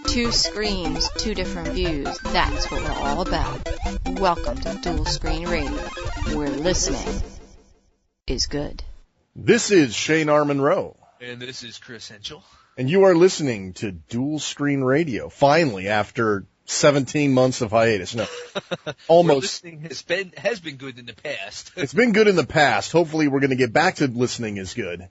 Two screens, two different views. That's what we're all about. Welcome to Dual Screen Radio, where listening is good. This is Shane R. Monroe. And this is Chris Henschel. And you are listening to Dual Screen Radio. Finally, after 17 months of hiatus. No, almost. Listening has been good in the past. It's been good in the past. Hopefully we're going to get back to listening is good.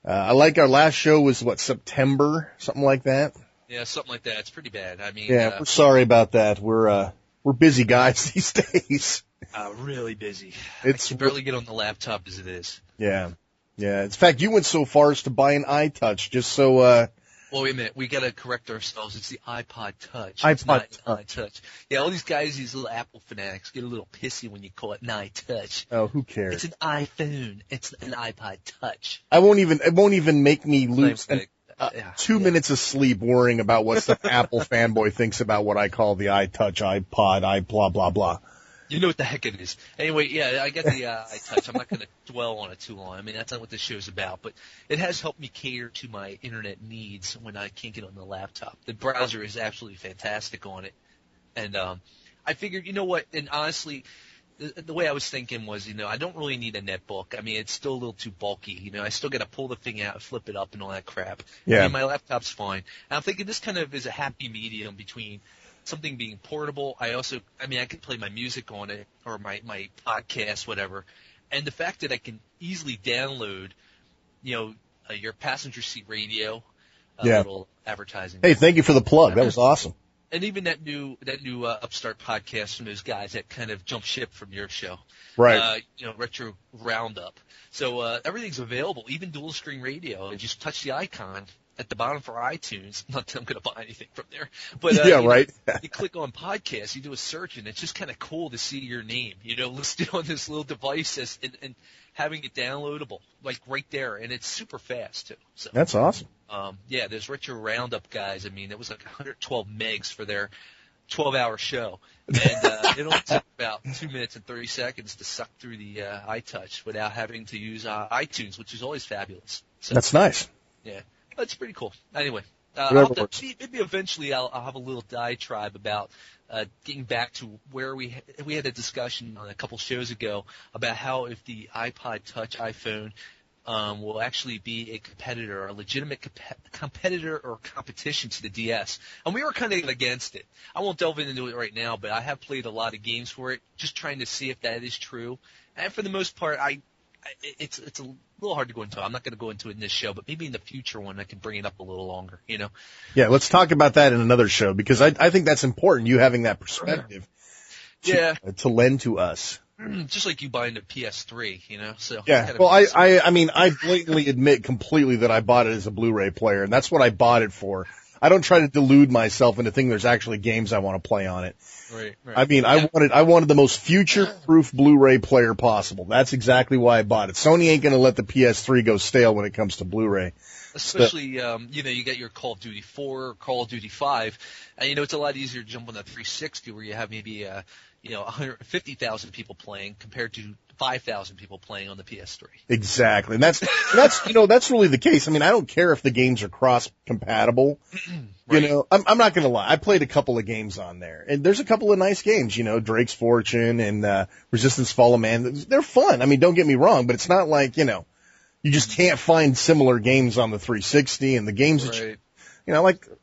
I like our last show was, September? Something like that? Yeah, something like that. It's pretty bad. I mean, we're sorry about that. We're busy guys these days. Really busy. I can It's barely get on the laptop as it is. Yeah. In fact, you went so far as to buy an iTouch just so, Well, wait a minute. We got to correct ourselves. It's the iPod Touch. It's not an iTouch. Yeah, all these guys, these little Apple fanatics, get a little pissy when you call it an iTouch. oh, who cares? It's an iPhone. It's an iPod Touch. It won't even make me lose Same thing. 2 minutes of sleep worrying about what some Apple fanboy thinks about what I call the iTouch, iPod, blah, blah, blah. You know what the heck it is. Anyway, yeah, I got the iTouch. I'm not going to dwell on it too long. I mean, that's not what this show's about. But it has helped me cater to my internet needs when I can't get on the laptop. The browser is absolutely fantastic on it. And I figured, you know what, and honestly, the way I was thinking was, I don't really need a netbook. I mean, it's still a little too bulky. I still got to pull the thing out, flip it up, and all that crap. Yeah. I mean, my laptop's fine. And I'm thinking this kind of is a happy medium between something being portable. I can play my music on it or my podcast, whatever. And the fact that I can easily download, your passenger seat radio, little advertising. Hey, thank you for the plug. That was awesome. And even that new upstart podcast from those guys that kind of jumped ship from your show. Right. Retro Roundup. So everything's available, even dual screen radio. And just touch the icon at the bottom for iTunes. Not that I'm going to buy anything from there. But right. You click on podcasts, you do a search, and it's just kind of cool to see your name, listed on this little device and having it downloadable, like right there. And it's super fast, too. So That's awesome. There's Retro Roundup guys. I mean, it was like 112 megs for their 12-hour show. And it only took about 2 minutes and 30 seconds to suck through the iTouch without having to use iTunes, which is always fabulous. So, That's nice. Yeah. That's pretty cool. Anyway, maybe eventually I'll have a little diatribe about getting back to where we had a discussion on a couple shows ago about how if the iPod Touch iPhone will actually be a competitor, a legitimate competitor or competition to the DS. And we were kind of against it. I won't delve into it right now, but I have played a lot of games for it, just trying to see if that is true. And for the most part, it's a little hard to go into. I'm not going to go into it in this show, but maybe in the future one I can bring it up a little longer, Yeah, let's talk about that in another show because I think that's important, you having that perspective to lend to us. Just like you buying a PS3, so. Yeah, well, I blatantly admit completely that I bought it as a Blu-ray player, and that's what I bought it for. I don't try to delude myself into thinking there's actually games I want to play on it. Right. I mean, I wanted the most future-proof Blu-ray player possible. That's exactly why I bought it. Sony ain't gonna let the PS3 go stale when it comes to Blu-ray. Especially, you get your Call of Duty 4 or Call of Duty 5, and it's a lot easier to jump on that 360 where you have maybe 150,000 people playing compared to 5,000 people playing on the PS3. Exactly. And that's really the case. I mean, I don't care if the games are cross-compatible. Right. I'm not going to lie. I played a couple of games on there, and there's a couple of nice games, Drake's Fortune and Resistance Fall of Man. They're fun. I mean, don't get me wrong, but it's not like, you just can't find similar games on the 360 and the games that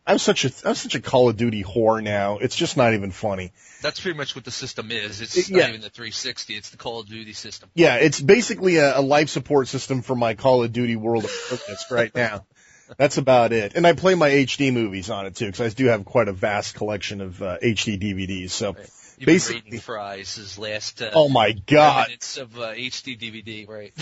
I'm such a Call of Duty whore now. It's just not even funny. That's pretty much what the system is. It's not even the 360. It's the Call of Duty system. Yeah, it's basically a life support system for my Call of Duty World of Darkness right now. That's about it. And I play my HD movies on it too, because I do have quite a vast collection of HD DVDs. So right. You've basically, been rating Fry's last oh my god, minutes of HD DVD, right?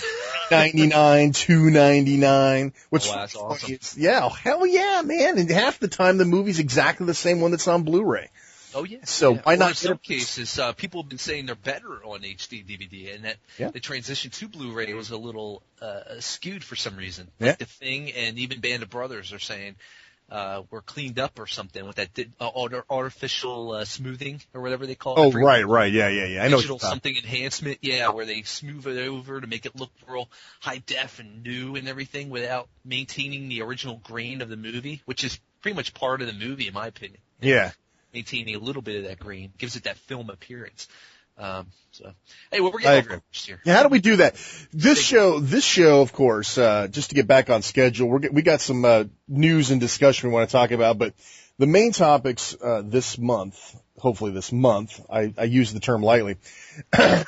$2.99. Which that's awesome. Hell yeah, man! And half the time the movie's exactly the same one that's on Blu-ray. Oh yeah. So why not? In some cases, people have been saying they're better on HD DVD, and that the transition to Blu-ray was a little skewed for some reason. Like The Thing and even Band of Brothers are saying were cleaned up or something with that artificial smoothing or whatever they call it. Oh, right. Yeah. I know. Digital something enhancement, where they smooth it over to make it look real high def and new and everything without maintaining the original grain of the movie, which is pretty much part of the movie, in my opinion. Yeah. Maintaining a little bit of that green gives it that film appearance. So, hey, well, we're getting off course here. Yeah, how do we do that? This show, of course, just to get back on schedule, we got some news and discussion we want to talk about, but the main topics this month, hopefully this month, I use the term lightly. How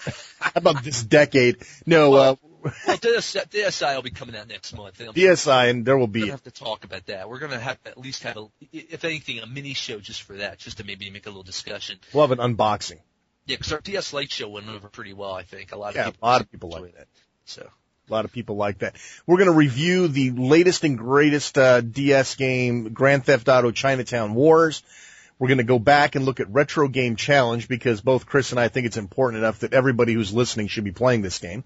about this decade? No, well, DSI will be coming out next month. DSI, and there will be. We're going to have to talk about that. We're going to have to at least have, if anything, a mini show just for that, just to maybe make a little discussion. We'll have an unboxing. Yeah, because our DS Lite show went over pretty well, I think. A lot of people like that. So a lot of people like that. We're going to review the latest and greatest DS game, Grand Theft Auto Chinatown Wars. We're going to go back and look at Retro Game Challenge because both Chris and I think it's important enough that everybody who's listening should be playing this game.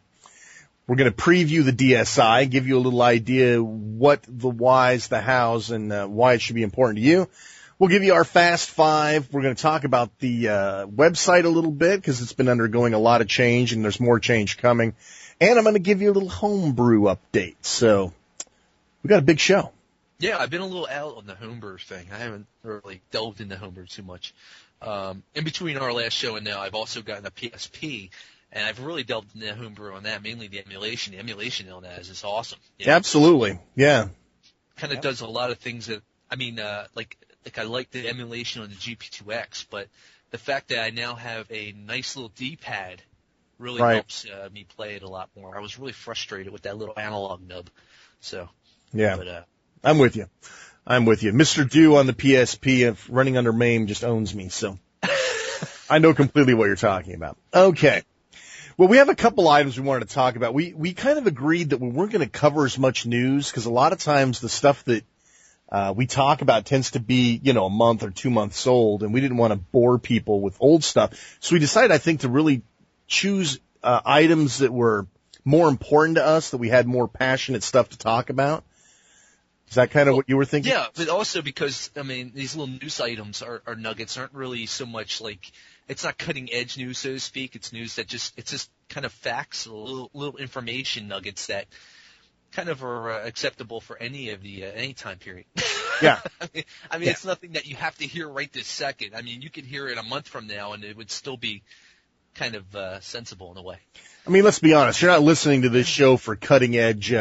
We're going to preview the DSi, give you a little idea what the whys, the hows, and why it should be important to you. We'll give you our Fast Five. We're going to talk about the website a little bit because it's been undergoing a lot of change and there's more change coming. And I'm going to give you a little homebrew update. So we got a big show. Yeah, I've been a little out on the homebrew thing. I haven't really delved into homebrew too much. In between our last show and now, I've also gotten a PSP, and I've really delved into homebrew on that, mainly the emulation. The emulation on that is awesome. You know? Absolutely, yeah. Kind of does a lot of things that, I mean, like I like the emulation on the GP2X, but the fact that I now have a nice little D-pad really helps me play it a lot more. I was really frustrated with that little analog nub. So yeah, but, I'm with you. Mr. Dew on the PSP running under MAME just owns me, so I know completely what you're talking about. Okay. Well, we have a couple items we wanted to talk about. We kind of agreed that we weren't going to cover as much news because a lot of times the stuff that we talk about tends to be, a month or 2 months old, and we didn't want to bore people with old stuff. So we decided, I think, to really choose items that were more important to us, that we had more passionate stuff to talk about. Is that kind of what you were thinking? Yeah, but also because, I mean, these little news items or nuggets aren't really so much like, it's not cutting edge news, so to speak. It's news that it's just kind of facts, little information nuggets that kind of are acceptable for any time period. Yeah. I mean, it's nothing that you have to hear right this second. I mean, you could hear it a month from now and it would still be kind of sensible in a way. I mean, let's be honest. You're not listening to this show for cutting edge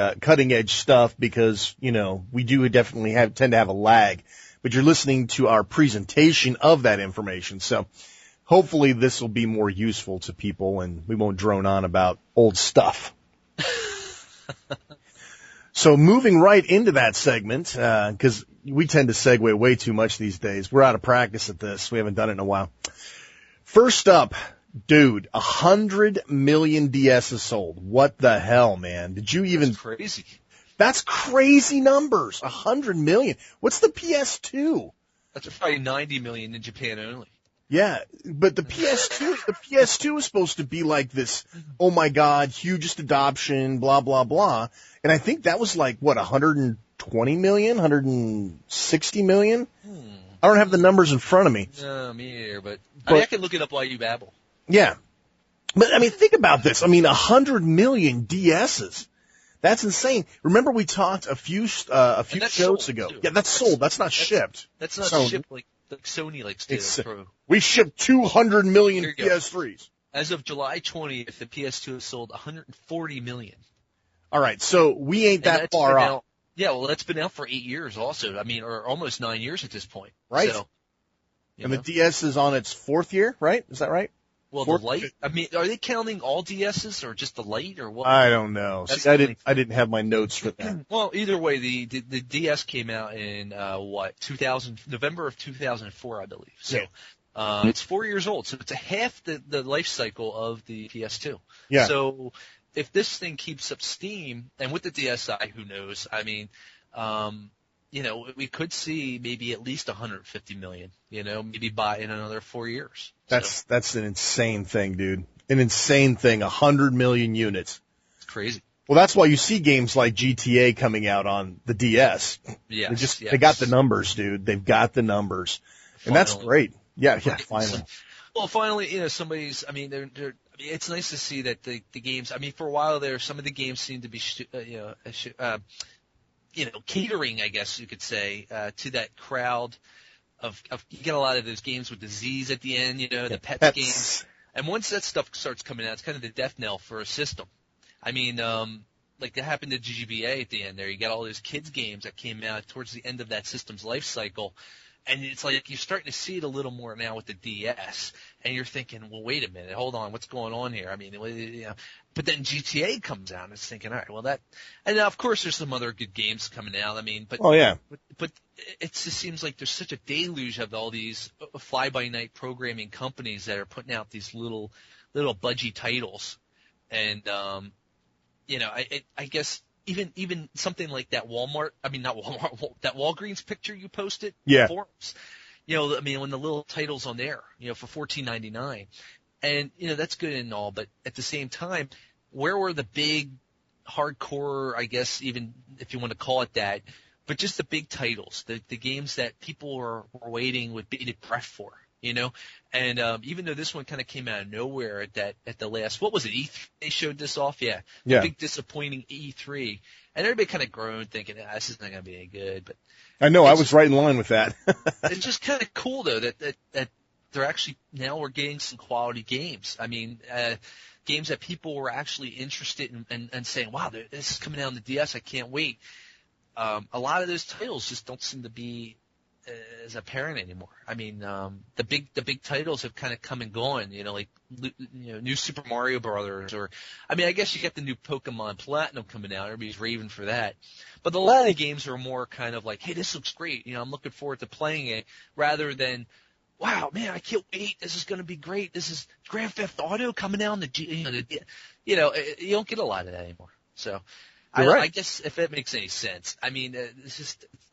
stuff because, we do definitely tend to have a lag, but you're listening to our presentation of that information. So hopefully this will be more useful to people and we won't drone on about old stuff. So moving right into that segment, because we tend to segue way too much these days. We're out of practice at this. We haven't done it in a while. First up, dude, 100 million DSs sold. What the hell, man? Did you even? That's crazy. That's crazy numbers. 100 million. What's the PS2? That's probably 90 million in Japan only. Yeah, but the PS2 was supposed to be like this, oh my God, hugest adoption, blah, blah, blah. And I think that was like, 120 million, 160 million? I don't have the numbers in front of me. No, me either, but I can look it up while you babble. Yeah. But I mean, think about this. I mean, 100 million DSs. That's insane. Remember we talked a few shows ago. Too. Yeah, that's sold. That's not shipped. That's not shipped like Sony likes to. We shipped 200 million PS3s. As of July 20th, the PS2 has sold 140 million. All right, so we ain't that far off. Yeah, well, that's been out for 8 years also. I mean, or almost 9 years at this point. Right. So, and the DS is on its 4th year, right? Is that right? Well, the Lite, I mean, are they counting all DSs or just the Lite or what? I don't know. See, I didn't have my notes for that. Well, either way, the DS came out in, November of 2004, I believe. So, it's 4 years old. So it's a half the life cycle of the PS2. Yeah. So if this thing keeps up steam, and with the DSi, who knows? I mean, we could see maybe at least 150 million, maybe in another 4 years. That's an insane thing, dude. An insane thing. 100 million units. It's crazy. Well, that's why you see games like GTA coming out on the DS. Yes. They got the numbers, dude. They've got the numbers. And that's great. Yeah, finally. Well, finally, somebody's, I mean, it's nice to see that the games, I mean, for a while there, some of the games seem to be, catering, I guess you could say, to that crowd of you get a lot of those games with the Z's at the end, the pets games. And once that stuff starts coming out, it's kind of the death knell for a system. I mean, like that happened to GBA at the end there. You got all those kids games that came out towards the end of that system's life cycle. And it's like you're starting to see it a little more now with the DS, and you're thinking, well, wait a minute, hold on, what's going on here? I mean, but then GTA comes out, and it's thinking, all right, well and of course there's some other good games coming out. I mean, but but it just seems like there's such a deluge of all these fly-by-night programming companies that are putting out these little budgie titles, and I guess. Even something like that that Walgreens picture you posted. Yeah. Forums. When the little title's on there, for $14.99, and that's good and all, but at the same time, where were the big, hardcore, I guess, even if you want to call it that, but just the big titles, the games that people were waiting with bated breath for. And even though this one kind of came out of nowhere at the last, what was it, E3? They showed this off, the big disappointing E3, and everybody kind of groaned thinking, this isn't going to be any good. But I know, I was right in line with that. It's just kind of cool though that they're actually now we're getting some quality games. I mean, games that people were actually interested in and saying, wow, this is coming out on the DS, I can't wait. A lot of those titles just don't seem to be as apparent anymore. I mean, the big titles have kind of come and gone, like, new Super Mario Brothers, or, I mean, I guess you got the new Pokemon Platinum coming out. Everybody's raving for that. But a lot of the games are more kind of like, hey, this looks great. I'm looking forward to playing it, rather than, wow, man, I can't wait. This is going to be great. This is Grand Theft Auto coming out on you don't get a lot of that anymore. So, I guess if that makes any sense. I mean,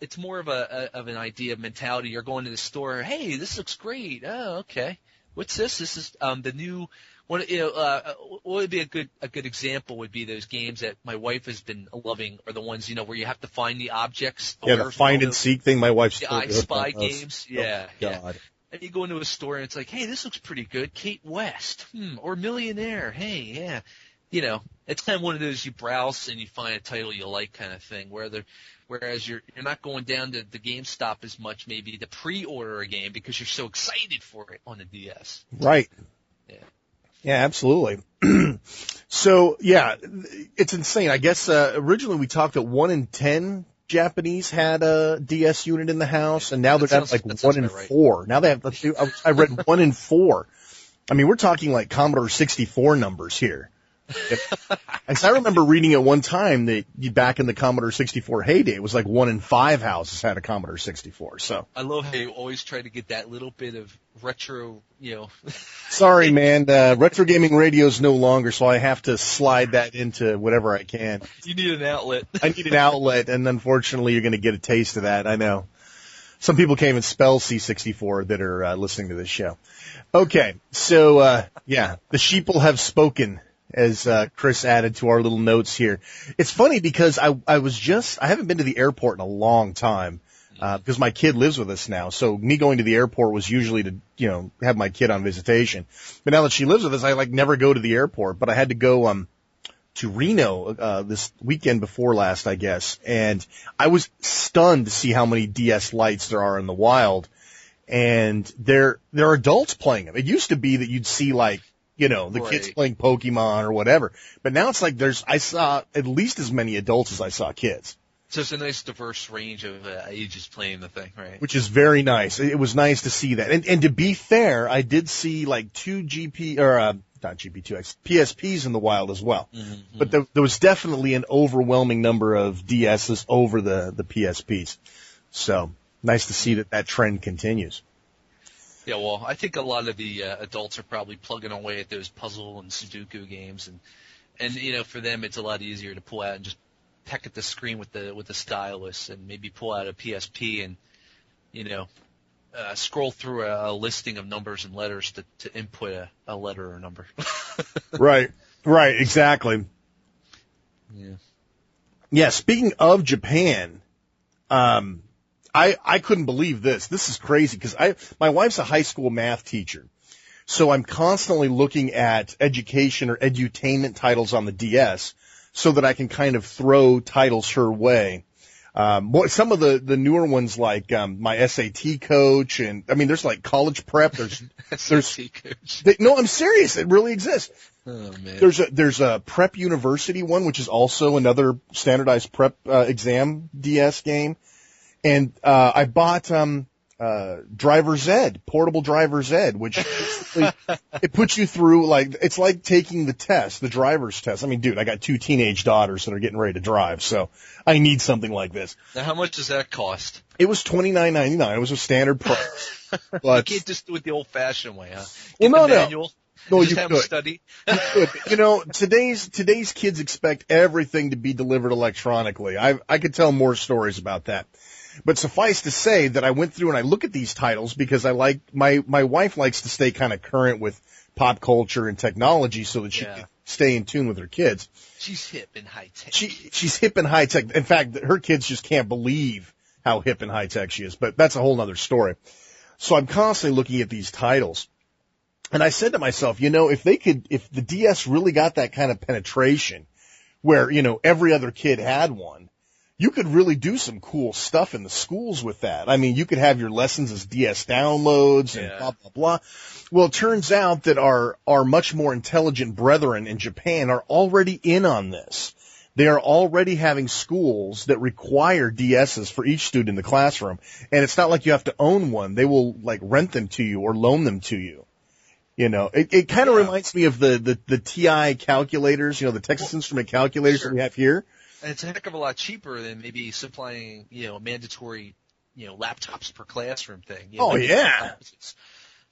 it's more of an idea of mentality. You're going to the store. Hey, this looks great. Oh, okay. What's this? This is the new one. What would be a good example would be those games that my wife has been loving, are the ones where you have to find the objects. Yeah, the find and seek thing. My wife's the I Spy games. Yeah. Oh, God. And you go into a store and it's like, hey, this looks pretty good. Kate West, or Millionaire. Hey, yeah. It's kind of one of those you browse and you find a title you like kind of thing, whereas you're not going down to the GameStop as much, maybe to pre-order a game because you're so excited for it on the DS. Right. Yeah. Yeah, absolutely. So, yeah, it's insane. I guess originally we talked that 1 in 10 Japanese had a DS unit in the house, and now they're down like 1 in 4. Now they have, I read 1 in 4. I mean, we're talking like Commodore 64 numbers here. I remember reading at one time that back in the Commodore 64 heyday, it was like 1 in 5 houses had a Commodore 64. So I love how you always try to get that little bit of retro, Sorry, man. Retro gaming radio is no longer, so I have to slide that into whatever I can. You need an outlet. I need an outlet, and unfortunately, you're going to get a taste of that. I know. Some people can't even spell C64 that are listening to this show. Okay, so the sheeple have spoken, as Chris added to our little notes here. It's funny because I haven't been to the airport in a long time because my kid lives with us now. So me going to the airport was usually to, have my kid on visitation. But now that she lives with us, I never go to the airport. But I had to go to Reno this weekend before last, I guess. And I was stunned to see how many DS Lites there are in the wild. And there are adults playing them. It used to be that you'd see the kids playing Pokemon or whatever. But now it's like I saw at least as many adults as I saw kids. So it's a nice diverse range of ages playing the thing, right? Which is very nice. It was nice to see that. And to be fair, I did see like 2 not GP2X, PSPs in the wild as well. Mm-hmm. But there was definitely an overwhelming number of DSs over the PSPs. So nice to see that trend continues. Yeah, well, I think a lot of the adults are probably plugging away at those puzzle and Sudoku games, and for them it's a lot easier to pull out and just peck at the screen with the stylus, and maybe pull out a PSP and scroll through a listing of numbers and letters to input a letter or number. Right, exactly. Yeah. Yeah. Speaking of Japan, I couldn't believe this. This is crazy because my wife's a high school math teacher. So I'm constantly looking at education or edutainment titles on the DS so that I can kind of throw titles her way. Some of the newer ones like my SAT coach, and I mean, there's like college prep. There's SAT coach. No, I'm serious. It really exists. Oh man. There's a Prep University one, which is also another standardized prep exam DS game, and I bought Driver's Ed, Portable Driver's Ed, which basically it puts you through it's like taking the test, the driver's test. I mean, dude, I got 2 teenage daughters that are getting ready to drive, so I need something like this. Now, how much does that cost? It was $29.99. It was a standard price. But you can't just do it the old-fashioned way, huh? Well, Get the manual. No, just you have could. them study. You could. You know, today's kids expect everything to be delivered electronically. I could tell more stories about that. But suffice to say that I went through and I look at these titles because I like my wife likes to stay kind of current with pop culture and technology so that she can stay in tune with her kids. She's hip and high tech. She's hip and high tech. In fact, her kids just can't believe how hip and high tech she is. But that's a whole other story. So I'm constantly looking at these titles. And I said to myself, you know, if the DS really got that kind of penetration where, you know, every other kid had one, you could really do some cool stuff in the schools with that. I mean, you could have your lessons as DS downloads and blah, blah, blah. Well, it turns out that our much more intelligent brethren in Japan are already in on this. They are already having schools that require DSs for each student in the classroom. And it's not like you have to own one. They will rent them to you or loan them to you. You know, it kind of reminds me of the TI calculators, you know, the Texas Instrument calculators that we have here. And it's a heck of a lot cheaper than maybe supplying, you know, mandatory, you know, laptops per classroom thing. You know,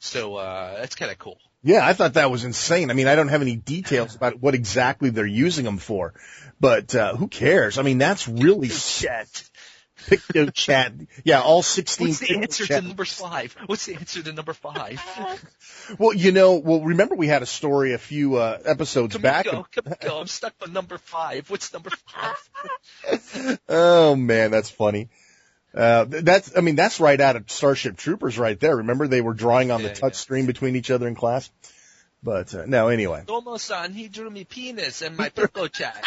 So, that's kind of cool. Yeah, I thought that was insane. I mean, I don't have any details about what exactly they're using them for, but, who cares? I mean, that's really chat. Picto chat. Yeah, all 16. What's the answer to number 5? What's the answer to number 5? Well, remember we had a story a few episodes back. Come go. I'm stuck on number 5. What's number 5? Oh man, that's funny. That's right out of Starship Troopers right there. Remember they were drawing on the touch screen between each other in class? But, no, anyway. Domo-san, he drew me penis and my Picto chat.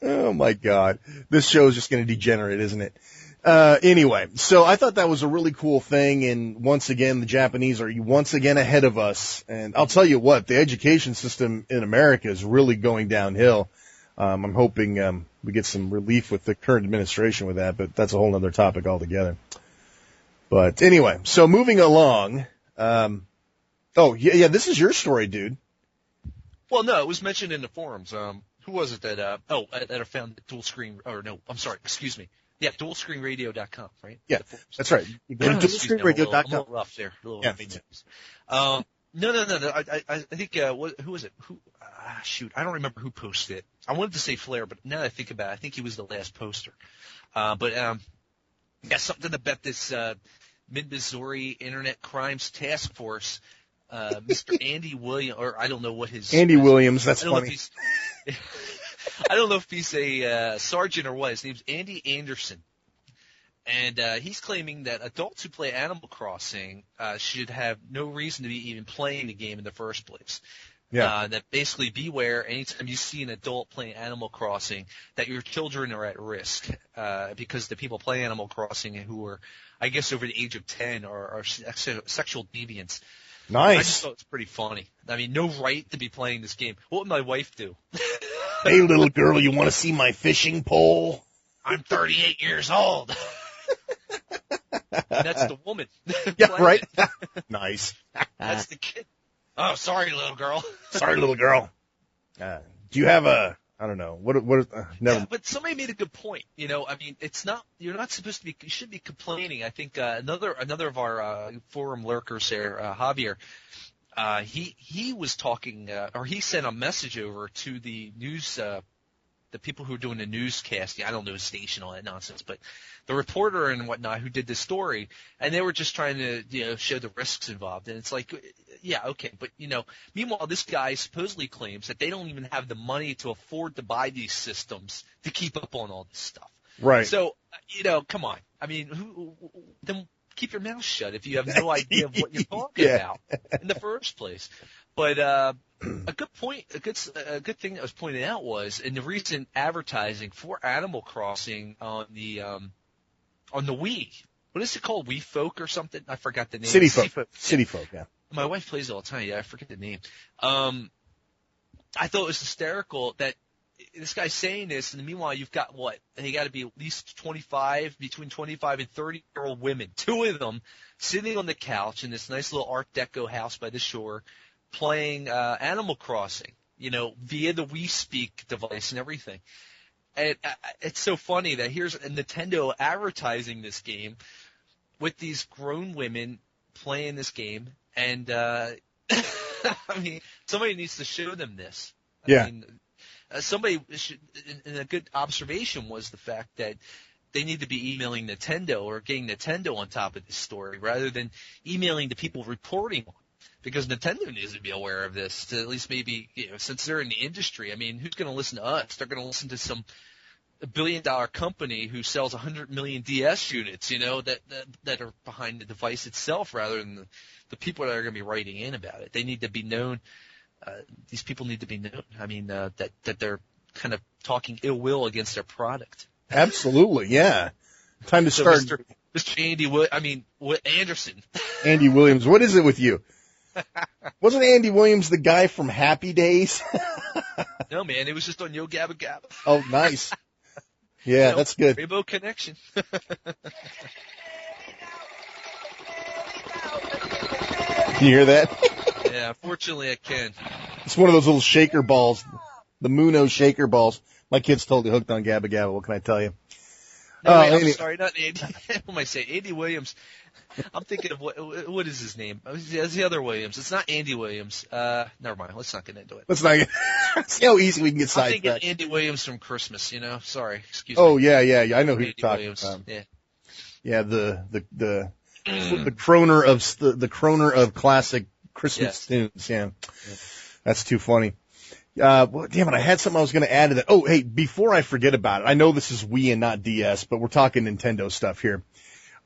Oh my God. This show is just going to degenerate, isn't it? Anyway, so I thought that was a really cool thing. And once again, the Japanese are once again ahead of us. And I'll tell you what, the education system in America is really going downhill. I'm hoping, we get some relief with the current administration with that, but that's a whole other topic altogether. But anyway, so moving along, this is your story, dude. Well, no, it was mentioned in the forums. Who was it that I found dual screen, or no, I'm sorry, excuse me. Yeah, dualscreenradio.com, right? Yeah, that's right. You go to dualscreenradio.com. I'm a little rough there. No. I think, who was it? Shoot, I don't remember who posted it. I wanted to say Flair, but now that I think about it, I think he was the last poster. Something about this, Mid-Missouri Internet Crimes Task Force, Mr. Andy Williams, or I don't know what his... Andy Williams, that's funny. I don't know if he's a sergeant or what. His name's Andy Anderson. And he's claiming that adults who play Animal Crossing should have no reason to be even playing the game in the first place. Yeah. That basically beware anytime you see an adult playing Animal Crossing that your children are at risk because the people playing Animal Crossing who are, I guess, over the age of 10 are sexual deviants. Nice. I just thought it's pretty funny. I mean, no right to be playing this game. What would my wife do? Hey, little girl, you want to see my fishing pole? I'm 38 years old. That's the woman. Yeah, right? Nice. That's the kid. Oh, sorry, little girl. Sorry, little girl. Do you have a, I don't know, never. Yeah, but somebody made a good point. You know, I mean, you're not supposed to be, you should be complaining. I think, another of our, forum lurkers there, Javier, he was talking, or he sent a message over to the news, the people who are doing the newscasting. I don't know the station, all that nonsense, but the reporter and whatnot who did the story, and they were just trying to, show the risks involved. And it's like, yeah, okay, but meanwhile, this guy supposedly claims that they don't even have the money to afford to buy these systems to keep up on all this stuff. Right. So, come on. I mean, then keep your mouth shut if you have no idea of what you're talking about in the first place. But, a good point, a good thing that was pointed out was in the recent advertising for Animal Crossing on the Wii. What is it called? Wii Folk or something? I forgot the name. City Folk. City Folk, yeah. My wife plays it all the time. Yeah, I forget the name. I thought it was hysterical that this guy's saying this, and meanwhile you've got what? They got to be at least 25, between 25 and 30-year-old women, two of them sitting on the couch in this nice little Art Deco house by the shore, playing Animal Crossing, via the Wii Speak device and everything. And it's so funny that here's Nintendo advertising this game with these grown women playing this game, and I mean, somebody needs to show them this. I mean, somebody should, and a good observation was the fact that they need to be emailing Nintendo or getting Nintendo on top of this story rather than emailing the people reporting on it, because Nintendo needs to be aware of this to at least maybe, since they're in the industry. I mean, who's going to listen to us? They're going to listen to some $1 billion company who sells 100 million DS units, that are behind the device itself rather than the people that are going to be writing in about it. They need to be known. These people need to be known. I mean, that they're kind of talking ill will against their product. Absolutely, yeah. Time to start. Mr. Anderson. Andy Williams, what is it with you? Wasn't Andy Williams the guy from Happy Days? No, man, it was just on Yo Gabba Gabba. Oh, nice. Yeah, that's good. Rainbow Connection. Can you hear that? Yeah, fortunately I can. It's one of those little shaker balls, the Muno shaker balls. My kid's totally hooked on Gabba Gabba. What can I tell you? No, wait, I'm sorry, not Andy. What am I saying? Andy Williams. I'm thinking of what is his name? It's the other Williams. It's not Andy Williams. Never mind. Let's not get into it. Let's not get. See how easy we can get sidetracked. I'm thinking Andy Williams from Christmas. Sorry, excuse me. Oh yeah. I know who you're talking about. Yeah. Yeah, the croner of classic Christmas tunes. Yeah, that's too funny. Well, damn it, I had something I was going to add to that. Oh, hey, before I forget about it, I know this is Wii and not DS, but we're talking Nintendo stuff here.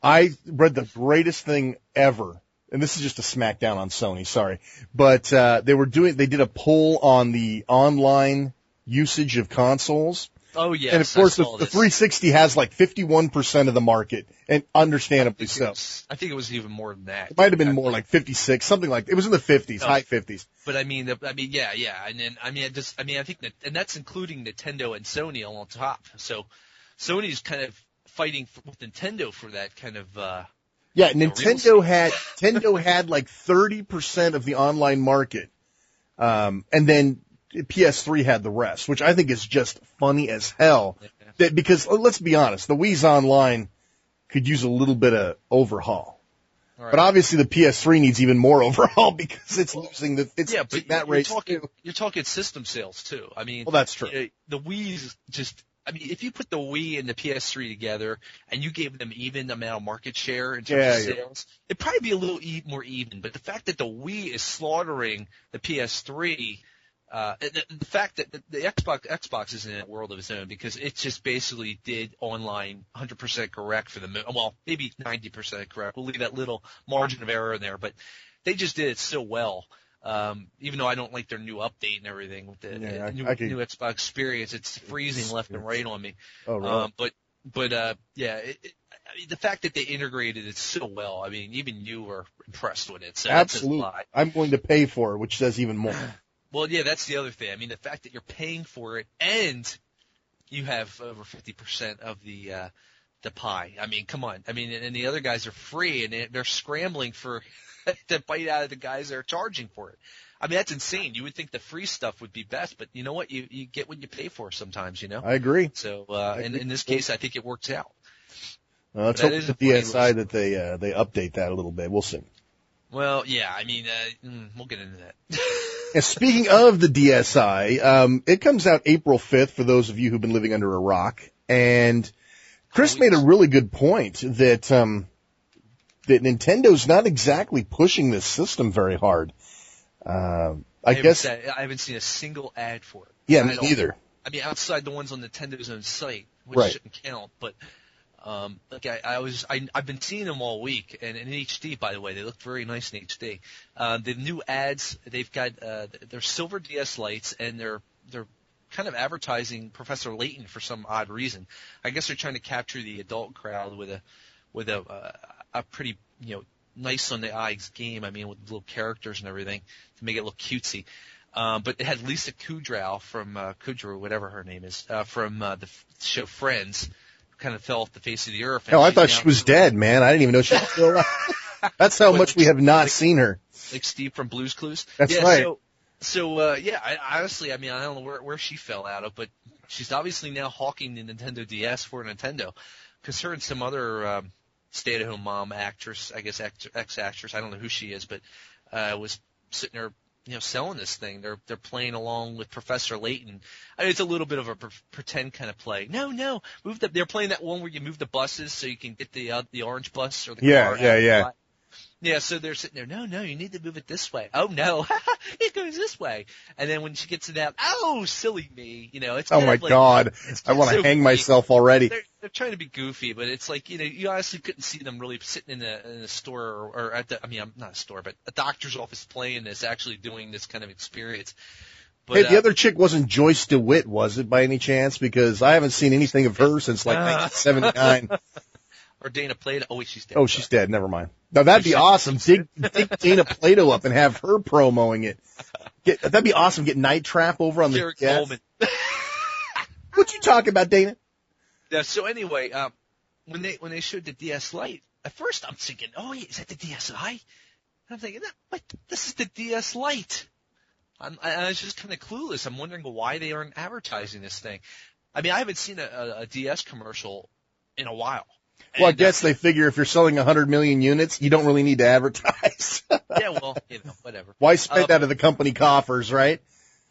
I read the greatest thing ever, and this is just a smackdown on Sony, sorry, but they did a poll on the online usage of consoles. Oh, yes. And of course, the 360 has like 51% of the market, and understandably so. I think it was even more than that. It might have been more like 56, something like that. It was in the 50s, high 50s. But I mean, yeah. And then, I think that, and that's including Nintendo and Sony all on top. So Sony's kind of fighting with Nintendo for that kind of, yeah, Nintendo had like 30% of the online market. And then PS3 had the rest, which I think is just funny as hell. Yeah. Because let's be honest, the Wii's Online could use a little bit of overhaul. Right. But obviously the PS3 needs even more overhaul because it's losing that rate. You're talking system sales too. I mean, well, that's true. The Wii's just, if you put the Wii and the PS3 together and you gave them even amount of market share in terms of sales, it'd probably be a little more even. But the fact that the Wii is slaughtering the PS3, the fact that the Xbox is in a world of its own because it just basically did online 100% correct for maybe 90% correct. We'll leave that little margin of error in there, but they just did it so well. Even though I don't like their new update and everything with the new Xbox experience, it's freezing left and right on me. Oh, right. The fact that they integrated it so well, I mean, even you were impressed with it. So absolutely. I'm going to pay for it, which says even more. Well, yeah, that's the other thing. I mean, the fact that you're paying for it and you have over 50% of the pie. I mean, come on. I mean, and the other guys are free, and they're scrambling for to bite out of the guys that are charging for it. I mean, that's insane. You would think the free stuff would be best, but you know what? You get what you pay for sometimes, I agree. So, in this case, I think it works out. Let's hope the DSi that they update that a little bit. We'll see. Well, yeah, I mean, we'll get into that. And speaking of the DSi, it comes out April 5th for those of you who've been living under a rock. And Chris made a really good point that Nintendo's not exactly pushing this system very hard. I haven't seen a single ad for it. Yeah, me neither. I mean, outside the ones on Nintendo's own site, which right. shouldn't count, but I've been seeing them all week, and in HD, by the way, they look very nice in HD. The new ads, they've got they're silver DS lights, and they're kind of advertising Professor Layton for some odd reason. I guess they're trying to capture the adult crowd with a pretty nice on the eyes game. I mean, with little characters and everything to make it look cutesy. But it had Lisa Kudrow from Kudrow, whatever her name is, from the show Friends. Kind of fell off the face of the earth. Hell, I thought she was dead, man. I didn't even know she was still alive. That's how much we have not seen her. Like Steve from Blue's Clues. That's right. Honestly, I mean, I don't know where she fell out of, but she's obviously now hawking the Nintendo DS for Nintendo. Because her and some other stay-at-home mom actress, I guess ex-actress, I don't know who she is, but was sitting there, selling this thing. They're playing along with Professor Layton. I mean, it's a little bit of a pretend kind of play. No, they're playing that one where you move the buses so you can get the orange bus or the car. Yeah. Yeah, so they're sitting there, no, you need to move it this way. Oh, no, it goes this way. And then when she gets to that, oh, silly me, it's oh my God, I want to hang myself already. They're trying to be goofy, but it's like, you honestly couldn't see them really sitting in a store or I'm not a store, but a doctor's office playing this, actually doing this kind of experience. But, hey, the other chick wasn't Joyce DeWitt, was it, by any chance? Because I haven't seen anything of her since like 1979. Or Dana Plato. Oh, wait, she's dead. Oh, she's dead. Never mind. Now, that'd be awesome. Dig Dana Plato up and have her promoting it. That'd be awesome. Get Night Trap over on Jared the DS. Coleman. What you talking about, Dana? Yeah, so anyway, when they showed the DS Lite, at first I'm thinking, oh, is that the DSi? And I'm thinking, what? This is the DS Lite. I was just kind of clueless. I'm wondering why they aren't advertising this thing. I mean, I haven't seen a DS commercial in a while. Well, I guess they figure if you're selling 100 million units, you don't really need to advertise. Yeah, well, whatever. Why spend out of the company coffers, right?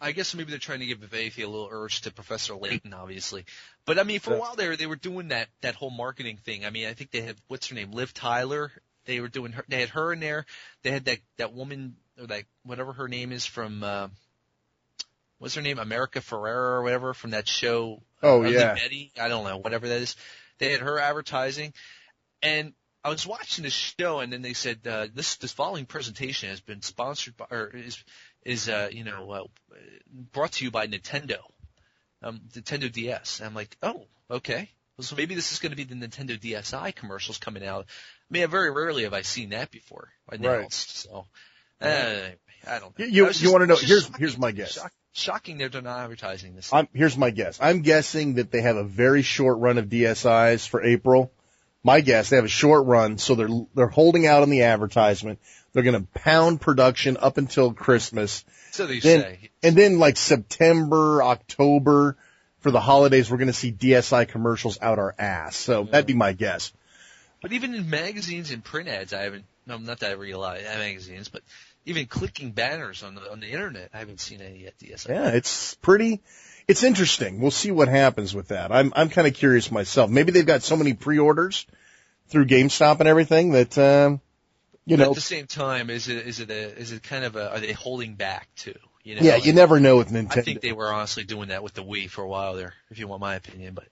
I guess maybe they're trying to give a little urge to Professor Layton, obviously. But, I mean, for a while there, they were doing that whole marketing thing. I mean, I think they had, what's her name, Liv Tyler. They were doing her, they had her in there. They had that woman, or whatever her name is from, what's her name, America Ferrera or whatever, from that show. Oh, yeah. Betty, I don't know, whatever that is. They had her advertising, and I was watching this show, and then they said this following presentation has been sponsored by, or is brought to you by Nintendo, Nintendo DS. And I'm like, oh, okay. So maybe this is going to be the Nintendo DSi commercials coming out. I mean, very rarely have I seen that before announced. Right. So I don't know. You want to know? Here's my guess. Shocking they're not advertising this. Here's my guess. I'm guessing that they have a very short run of DSIs for April. My guess, they have a short run, so they're holding out on the advertisement. They're going to pound production up until Christmas. So they say. And then like September, October, for the holidays, we're going to see DSi commercials out our ass. So that'd be my guess. But even in magazines and print ads, not that I read a lot of magazines, but even clicking banners on the internet, I haven't seen any yet. DSi. Yeah, it's interesting. We'll see what happens with that. I'm kind of curious myself. Maybe they've got so many pre-orders through GameStop and everything that But at the same time, is it kind of are they holding back too? Yeah, you never know with Nintendo. I think they were honestly doing that with the Wii for a while there, if you want my opinion. But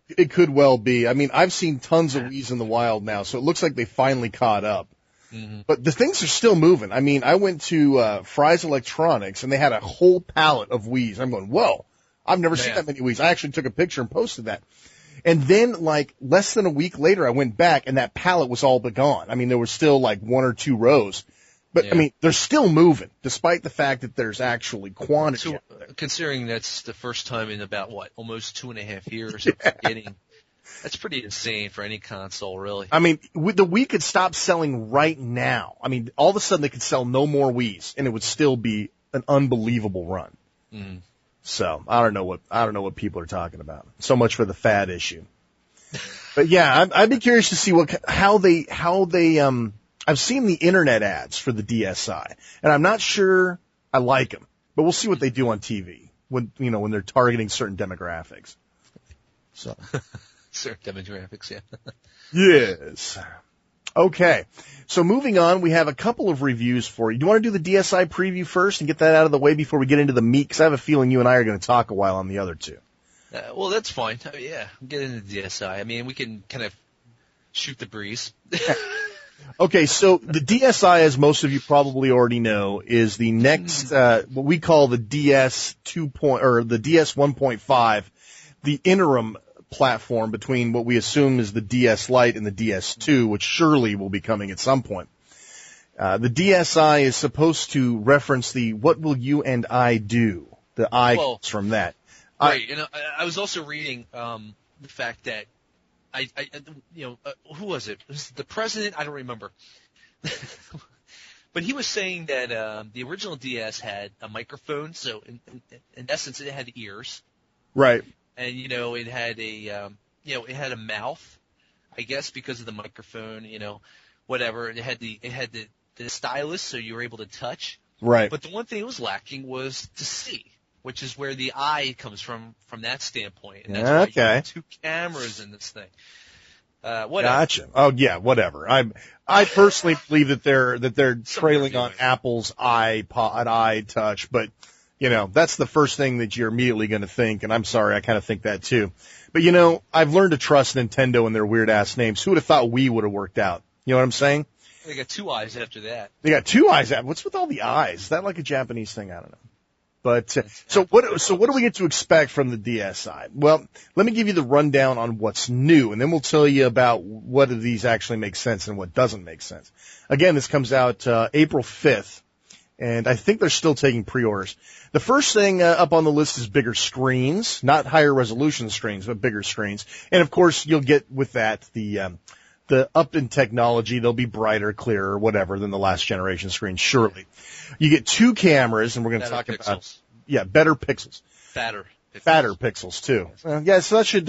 it could well be. I mean, I've seen tons of Wiis in the wild now, so it looks like they finally caught up. Mm-hmm. But the things are still moving. I mean, I went to Fry's Electronics, and they had a whole pallet of Wiis. I'm going, whoa, I've never seen that many Wiis. I actually took a picture and posted that. And then, like, less than a week later, I went back, and that pallet was all but gone. I mean, there was still, like, one or two rows. But, I mean, they're still moving, despite the fact that there's actually quantity. So, considering that's the first time in about, almost 2.5 years of getting... That's pretty insane for any console, really. I mean, the Wii could stop selling right now. I mean, all of a sudden they could sell no more Wiis, and it would still be an unbelievable run. Mm. So I don't know what people are talking about. So much for the fad issue. But yeah, I'd be curious to see how they. I've seen the internet ads for the DSi, and I'm not sure I like them. But we'll see what they do on TV when they're targeting certain demographics. So. Certain demographics, yeah. Yes. Okay. So moving on, we have a couple of reviews for you. Do you want to do the DSi preview first and get that out of the way before we get into the meat? Because I have a feeling you and I are going to talk a while on the other two. Well, that's fine. Yeah, get into DSi. I mean, we can kind of shoot the breeze. Okay, so the DSi, as most of you probably already know, is the next what we call the DS 2. Or the DS 1.5, the interim platform between what we assume is the DS Lite and the DS2, which surely will be coming at some point. The DSi is supposed to reference the "What will you and I do?" The I comes from that. Right, and I was also reading the fact that who was it? It was the president? I don't remember. But he was saying that the original DS had a microphone, so in essence, it had ears. Right. And it had it had a mouth, I guess, because of the microphone. Whatever. It had the stylus, so you were able to touch. Right. But the one thing it was lacking was to see, which is where the eye comes from that standpoint. And that's why you have 2 cameras in this thing. Whatever. Gotcha. Oh yeah, whatever. I personally believe that they're trailing on Apple's iPod Touch, but that's the first thing that you're immediately going to think, and I'm sorry, I kind of think that too. But I've learned to trust Nintendo and their weird ass names. Who would have thought Wii would have worked out? You know what I'm saying? They got 2 eyes after that. They got 2 eyes. What's with all the eyes? Is that like a Japanese thing? I don't know. But so what do we get to expect from the DSi? Well, let me give you the rundown on what's new, and then we'll tell you about what of these actually make sense and what doesn't make sense. Again, this comes out April 5th, and I think they're still taking pre-orders. The first thing up on the list is bigger screens, not higher resolution screens, but bigger screens. And of course, you'll get with that the up in technology. They'll be brighter, clearer, whatever than the last generation screens, surely. You get 2 cameras, and we're going to talk about better pixels, fatter pixels too. So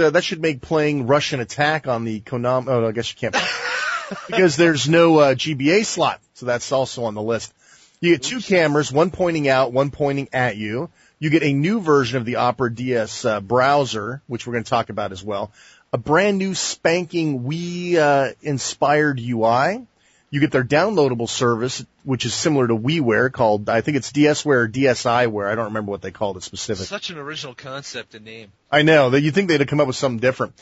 that should make playing Russian Attack on the Konami. Oh, I guess you can't because there's no GBA slot, so that's also on the list. You get 2 cameras, one pointing out, one pointing at you. You get a new version of the Opera DS browser, which we're going to talk about as well. A brand new spanking Wii inspired UI. You get their downloadable service, which is similar to WiiWare, called, I think it's DSWare or DSiWare. I don't remember what they called it specifically. Such an original concept and name. I know. You'd think they'd have come up with something different.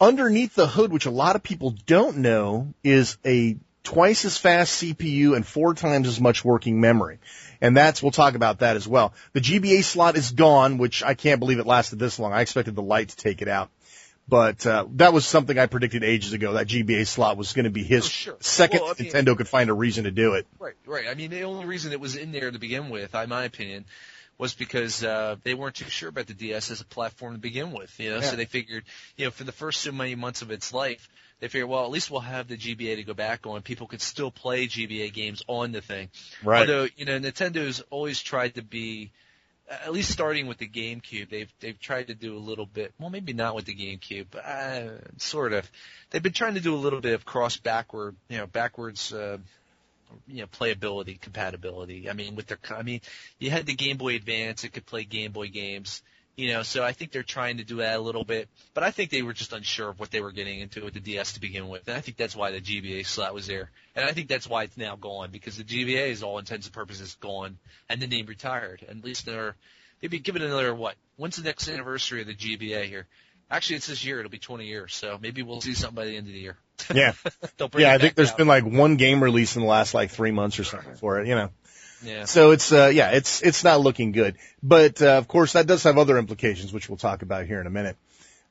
Underneath the hood, which a lot of people don't know, is a twice as fast CPU and 4 times as much working memory. And we'll talk about that as well. The GBA slot is gone, which I can't believe it lasted this long. I expected the Lite to take it out. But that was something I predicted ages ago. That GBA slot was going to be his second Nintendo could find a reason to do it. Right. I mean, the only reason it was in there to begin with, in my opinion, was because they weren't too sure about the DS as a platform to begin with. So they figured, for the first so many months of its life, they figured, well, at least we'll have the GBA to go back on. People could still play GBA games on the thing. Right. Although, Nintendo's always tried to be, at least starting with the GameCube, they've tried to do a little bit. Well, maybe not with the GameCube, but sort of. They've been trying to do a little bit of backwards, playability, compatibility. I mean, you had the Game Boy Advance; it could play Game Boy games. So I think they're trying to do that a little bit. But I think they were just unsure of what they were getting into with the DS to begin with. And I think that's why the GBA slot was there. And I think that's why it's now gone, because the GBA is all intents and purposes gone, and the name retired. And at least maybe give it another, when's the next anniversary of the GBA here? Actually, it's this year. It'll be 20 years. So maybe we'll see something by the end of the year. Yeah. I think there's been like one game release in the last 3 months or something for it, Yeah. So it's not looking good. But, of course, that does have other implications, which we'll talk about here in a minute.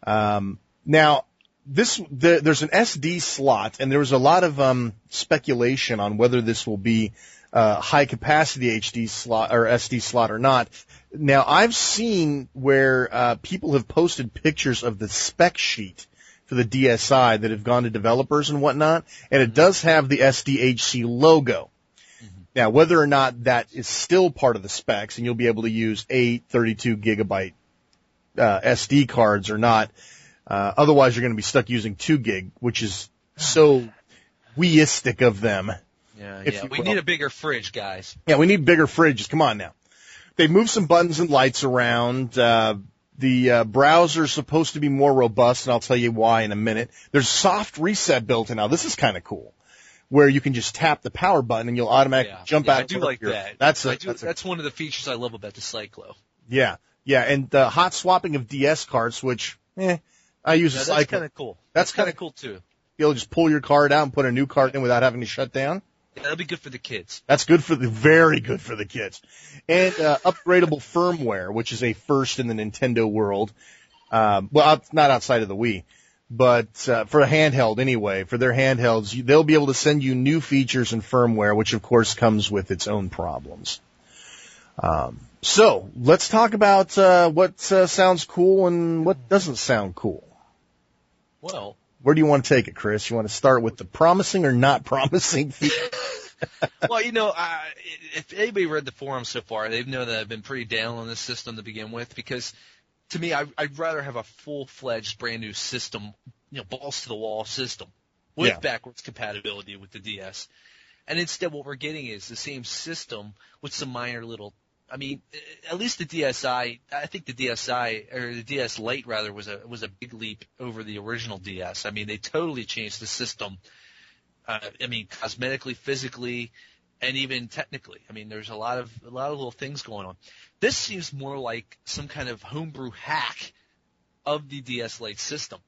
Now, there's an SD slot, and there was a lot of, speculation on whether this will be, high capacity HD slot or SD slot or not. Now, I've seen where, people have posted pictures of the spec sheet for the DSi that have gone to developers and whatnot, and it does have the SDHC logo. Now, whether or not that is still part of the specs, and you'll be able to use 8 32 gigabyte SD cards or not, otherwise you're going to be stuck using 2 gig, which is so Wii-istic of them. Yeah. We need a bigger fridge, guys. Yeah, we need bigger fridges. Come on now. They moved some buttons and lights around. The browser's supposed to be more robust, and I'll tell you why in a minute. There's soft reset built in now. This is kind of cool, where you can just tap the power button and you'll automatically jump out. I do like that. That's one of the features I love about the Cyclo. Yeah, and the hot swapping of DS cards, which I use a Cyclo. That's kind of cool. That's kind of cool too. Be able to just pull your card out and put a new card in without having to shut down. Yeah, that'll be good for the kids. That's very good for the kids. And upgradable firmware, which is a first in the Nintendo world. Well, not outside of the Wii, but for a handheld anyway, for their handhelds, they'll be able to send you new features and firmware, which of course comes with its own problems. So let's talk about what sounds cool and what doesn't sound cool. Well, where do you want to take it, Chris? You want to start with the promising or not promising features? Well, if anybody read the forums so far, they've known that I've been pretty down on this system to begin with, because to me, I'd rather have a full-fledged brand new system, balls to the wall system with backwards compatibility with the DS. And instead what we're getting is the same system with some minor little, at least the DSi, I think the DSi, or the DS Lite rather, was a big leap over the original DS. They totally changed the system. Cosmetically, physically, and even technically. There's a lot of little things going on. This seems more like some kind of homebrew hack of the DS Lite system.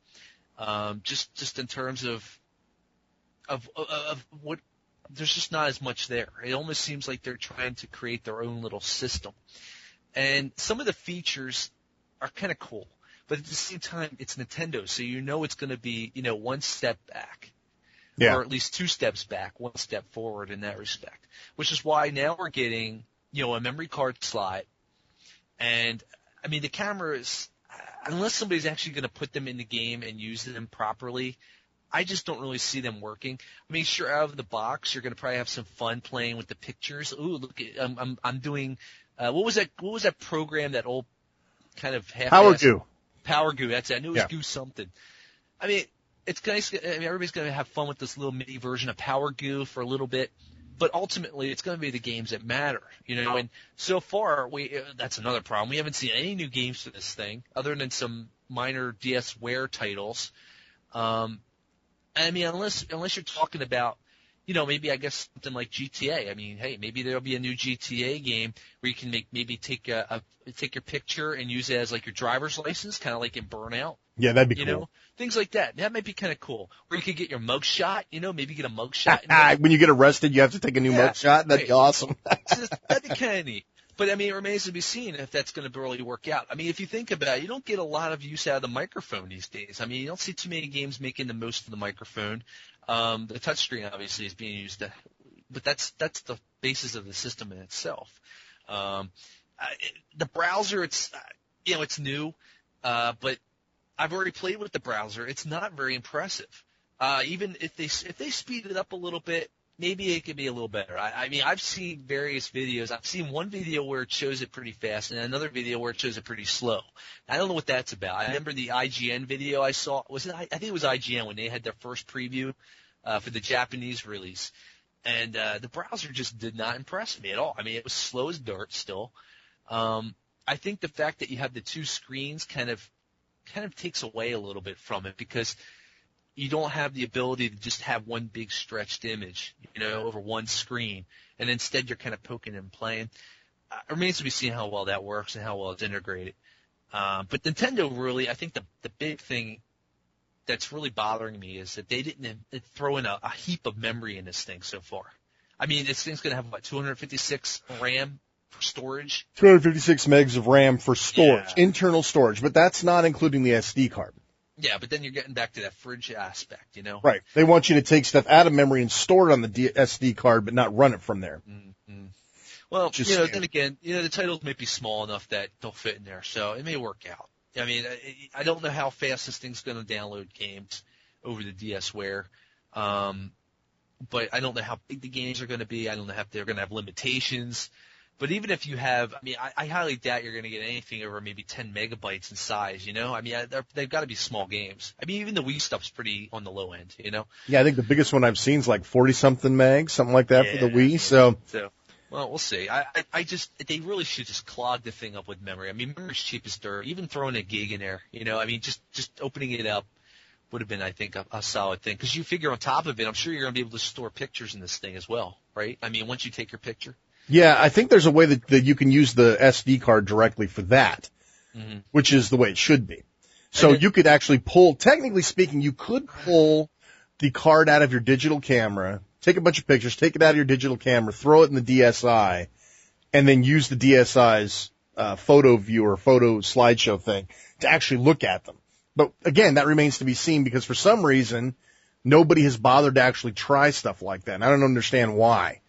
Just in terms of what, there's just not as much there. It almost seems like they're trying to create their own little system. And some of the features are kind of cool, but at the same time, it's Nintendo, so it's going to be, one step back. Yeah. Or at least 2 steps back, 1 step forward in that respect. Which is why now we're getting, a memory card slot. And, the cameras, unless somebody's actually going to put them in the game and use them properly, I just don't really see them working. Sure, out of the box, you're going to probably have some fun playing with the pictures. Ooh, look, I'm doing, what was that program, that old kind of half-assed? Power Goo. Power Goo, that's it. I knew it was Goo something. It's nice. Everybody's going to have fun with this little mini version of Power Goo for a little bit, but ultimately it's going to be the games that matter, And so far, that's another problem. We haven't seen any new games for this thing, other than some minor DSware titles. Unless you're talking about, maybe I guess something like GTA. Hey, maybe there'll be a new GTA game where you can take your picture and use it as like your driver's license, kind of like in Burnout. Yeah, that'd be cool. Things like that. That might be kind of cool. Or you could get your mug shot, maybe get a mug shot. When you get arrested, you have to take a new mug shot. That'd be awesome. That'd be kind of neat. But, it remains to be seen if that's going to really work out. If you think about it, you don't get a lot of use out of the microphone these days. You don't see too many games making the most of the microphone. The touchscreen obviously is being used, but that's the basis of the system in itself. The browser, it's new, but I've already played with the browser. It's not very impressive. Even if they speed it up a little bit, maybe it could be a little better. I've seen various videos. I've seen one video where it shows it pretty fast and another video where it shows it pretty slow. I don't know what that's about. I remember the IGN video I saw. I think it was IGN when they had their first preview for the Japanese release. And the browser just did not impress me at all. It was slow as dirt still. I think the fact that you have the 2 screens kind of takes away a little bit from it, because you don't have the ability to just have one big stretched image, over one screen, and instead you're kind of poking and playing. It remains to be seen how well that works and how well it's integrated. But Nintendo really, I think the big thing that's really bothering me is that they didn't throw in a heap of memory in this thing so far. This thing's going to have, 256 RAM for storage? 256 megs of RAM for storage, internal storage, but that's not including the SD card. Yeah, but then you're getting back to that fridge aspect, Right. They want you to take stuff out of memory and store it on the SD card, but not run it from there. Mm-hmm. Well, then again, the titles may be small enough that they'll fit in there, so it may work out. I don't know how fast this thing's going to download games over the DSware, but I don't know how big the games are going to be. I don't know if they're going to have limitations. But even if you have, I highly doubt you're going to get anything over maybe 10 megabytes in size, they've got to be small games. Even the Wii stuff's pretty on the low end, Yeah, I think the biggest one I've seen is like 40-something megs, something like that for the Wii, So, well, we'll see. They really should just clog the thing up with memory. Memory's cheap as dirt. Even throwing a gig in there, just opening it up would have been, I think, a solid thing. Because you figure on top of it, I'm sure you're going to be able to store pictures in this thing as well, right? Once you take your picture. Yeah, I think there's a way that you can use the SD card directly for that, which is the way it should be. So you could actually pull, technically speaking, you could pull the card out of your digital camera, take a bunch of pictures, take it out of your digital camera, throw it in the DSi, and then use the DSi's photo viewer, photo slideshow thing to actually look at them. But again, that remains to be seen because for some reason, nobody has bothered to actually try stuff like that. And I don't understand why.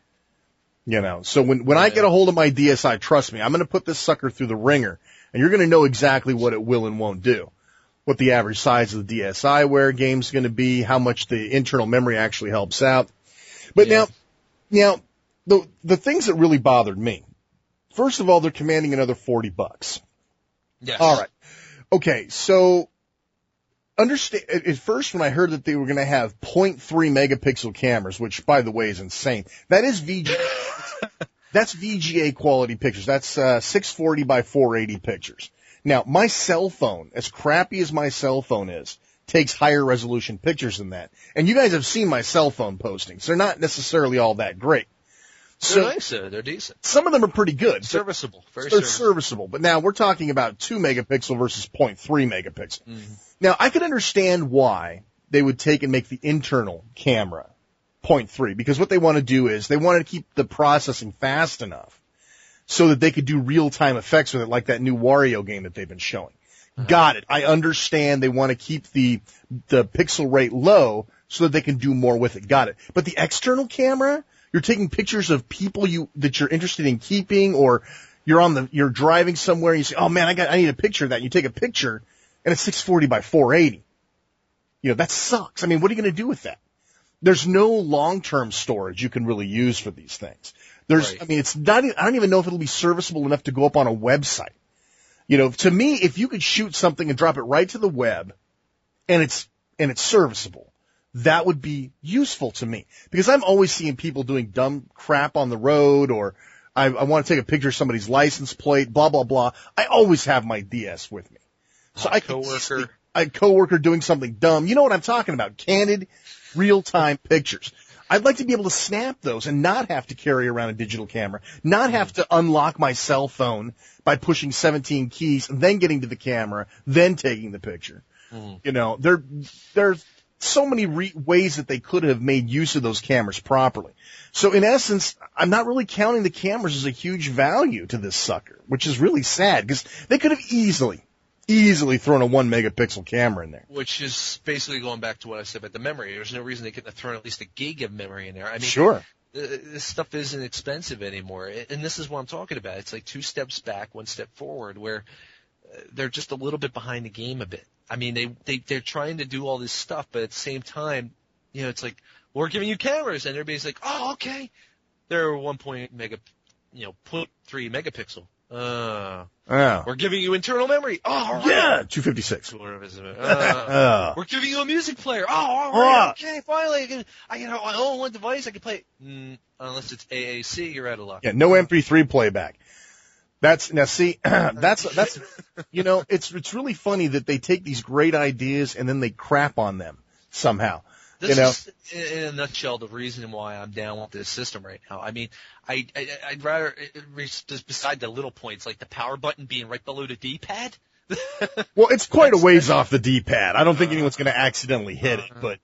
So when I get a hold of my DSi, trust me, I'm going to put this sucker through the ringer, and you're going to know exactly what it will and won't do. What the average size of the DSi where game's going to be, how much the internal memory actually helps out. But now, the things that really bothered me, first of all, they're commanding another $40. Yes. All right. Okay, so understand, at first when I heard that they were going to have 0.3 megapixel cameras, which by the way is insane, that is that's VGA quality pictures. That's 640 by 480 pictures. Now, my cell phone, as crappy as my cell phone is, takes higher resolution pictures than that. And you guys have seen my cell phone postings. They're not necessarily all that great. They're nice, they're decent. Some of them are pretty good. Serviceable. They're serviceable. But now we're talking about 2 megapixel versus 0.3 megapixel. Mm-hmm. Now, I could understand why they would take and make the internal camera 0.3, because what they want to do is they want to keep the processing fast enough so that they could do real-time effects with it, like that new Wario game that they've been showing. Uh-huh. Got it. I understand they want to keep the pixel rate low so that they can do more with it. Got it. But the external camera, you're taking pictures of people that you're interested in keeping, or you're driving somewhere and you say, oh man, I need a picture of that. And you take a picture and it's 640 by 480. That sucks. I mean, what are you going to do with that? There's no long-term storage you can really use for these things. Right. I mean, it's not, I don't even know if it'll be serviceable enough to go up on a website. To me, if you could shoot something and drop it right to the web and it's serviceable, that would be useful to me, because I'm always seeing people doing dumb crap on the road, or I want to take a picture of somebody's license plate, blah, blah, blah. I always have my DS with me. So a coworker doing something dumb. You know what I'm talking about? Candid, real-time pictures. I'd like to be able to snap those and not have to carry around a digital camera, not have to unlock my cell phone by pushing 17 keys and then getting to the camera, then taking the picture. Mm. There's so many ways that they could have made use of those cameras properly. So in essence, I'm not really counting the cameras as a huge value to this sucker, which is really sad, because they could have easily thrown a 1 megapixel camera in there. Which is basically going back to what I said about the memory. There's no reason they couldn't have thrown at least a gig of memory in there. I mean, sure. This stuff isn't expensive anymore. And this is what I'm talking about. It's like 2 steps back, 1 step forward, where they're just a little bit behind the game a bit. I mean, they're trying to do all this stuff, but at the same time, it's like, we're giving you cameras, and everybody's like, oh, okay. They're 1.3 megapixel. We're giving you internal memory. Oh, all right. Yeah, 256. We're giving you a music player. Oh, all right. Okay, finally, I own one device. I can play. Unless it's AAC, you're out of luck. Yeah, no MP3 playback. It's really funny that they take these great ideas and then they crap on them somehow. This is, in a nutshell, the reason why I'm down with this system right now. I mean, I'd rather, just beside the little points, like the power button being right below the D-pad. Well, it's quite a ways off the D-pad. I don't think anyone's going to accidentally hit it, but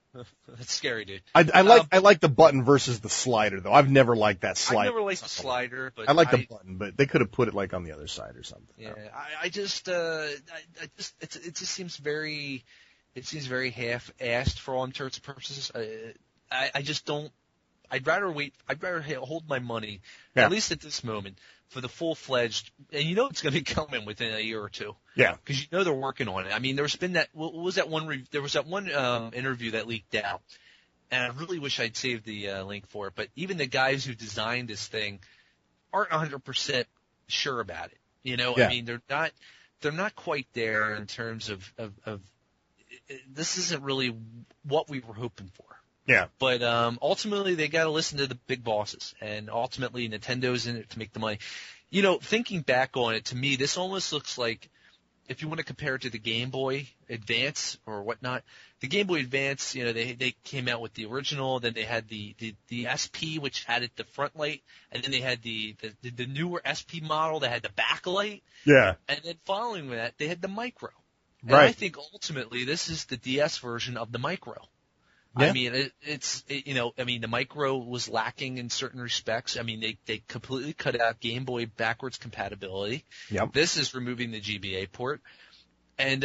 that's scary, dude. I like the button versus the slider, though. I've never liked that slider. I've never liked the slider, but I like the button, but they could have put it like on the other side or something. Yeah, it just seems very. It seems very half-assed for all intents and purposes. I just don't. I'd rather wait. I'd rather hold my money, at least at this moment, for the full-fledged. And it's going to be coming within a year or two. Yeah. Because they're working on it. I mean, there's been that. What was that one? There was that one interview that leaked out, and I really wish I'd saved the link for it. But even the guys who designed this thing aren't 100% sure about it. I mean, they're not quite there in terms of this isn't really what we were hoping for. Yeah. But ultimately, they got to listen to the big bosses, and ultimately, Nintendo's in it to make the money. Thinking back on it, to me, this almost looks like, if you want to compare it to the Game Boy Advance or whatnot, the Game Boy Advance, they came out with the original, then they had the SP, which had the front light, and then they had the newer SP model that had the backlight. Yeah. And then following that, they had the Micro. And right. I think ultimately this is the DS version of the Micro. Yeah. I mean, the micro was lacking in certain respects. I mean, they completely cut out Game Boy backwards compatibility. Yep. This is removing the GBA port. And,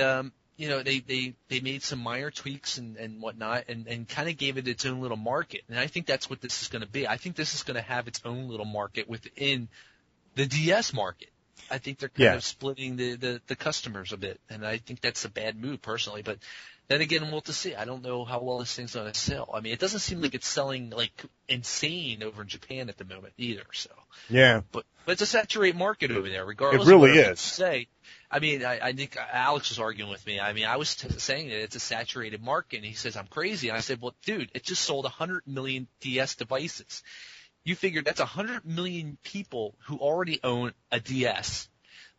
they made some minor tweaks and whatnot and kind of gave it its own little market. And I think that's what this is going to be. I think this is going to have its own little market within the DS market. I think they're kind of splitting the customers a bit. And I think that's a bad move personally. But then again, we'll have to see. I don't know how well this thing's going to sell. I mean, it doesn't seem like it's selling like insane over in Japan at the moment either. So yeah, but it's a saturated market over there, regardless. It really of what is. Say, I mean, I think Alex was arguing with me. I mean, I was saying that it's a saturated market, and he says I'm crazy. And I said, well, dude, it just sold 100 million DS devices. You figure that's 100 million people who already own a DS.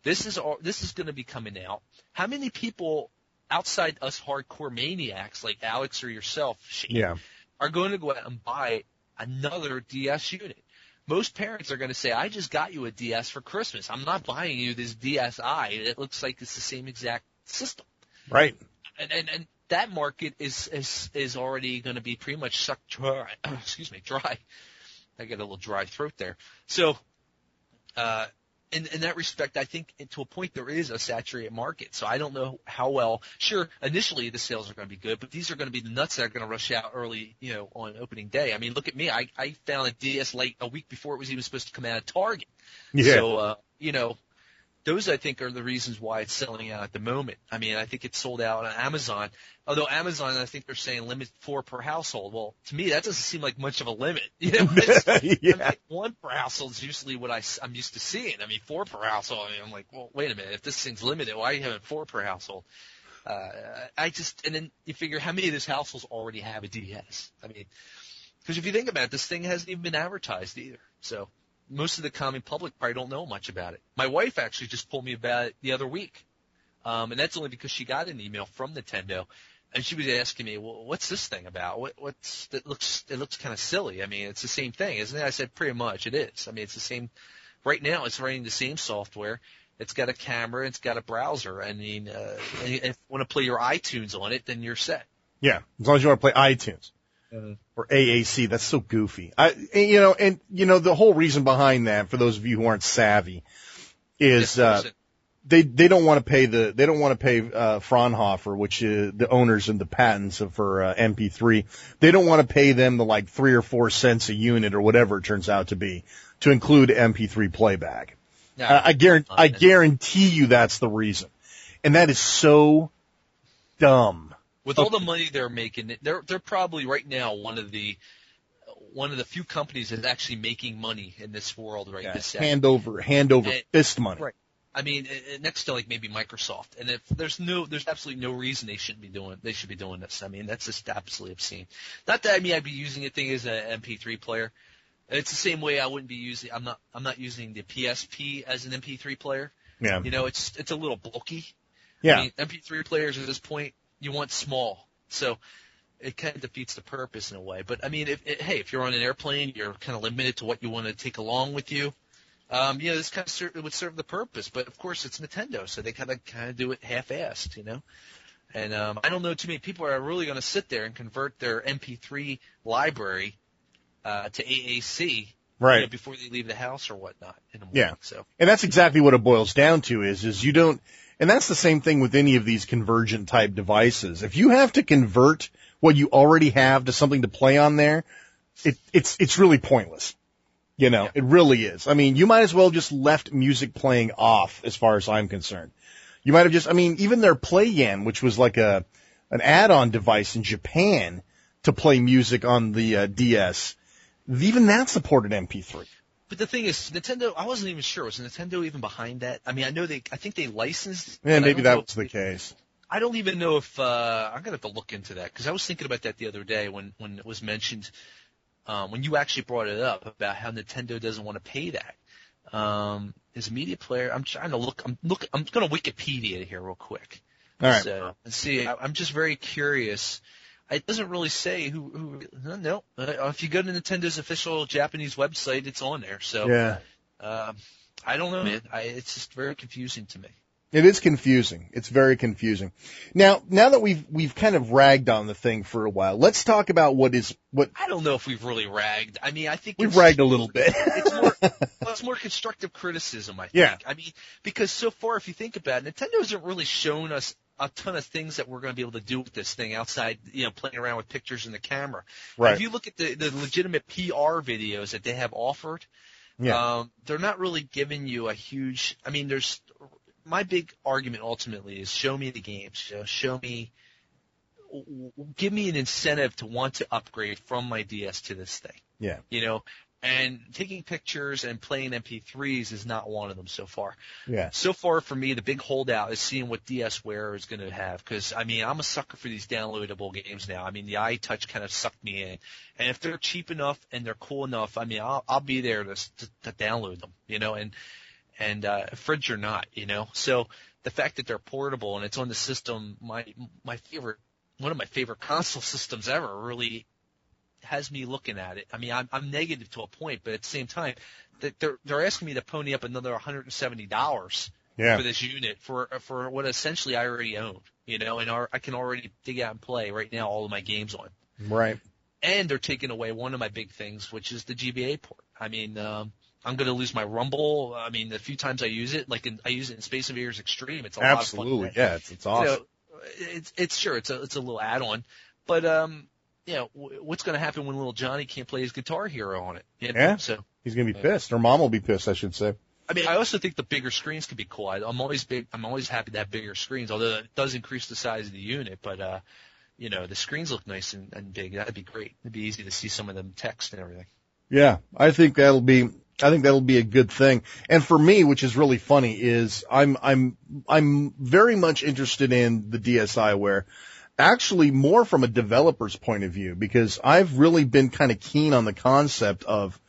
This is going to be coming out. How many people outside us hardcore maniacs like Alex or yourself, Shane, are going to go out and buy another DS unit? Most parents are going to say, I just got you a DS for Christmas. I'm not buying you this DSi. It looks like it's the same exact system. Right. And that market is already going to be pretty much sucked dry. Dry. I get a little dry throat there. So, in that respect, I think to a point there is a saturated market. So I don't know how well. Sure, initially the sales are going to be good, but these are going to be the nuts that are going to rush out early, on opening day. I mean, look at me. I found a DS Lite a week before it was even supposed to come out of Target. Yeah. So, those I think are the reasons why it's selling out at the moment. I mean, I think it's sold out on Amazon. Although Amazon, I think they're saying limit 4 per household. Well, to me, that doesn't seem like much of a limit. I mean, 1 per household is usually what I'm used to seeing. I mean, 4 per household. I mean, I'm like, well, wait a minute. If this thing's limited, why are you having 4 per household? And then you figure how many of those households already have a DS. I mean, because if you think about it, this thing hasn't even been advertised either. So most of the common public probably don't know much about it. My wife actually just told me about it the other week. And that's only because she got an email from Nintendo, and she was asking me, well, what's this thing about? It looks kind of silly. I mean, it's the same thing, isn't it? I said, pretty much it is. I mean, it's the same. Right now, it's running the same software. It's got a camera. It's got a browser. I mean, if you want to play your iTunes on it, then you're set. Yeah, as long as you want to play iTunes. Or AAC, that's so goofy. The whole reason behind that, for those of you who aren't savvy, is they don't want to pay Fraunhofer, which is the owners of the patents for MP3. They don't want to pay them the like 3 or 4 cents a unit or whatever it turns out to be to include MP3 playback. Yeah, I guarantee you that's the reason, and that is so dumb. With all the money they're making, they're probably right now one of the few companies that's actually making money in this world right this second. Hand over fist money. Right. I mean, next to like maybe Microsoft. And if there's absolutely no reason they should be doing this. I mean, that's just absolutely obscene. Not that I'd be using it thing as an MP3 player. It's the same way I wouldn't be using. I'm not using the PSP as an MP3 player. Yeah. It's a little bulky. Yeah. I mean, MP3 players at this point, you want small, so it kind of defeats the purpose in a way. But I mean, if you're on an airplane, you're kind of limited to what you want to take along with you. This kind of would serve the purpose. But of course, it's Nintendo, so they kind of do it half-assed, And I don't know too many people are really going to sit there and convert their MP3 library to AAC. Right. Before they leave the house or whatnot in the morning. Yeah. So. And that's exactly what it boils down to is you don't. And that's the same thing with any of these convergent type devices. If you have to convert what you already have to something to play on there, it's really pointless. It really is. I mean, you might as well just left music playing off as far as I'm concerned. You might have even their Play-Yan, which was like an add-on device in Japan to play music on the DS, even that supported MP3. But the thing is, Nintendo, I wasn't even sure. Was Nintendo even behind that? I mean, I think they licensed. Yeah, maybe that was the case. I don't even know if, I'm going to have to look into that, because I was thinking about that the other day when it was mentioned, when you actually brought it up about how Nintendo doesn't want to pay that. As a media player, I'm trying to look, I'm going to Wikipedia here real quick. All right. So, and see, I'm just very curious. It doesn't really say who. No. If you go to Nintendo's official Japanese website, it's on there. So, yeah. I don't know, man. It's just very confusing to me. It is confusing. It's very confusing. Now that we've kind of ragged on the thing for a while, let's talk about what. I don't know if we've really ragged. I mean, I think we've ragged a little bit. It's more constructive criticism, I think. Yeah. I mean, because so far, if you think about it, Nintendo hasn't really shown us a ton of things that we're going to be able to do with this thing outside, playing around with pictures in the camera. Right. If you look at the legitimate PR videos that they have offered, they're not really giving you a huge. I mean, my big argument ultimately is show me the games. Give me an incentive to want to upgrade from my DS to this thing. Yeah. And taking pictures and playing MP3s is not one of them so far. Yeah. So far for me, the big holdout is seeing what DS Wear is going to have. Because, I mean, I'm a sucker for these downloadable games now. I mean, the iTouch kind of sucked me in. And if they're cheap enough and they're cool enough, I mean, I'll be there to download them, and fridge or not, So the fact that they're portable and it's on the system, one of my favorite console systems ever, really has me looking at it. I mean, I'm negative to a point, but at the same time, that they're asking me to pony up another $170 for this unit for what essentially I already own, and I can already dig out and play right now all of my games on. Right. And they're taking away one of my big things, which is the GBA port. I mean, I'm going to lose my Rumble. I mean, the few times I use it, I use it in Space Invaders Extreme. It's a lot of fun. Absolutely, yeah, it's awesome. It's a little add-on, but what's going to happen when little Johnny can't play his Guitar Hero on it? Yeah, so he's going to be pissed, or Mom will be pissed, I should say. I mean, I also think the bigger screens could be cool. I'm always happy to have bigger screens, although it does increase the size of the unit. But the screens look nice and big. That'd be great. It'd be easy to see some of them text and everything. Yeah, I think that'll be a good thing. And for me, which is really funny, is I'm very much interested in the DSi Wear, actually more from a developer's point of view, because I've really been kind of keen on the concept of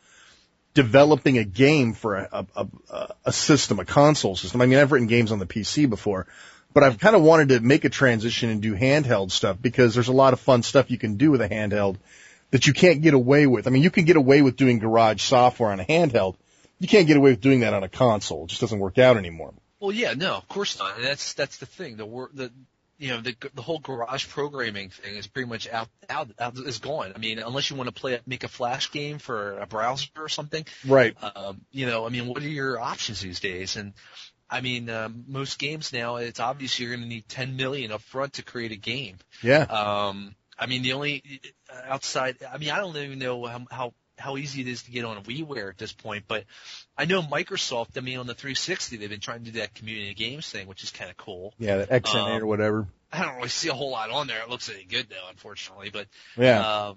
developing a game for a system, a console system. I mean, I've written games on the PC before, but I've kind of wanted to make a transition and do handheld stuff, because there's a lot of fun stuff you can do with a handheld that you can't get away with. I mean, you can get away with doing garage software on a handheld. You can't get away with doing that on a console. It just doesn't work out anymore. Well, yeah, no, of course not. And that's the thing. The whole garage programming thing is pretty much out is gone. I mean, unless you want to make a Flash game for a browser or something. Right. I mean, what are your options these days? And I mean, most games now, it's obvious you're going to need $10 million up front to create a game. Yeah. I mean, the only outside, I mean, I don't even know how easy it is to get on WiiWare at this point, but I know Microsoft, I mean, on the 360, they've been trying to do that community games thing, which is kind of cool. Yeah, the XNA or whatever. I don't really see a whole lot on there. It looks any good, though, unfortunately. But, yeah.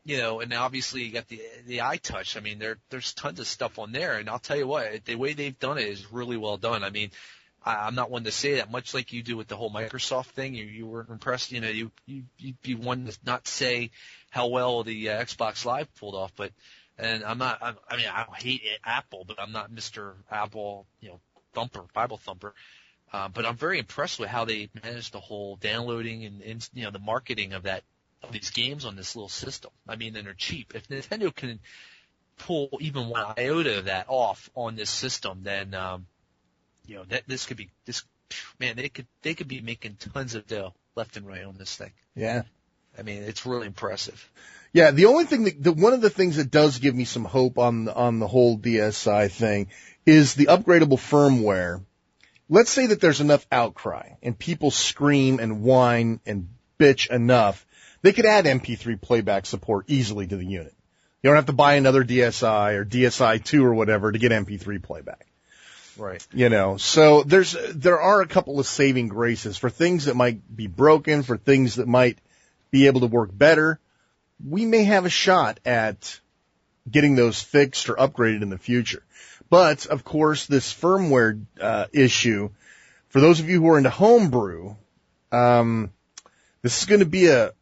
And obviously you got the iTouch. I mean, there's tons of stuff on there, and I'll tell you what, the way they've done it is really well done. I mean, I'm not one to say that, much like you do with the whole Microsoft thing. You weren't impressed. You'd be one to not say how well the Xbox Live pulled off, but I'm not. I mean, I don't hate Apple, but I'm not Mr. Apple, Bible thumper. But I'm very impressed with how they managed the whole downloading and the marketing of these games on this little system. I mean, and they're cheap. If Nintendo can pull even one iota of that off on this system, then this could be man. They could be making tons of dough left and right on this thing. Yeah. I mean, it's really impressive. Yeah, the only thing one of the things that does give me some hope on the whole DSi thing is the upgradable firmware. Let's say that there's enough outcry and people scream and whine and bitch enough, they could add MP3 playback support easily to the unit. You don't have to buy another DSi or DSi 2 or whatever to get MP3 playback. Right. So there are a couple of saving graces for things that might be broken, for things that might be able to work better. We may have a shot at getting those fixed or upgraded in the future. But, of course, this firmware issue, for those of you who are into homebrew, this is going to be a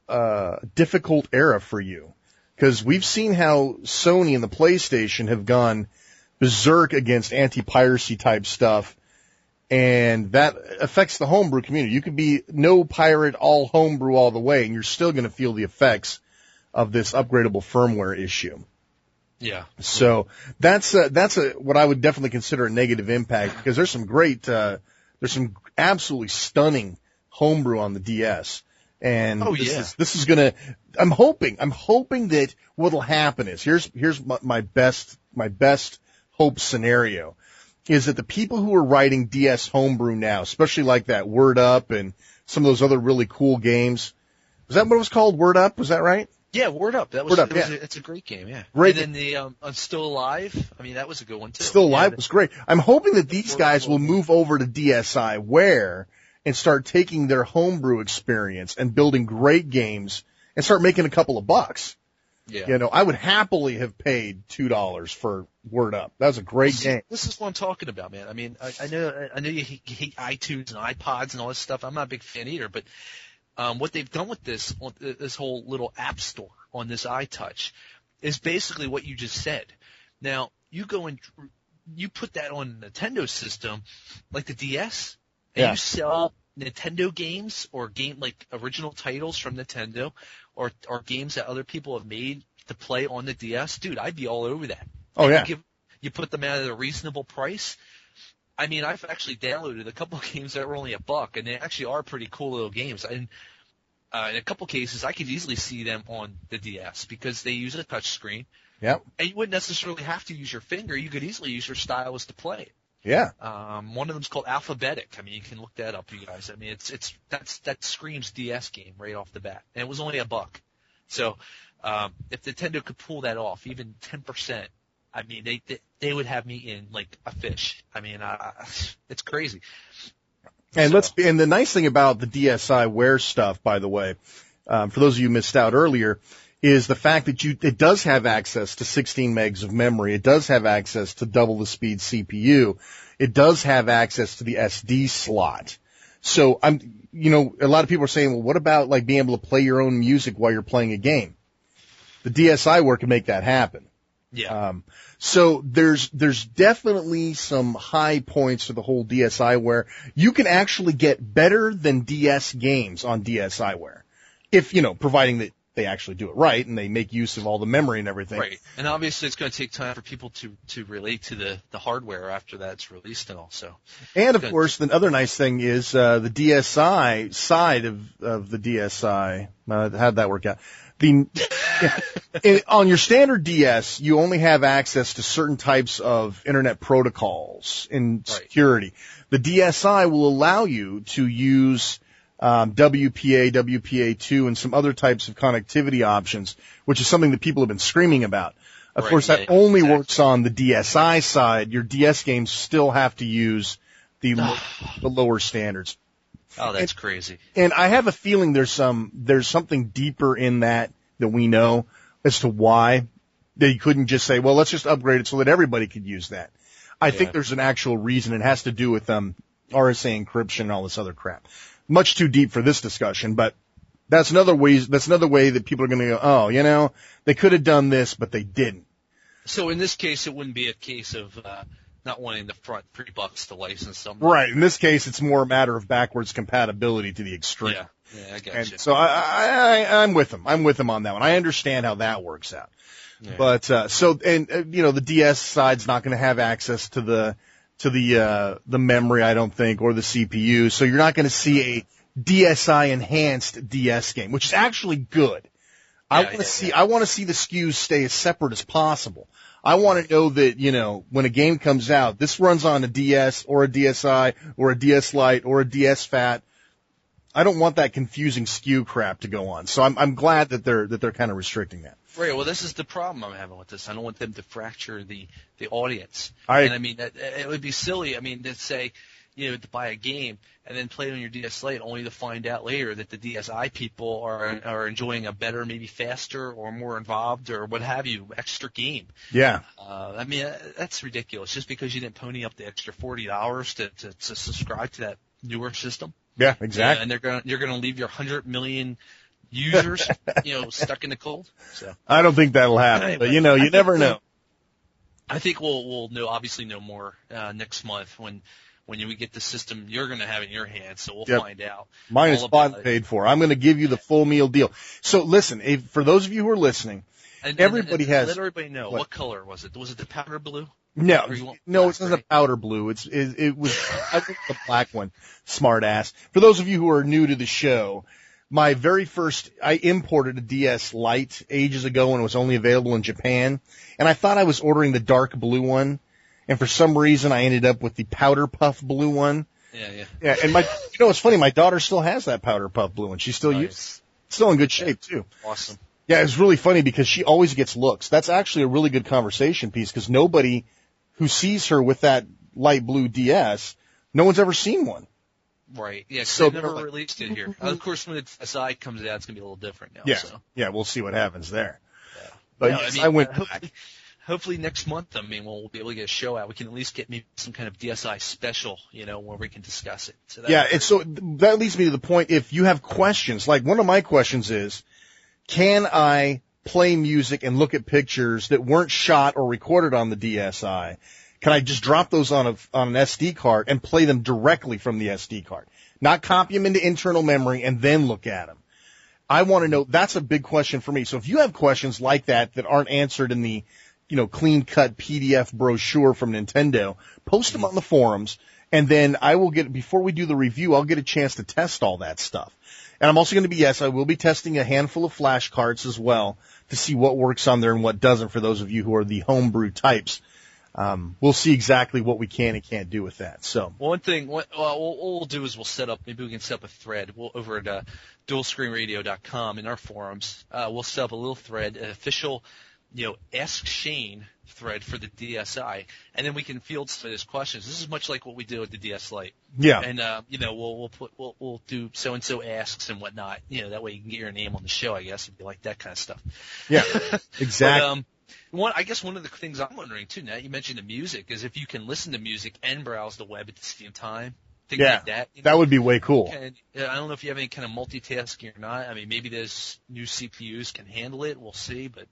difficult era for you, because we've seen how Sony and the PlayStation have gone berserk against anti-piracy type stuff, and that affects the homebrew community. You could be no pirate, all homebrew all the way, and you're still going to feel the effects of this upgradable firmware issue. Yeah. So that's what I would definitely consider a negative impact, because there's some absolutely stunning homebrew on the DS. And this is gonna, I'm hoping that what'll happen is, here's my best hope scenario, is that the people who are writing DS homebrew now, especially like that Word Up and some of those other really cool games, was that what it was called? Word Up? Was that right? Yeah, Word Up. It's a great game, yeah. Great. And then the Still Alive, I mean, that was a good one too. Still Alive was great. I'm hoping that these guys will move over to DSiWare and start taking their homebrew experience and building great games and start making a couple of bucks. Yeah. You know, I would happily have paid $2 for Word Up. That was a great game. This is what I'm talking about, man. I mean, I know you hate iTunes and iPods and all this stuff. I'm not a big fan either, but what they've done with this whole little app store on this iTouch is basically what you just said. Now, you go and you put that on a Nintendo system like the DS, and you sell Nintendo games or like original titles from Nintendo or games that other people have made to play on the DS. Dude, I'd be all over that. Oh, yeah. You put them out at a reasonable price. I mean, I've actually downloaded a couple of games that were only $1, and they actually are pretty cool little games. And in a couple cases, I could easily see them on the DS because they use a touch screen. Yep. And you wouldn't necessarily have to use your finger. You could easily use your stylus to play it. Yeah. One of them's called Alphabetic. I mean, you can look that up, you guys. I mean, that screams DS game right off the bat. And it was only $1. So, if Nintendo could pull that off, even 10%, I mean, they would have me in like a fish. I mean, it's crazy. And and the nice thing about the DSiWare stuff, by the way, for those of you who missed out earlier, is the fact that it does have access to 16 megs of memory. It does have access to double the speed CPU. It does have access to the SD slot. So a lot of people are saying, well, what about like being able to play your own music while you're playing a game? The DSiWare can make that happen. Yeah. So there's definitely some high points to the whole DSiWare. You can actually get better than DS games on DSiWare. If, providing that they actually do it right and they make use of all the memory and everything. Right. And obviously it's going to take time for people to relate to the hardware after that's released and all. So. And of course, the other nice thing is, the DSi side of the DSi, how'd that work out? On your standard DS, you only have access to certain types of internet protocols in security. The DSi will allow you to use WPA, WPA2, and some other types of connectivity options, which is something that people have been screaming about. Of course, that only works on the DSi side. Your DS games still have to use the lower standards. Oh, that's crazy. And I have a feeling there's something deeper in that we know as to why they couldn't just say, well, let's just upgrade it so that everybody could use that. I think there's an actual reason. It has to do with RSA encryption and all this other crap. Much too deep for this discussion, but that's another way that people are going to go, oh, they could have done this, but they didn't. So in this case, it wouldn't be a case of not wanting the front $3 to license something. Right. In this case, it's more a matter of backwards compatibility to the extreme. Yeah, I got and you. So I'm with them. I'm with them on that one. I understand how that works out. Yeah. But the DS side's not going to have access to the memory, I don't think, or the CPU. So you're not going to see a DSi enhanced DS game, which is actually good. I want to see the SKUs stay as separate as possible. I want to know that, when a game comes out, this runs on a DS or a DSi or a DS Lite or a DS Fat. I don't want that confusing SKU crap to go on. So I'm glad that they're kind of restricting that. Right. Well, this is the problem I'm having with this. I don't want them to fracture the audience. It would be silly. I mean, to say, to buy a game and then play it on your DS Lite only to find out later that the DSi people are enjoying a better, maybe faster or more involved or what have you, extra game. Yeah. That's ridiculous. Just because you didn't pony up the extra $40 to subscribe to that newer system. Yeah, exactly. And you're gonna leave your 100 million users, stuck in the cold. So I don't think that'll happen, but you never know. I think we'll obviously know more next month when we get the system you're going to have in your hands. So we'll find out. Mine is bought and paid for. I'm going to give you the full meal deal. So listen, for those of you who are listening, everybody has. Let everybody know what color was it? Was it the powder blue? No, Or you want no, black, it's not right? a powder blue. It was I think the black one. Smart ass. For those of you who are new to the show, my very first I imported a DS Lite ages ago when it was only available in Japan, and I thought I was ordering the dark blue one, and for some reason I ended up with the powder puff blue one. Yeah. Yeah, and it's funny, my daughter still has that powder puff blue one. She still uses still in good shape too. Awesome. Yeah, it's really funny because she always gets looks. That's actually a really good conversation piece because nobody who sees her with that light blue DS, no one's ever seen one. Right. Yeah. So So never released it here. Of course, when the SI comes out, it's gonna be a little different now. Yeah, So. yeah, we'll see what happens there. Yeah. But No, yes, I I went mean, back. hopefully next month. I mean, we'll be able to get a show out. We can at least get maybe some kind of DSi special, where we can discuss it. So Yeah, and so that leads me to the point. If you have questions, like one of my questions is, can I play music and look at pictures that weren't shot or recorded on the DSi? Can I just drop those on an SD card and play them directly from the SD card? Not copy them into internal memory and then look at them. I want to know, that's a big question for me. So if you have questions like that aren't answered in the, clean cut PDF brochure from Nintendo, post them on the forums, and then I will before we do the review, I'll get a chance to test all that stuff. And I'm also going to I will be testing a handful of flash cards as well to see what works on there and what doesn't for those of you who are the homebrew types. We'll see exactly what we can and can't do with that. So one thing, what we'll do is maybe we can set up a thread. Over at dualscreenradio.com in our forums, we'll set up a little thread, an official, Ask Shane thread for the DSi, and then we can field some of those questions. This is much like what we did with the DS Lite. yeah, And we'll do so and so asks and whatnot. That way you can get your name on the show, I guess, if you like that kind of stuff. yeah, exactly. But, I guess one of the things I'm wondering too, Nat, you mentioned the music, is if you can listen to music and browse the web at the same time. Things like that. That would be way cool. I don't know if you have any kind of multitasking or not. I mean, maybe those new CPUs can handle it. We'll see. But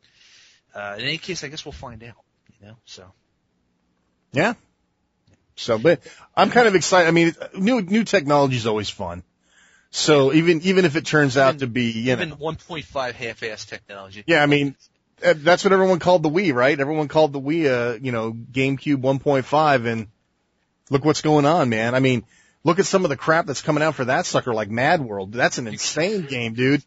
in any case, I guess we'll find out. So. Yeah. So, but I'm kind of excited. I mean, new technology is always fun. So even if it turns out to be, even 1.5 half-ass technology. Yeah, I mean, that's what everyone called the Wii, right? Everyone called the Wii, GameCube 1.5, and look what's going on, man. I mean, look at some of the crap that's coming out for that sucker, like Mad World. That's an insane game, dude.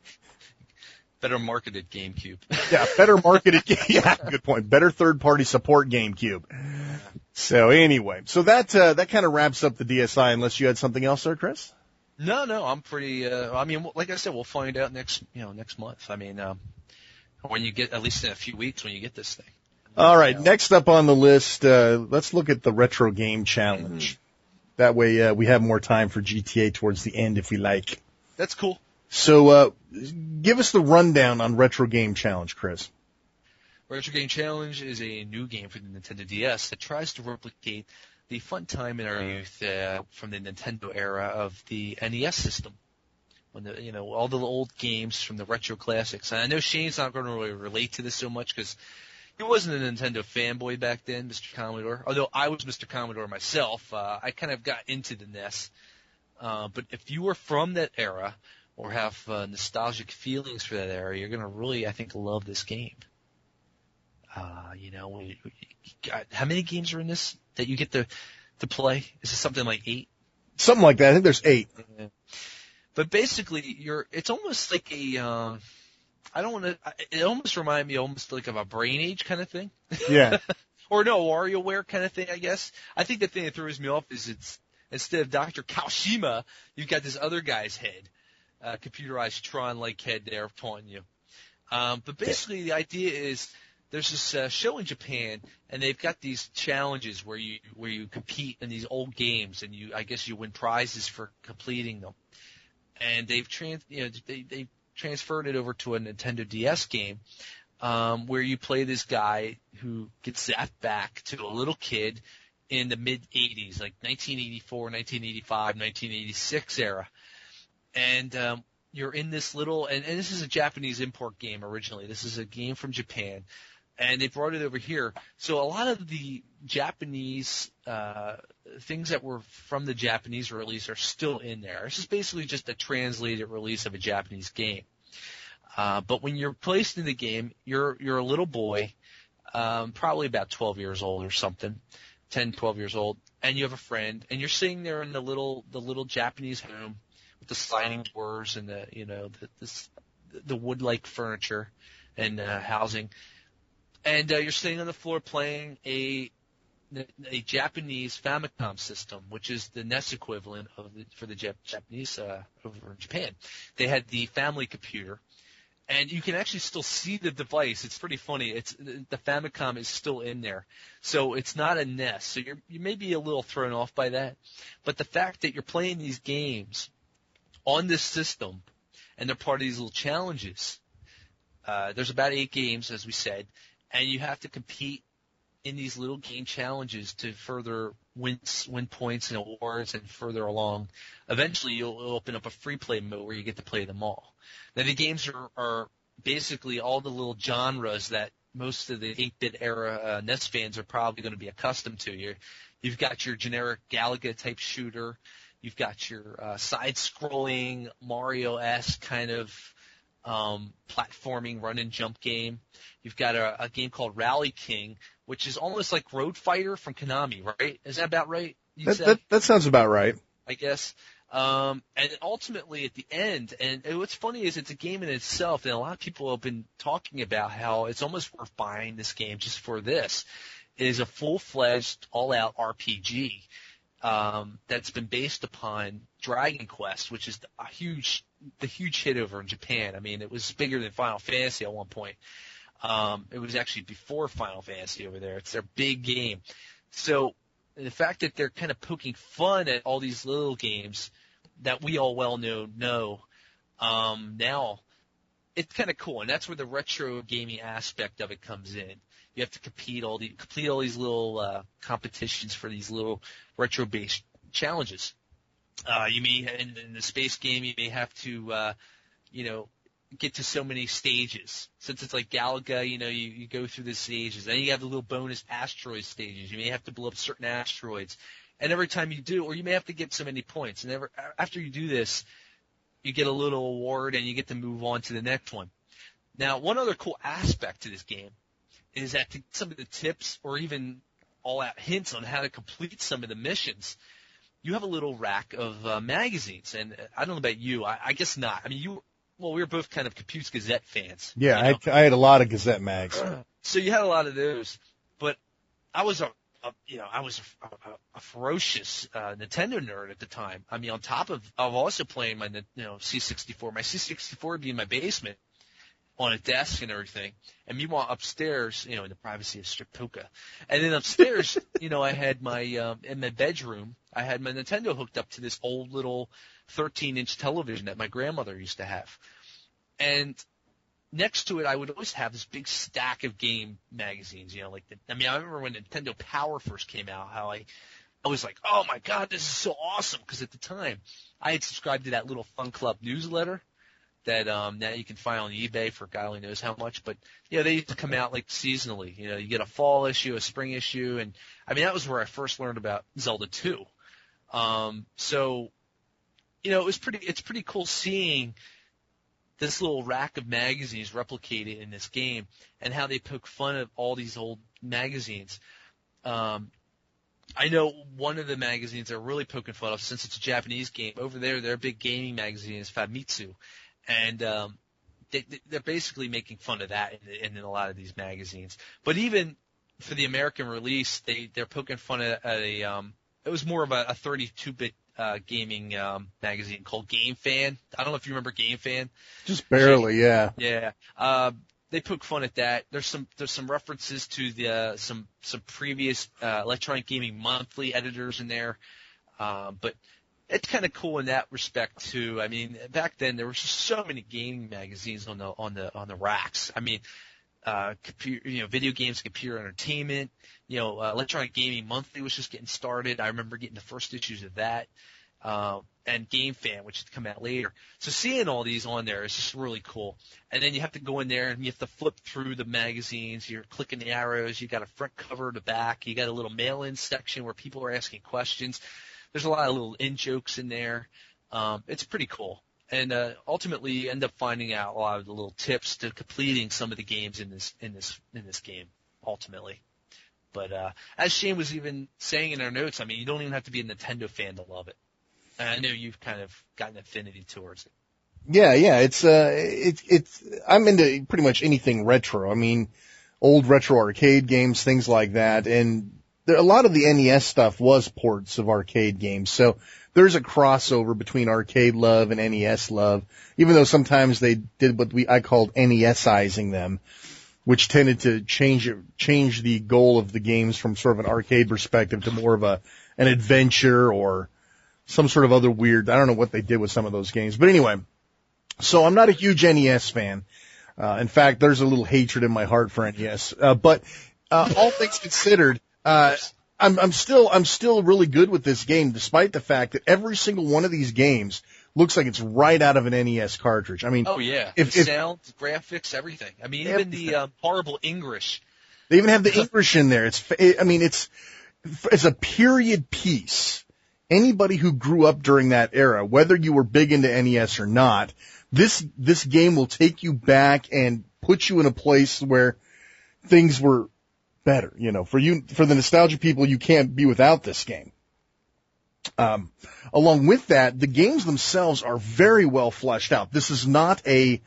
Better marketed GameCube. Yeah, better marketed. Yeah, good point. Better third-party support GameCube. So anyway, so that kind of wraps up the DSi. Unless you had something else there, Chris? No, I'm pretty. I mean, like I said, we'll find out next month. I mean, when you get, at least in a few weeks, when you get this thing. All right, next up on the list, let's look at the Retro Game Challenge. That way, we have more time for GTA towards the end if we like. That's cool. So, give us the rundown on Retro Game Challenge, Chris. Retro Game Challenge is a new game for the Nintendo DS that tries to replicate the fun time in our youth from the Nintendo era of the NES system. When all the old games from the retro classics. And I know Shane's not going to really relate to this so much because he wasn't a Nintendo fanboy back then, Mr. Commodore. Although I was Mr. Commodore myself, I kind of got into the NES. But if you were from that era or have nostalgic feelings for that era, you're going to really, I think, love this game. How many games are in this that you get to play? Is it something like 8? Something like that. I think there's 8. Yeah. But basically, it's almost like it almost reminds me almost like of a Brain Age kind of thing. Yeah. Or no, WarioWare kind of thing, I guess. I think the thing that throws me off is it's, instead of Dr. Kawashima, you've got this other guy's head, computerized Tron-like head there taunting you. But basically the idea is there's this show in Japan, and they've got these challenges where you compete in these old games, and I guess you win prizes for completing them. And they've transferred it over to a Nintendo DS game, where you play this guy who gets zapped back to a little kid in the mid-'80s, like 1984, 1985, 1986 era. And you're in this little, and this is a Japanese import game originally. This is a game from Japan, and they brought it over here. So a lot of the Japanese things that were from the Japanese release are still in there. This is basically just a translated release of a Japanese game. But when you're placed in the game, you're a little boy probably about 12 years old or something, 10, 12 years old, and you have a friend, and you're sitting there in the little Japanese home with the sliding doors and the wood-like furniture and housing, and you're sitting on the floor playing a Japanese Famicom system, which is the NES equivalent for the Japanese over in Japan. They had the family computer. And you can actually still see the device. It's pretty funny. The Famicom is still in there. So it's not a NES. So you may be a little thrown off by that. But the fact that you're playing these games on this system and they're part of these little challenges, there's about 8 games, as we said, and you have to compete in these little game challenges to further win points and awards and further along. Eventually, you'll open up a free play mode where you get to play them all. Now, the games are basically all the little genres that most of the 8-bit era NES fans are probably going to be accustomed to. You've got your generic Galaga-type shooter. You've got your side-scrolling Mario-esque kind of platforming run-and-jump game. You've got a game called Rally King, which is almost like Road Fighter from Konami, right? Is that about right? That sounds about right, I guess. And ultimately at the end, and what's funny is it's a game in itself, and a lot of people have been talking about how it's almost worth buying this game just for this. It is a full-fledged, all-out RPG that's been based upon Dragon Quest, which is the huge hit over in Japan. I mean, it was bigger than Final Fantasy at one point. It was actually before Final Fantasy over there. It's their big game. So the fact that they're kind of poking fun at all these little games that we all well know now, it's kind of cool. And that's where the retro gaming aspect of it comes in. You have to complete all these little competitions for these little retro-based challenges. You may, in the space game, you may have to, get to so many stages. Since it's like Galaga, you go through the stages. Then you have the little bonus asteroid stages. You may have to blow up certain asteroids. And every time you do, or you may have to get so many points. And after you do this, you get a little award and you get to move on to the next one. Now, one other cool aspect to this game is that some of the tips or even all-out hints on how to complete some of the missions, you have a little rack of magazines. And I don't know about you. I guess not. I mean, we were both kind of Compute's Gazette fans. Yeah, I had a lot of Gazette mags. So you had a lot of those. But I was a ferocious Nintendo nerd at the time. I mean, on top of also playing my C64. My C64 would be in my basement on a desk and everything. And meanwhile, upstairs, in the privacy of Stripoka. And then upstairs, I had my in my bedroom, I had my Nintendo hooked up to this old little 13-inch television that my grandmother used to have. And next to it, I would always have this big stack of game magazines, I remember when Nintendo Power first came out, how I was like, oh my God, this is so awesome. Because at the time, I had subscribed to that little Fun Club newsletter that now you can find on eBay for God only knows how much. But, they used to come out like seasonally. You get a fall issue, a spring issue. And, that was where I first learned about Zelda 2. So, it's pretty cool seeing this little rack of magazines replicated in this game and how they poke fun at all these old magazines. I know one of the magazines they're really poking fun of, since it's a Japanese game. Over there, their big gaming magazine is Famitsu. And they're basically making fun of that in a lot of these magazines. But even for the American release, they're poking fun at it was more of a 32-bit gaming magazine called Game Fan. I don't know if you remember Game Fan. Just barely, yeah. Yeah. They poke fun at that. There's some references to some previous Electronic Gaming Monthly editors in there. But it's kind of cool in that respect too. I mean, back then there were just so many gaming magazines on the racks. I mean, video games, computer entertainment. Electronic Gaming Monthly was just getting started. I remember getting the first issues of that, and Game Fan, which had come out later. So seeing all these on there is just really cool. And then you have to go in there and you have to flip through the magazines. You're clicking the arrows. You got a front cover, the back. You got a little mail-in section where people are asking questions. There's a lot of little in-jokes in there. It's pretty cool. And ultimately, you end up finding out a lot of the little tips to completing some of the games in this game. ultimately. But as Shane was even saying in our notes, I mean, you don't even have to be a Nintendo fan to love it. And I know you've kind of got an affinity towards it. Yeah, it's I'm into pretty much anything retro. I mean, old retro arcade games, things like that, and a lot of the NES stuff was ports of arcade games. So there's a crossover between arcade love and NES love, even though sometimes they did what I called NESizing them, which tended to change the goal of the games from sort of an arcade perspective to more of an adventure or some sort of other weird, I don't know what they did with some of those games. But anyway, so I'm not a huge NES fan. In fact, there's a little hatred in my heart for NES. But all things considered, I'm still really good with this game, despite the fact that every single one of these games looks like it's right out of an NES cartridge. I mean, oh yeah, the sound, graphics, everything. I mean, even the horrible English. They even have the English in there. It's a period piece. Anybody who grew up during that era, whether you were big into NES or not, this game will take you back and put you in a place where things were better. You know, for the nostalgia people, you can't be without this game. Along with that, the games themselves are very well fleshed out. This is not a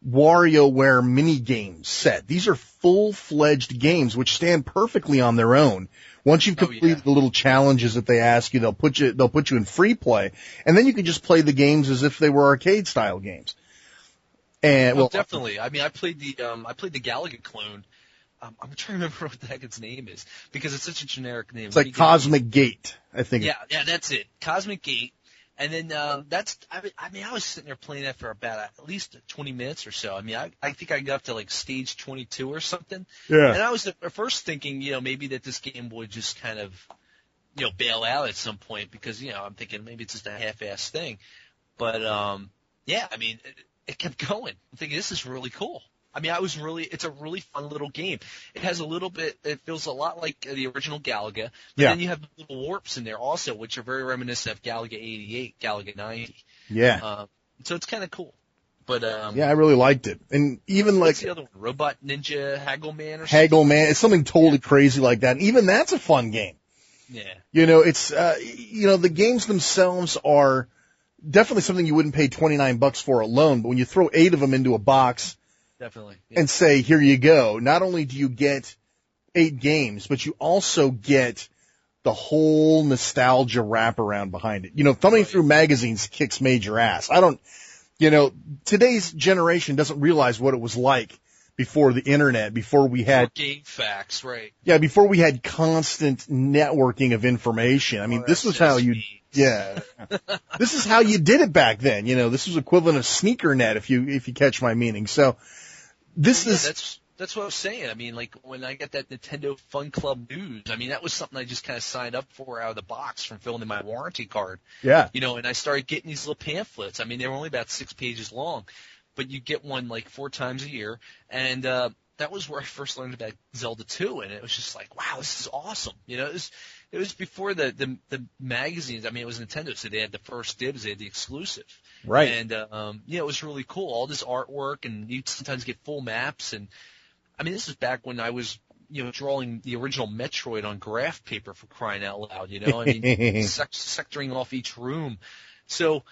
WarioWare mini game set. These are full-fledged games which stand perfectly on their own. Once you've completed the little challenges that they ask you, they'll put you in free play, and then you can just play the games as if they were arcade-style games. And well, definitely. I mean, I played the Galaga clone. I'm trying to remember what the heck its name is because it's such a generic name. It's like Cosmic Gate, I think. Yeah, that's it. Cosmic Gate. And then I was sitting there playing that for about at least 20 minutes or so. I mean, I think I got up to like stage 22 or something. Yeah. And I was at first thinking, maybe that this game would just kind of, bail out at some point because, I'm thinking maybe it's just a half-assed thing. But, yeah, I mean, it kept going. I'm thinking this is really cool. I mean, it's a really fun little game. It has it feels a lot like the original Galaga, but then you have little warps in there also, which are very reminiscent of Galaga 88, Galaga 90. Yeah. So it's kind of cool. But, yeah, I really liked it. And even what's the other one? Robot Ninja Haggleman or something? Haggleman. It's something totally crazy like that. And even that's a fun game. Yeah. It's, the games themselves are definitely something you wouldn't pay $29 for alone, but when you throw 8 of them into a box, definitely. And say, here you go. Not only do you get 8 games, but you also get the whole nostalgia wraparound behind it. Thumbing through magazines kicks major ass. Today's generation doesn't realize what it was like before the internet, before we had game facts, right? Yeah, before we had constant networking of information. I mean, this was how you. Yeah. This is how you did it back then. This was equivalent of SneakerNet if you catch my meaning. So that's what I was saying. I mean, like when I got that Nintendo Fun Club news, I mean, that was something I just kind of signed up for out of the box from filling in my warranty card. Yeah. And I started getting these little pamphlets. I mean, they were only about 6 pages long, but you get one like 4 times a year. And, that was where I first learned about Zelda 2, and it was just like, wow, this is awesome. It was before the magazines. I mean, it was Nintendo, so they had the first dibs, they had the exclusive. Right. And, it was really cool. All this artwork, and you'd sometimes get full maps. And, I mean, this is back when I was, drawing the original Metroid on graph paper for crying out loud, I mean, sectoring off each room. So,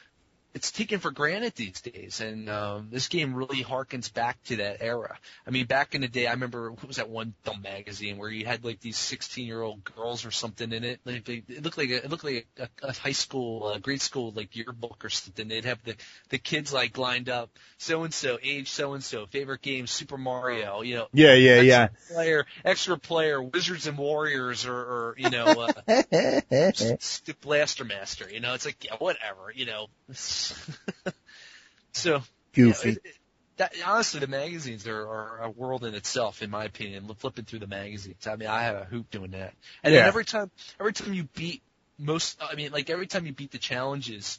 it's taken for granted these days, and this game really harkens back to that era. I mean, back in the day, I remember what was that one dumb magazine where you had like these 16-year-old girls or something in it. Like it looked like a high school, grade school like yearbook or something. They'd have the kids like lined up, so and so, age so and so, favorite game Super Mario. Yeah. Extra player, Wizards and Warriors, or Blaster Master. It's like whatever. So goofy. Honestly, the magazines are a world in itself, in my opinion. Flipping through the magazines, I mean, I have a hoop doing that. And then every time you beat every time you beat the challenges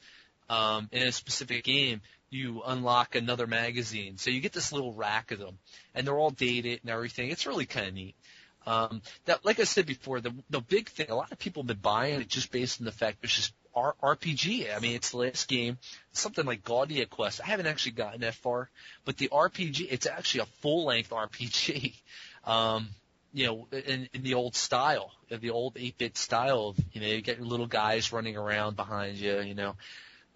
in a specific game, you unlock another magazine. So you get this little rack of them, and they're all dated and everything. It's really kind of neat. That, like I said before, the big thing, a lot of people have been buying it just based on the fact it's just RPG. I mean, it's the last game. It's something like Gaudia Quest. I haven't actually gotten that far, but the RPG, it's actually a full-length RPG. in the old style, the old 8-bit style of, you get your little guys running around behind you,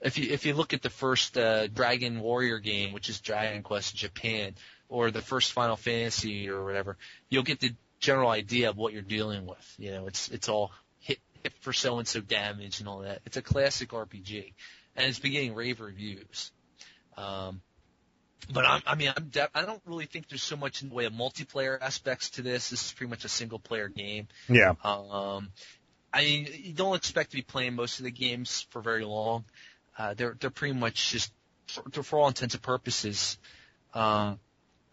If you look at the first Dragon Warrior game, which is Dragon Quest in Japan, or the first Final Fantasy or whatever, you'll get the general idea of what you're dealing with. It's all hit for so-and-so damage and all that. It's a classic RPG, and it's been getting rave reviews. But I don't really think there's so much in the way of multiplayer aspects to this. This is pretty much a single-player game. Yeah. You don't expect to be playing most of the games for very long. They're pretty much just, for all intents and purposes, a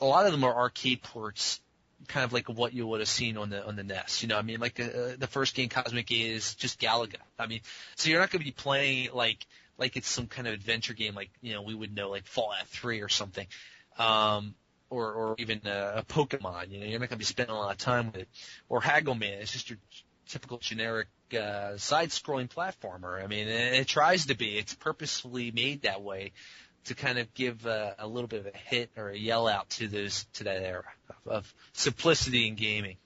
lot of them are arcade ports, kind of like what you would have seen on the NES. The first game, Cosmic is just Galaga. So you're not going to be playing like it's some kind of adventure game, like we would know, like Fallout 3 or something, or even a Pokemon. You're not going to be spending a lot of time with it. Or Haggleman, it's just your typical generic side-scrolling platformer. It tries to be. It's purposefully made that way to kind of give a little bit of a hit or a yell out to that era of simplicity in gaming,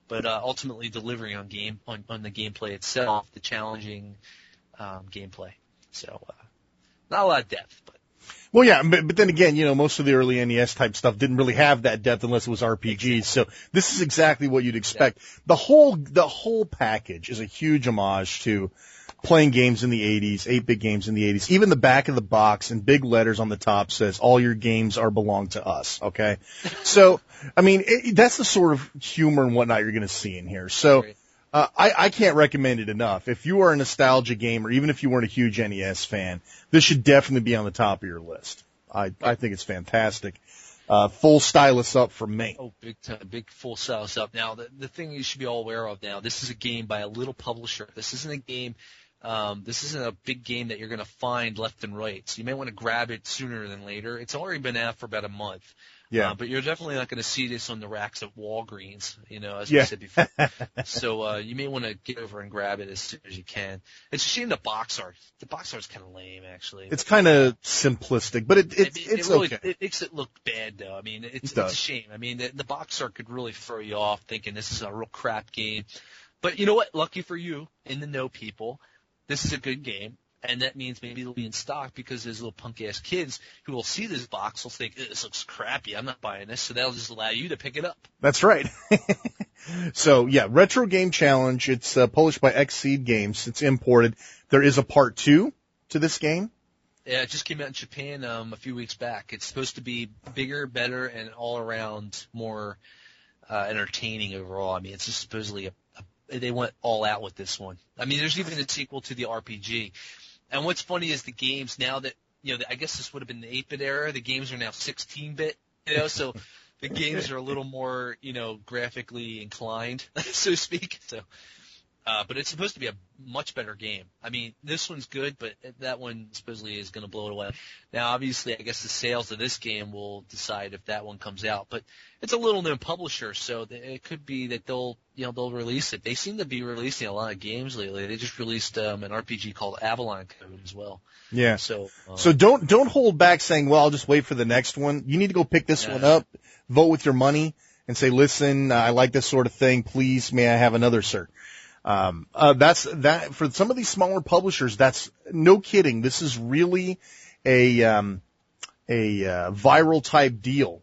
but ultimately delivering on the gameplay itself, the challenging gameplay. So not a lot of depth, but. Well, yeah, but then again, most of the early NES type stuff didn't really have that depth unless it was RPGs. Exactly. So this is exactly what you'd expect. Exactly. The whole package is a huge homage to playing games in the 80s, 8-bit games in the 80s. Even the back of the box in big letters on the top says, all your games belong to us, okay? So, that's the sort of humor and whatnot you're going to see in here. So, I can't recommend it enough. If you are a nostalgia gamer, even if you weren't a huge NES fan, this should definitely be on the top of your list. I think it's fantastic. Full stylus up for me. Oh, big time, big full stylus up. Now, the thing you should be all aware of now, this is a game by a little publisher. This isn't a game, this isn't a big game that you're going to find left and right. So you may want to grab it sooner than later. It's already been out for about a month. Yeah. But you're definitely not going to see this on the racks at Walgreens, as we said before. So you may want to get over and grab it as soon as you can. It's a shame the box art. The box art's kind of lame, actually. It's kind of simplistic, but it's really, okay. It makes it look bad, though. It's a shame. The box art could really throw you off thinking this is a real crap game. But you know what? Lucky for you, in the know people, this is a good game. And that means maybe it'll be in stock because there's little punk-ass kids who will see this box will think, this looks crappy, I'm not buying this, so that'll just allow you to pick it up. That's right. So, yeah, Retro Game Challenge. It's published by Xseed Games. It's imported. There is a part 2 to this game. Yeah, it just came out in Japan a few weeks back. It's supposed to be bigger, better, and all around more entertaining overall. It's just supposedly they went all out with this one. There's even a sequel to the RPG. And what's funny is the games now that, I guess this would have been the 8-bit era, the games are now 16-bit, so the games are a little more, graphically inclined, so to speak. So, but it's supposed to be a much better game. This one's good, but that one supposedly is going to blow it away. Now, obviously, I guess the sales of this game will decide if that one comes out, but it's a little known publisher, so it could be that they'll release it. They seem to be releasing a lot of games lately. They just released an RPG called Avalon Code as well. Yeah. So don't hold back saying, well, I'll just wait for the next one. You need to go pick this one up, vote with your money, and say, listen, I like this sort of thing. Please, may I have another, sir? That's that for some of these smaller publishers. That's no kidding. This is really a viral type deal.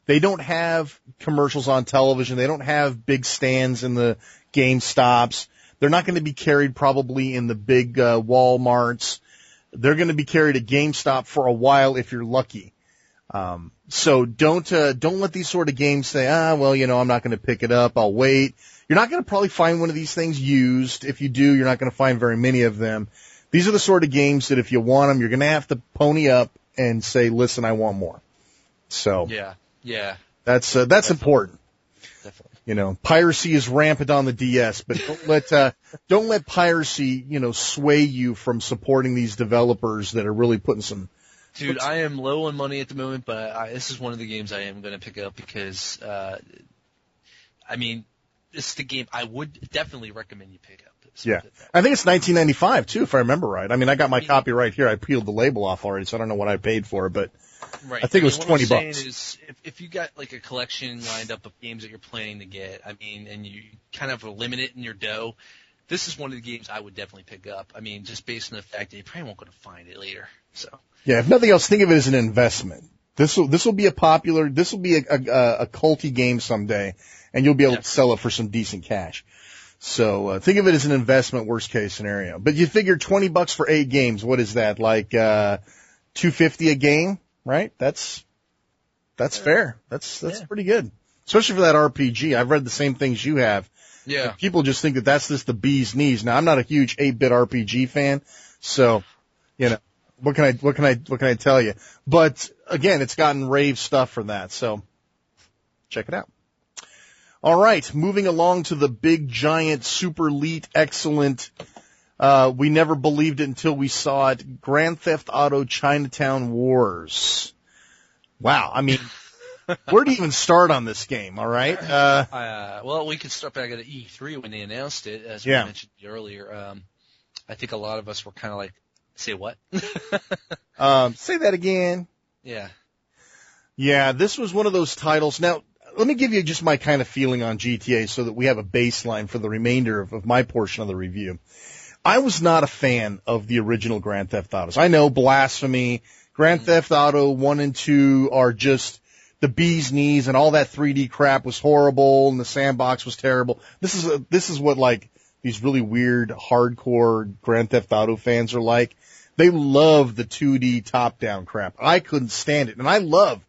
They don't have commercials on television. They don't have big stands in the GameStops. They're not going to be carried probably in the big Walmarts. They're going to be carried at GameStop for a while if you're lucky. So don't let these sort of games say, I'm not going to pick it up. I'll wait. You're not going to probably find one of these things used. If you do, you're not going to find very many of them. These are the sort of games that if you want them, you're going to have to pony up and say, listen, I want more. So yeah, that's important. Definitely. Piracy is rampant on the DS, but don't let piracy, sway you from supporting these developers that are really putting some. Dude, I am low on money at the moment, but this is one of the games I am going to pick up because, this is the game I would definitely recommend you pick up. Yeah. I think it's 1995 too, if I remember right. I mean, I got my copy right here. I peeled the label off already, so I don't know what I paid for it, but right. I think it was what $20. I'm saying is, if you got like a collection lined up of games that you're planning to get, I mean, and you kind of are limited in your dough, this is one of the games I would definitely pick up. I mean, just based on the fact that you probably won't go to find it later. So. Yeah, if nothing else, think of it as an investment. This will be a culty game someday, and you'll be able to sell it for some decent cash. So think of it as an investment, worst case scenario. But you figure $20 for 8 games. What is that? Like $250 a game, right? That's fair. That's pretty good, especially for that RPG. I've read the same things you have. Yeah. And people just think that that's just the bee's knees. Now, I'm not a huge 8-bit RPG fan, so what can I tell you? But again, it's gotten rave stuff for that, so check it out. All right, moving along to the big, giant, super elite, excellent, we never believed it until we saw it, Grand Theft Auto Chinatown Wars. Wow, I mean, where do you even start on this game, all right? Well, we could start back at E3 when they announced it, as we mentioned earlier. I think a lot of us were kind of like, say what? Say that again. Yeah. Yeah, this was one of those titles. Now, let me give you just my kind of feeling on GTA so that we have a baseline for the remainder of my portion of the review. I was not a fan of the original Grand Theft Autos. I know, blasphemy. Grand Theft Auto 1 and 2 are just the bee's knees, and all that 3D crap was horrible, and the sandbox was terrible. This is what, like, these really weird, hardcore Grand Theft Auto fans are like. They love the 2D top-down crap. I couldn't stand it, and I love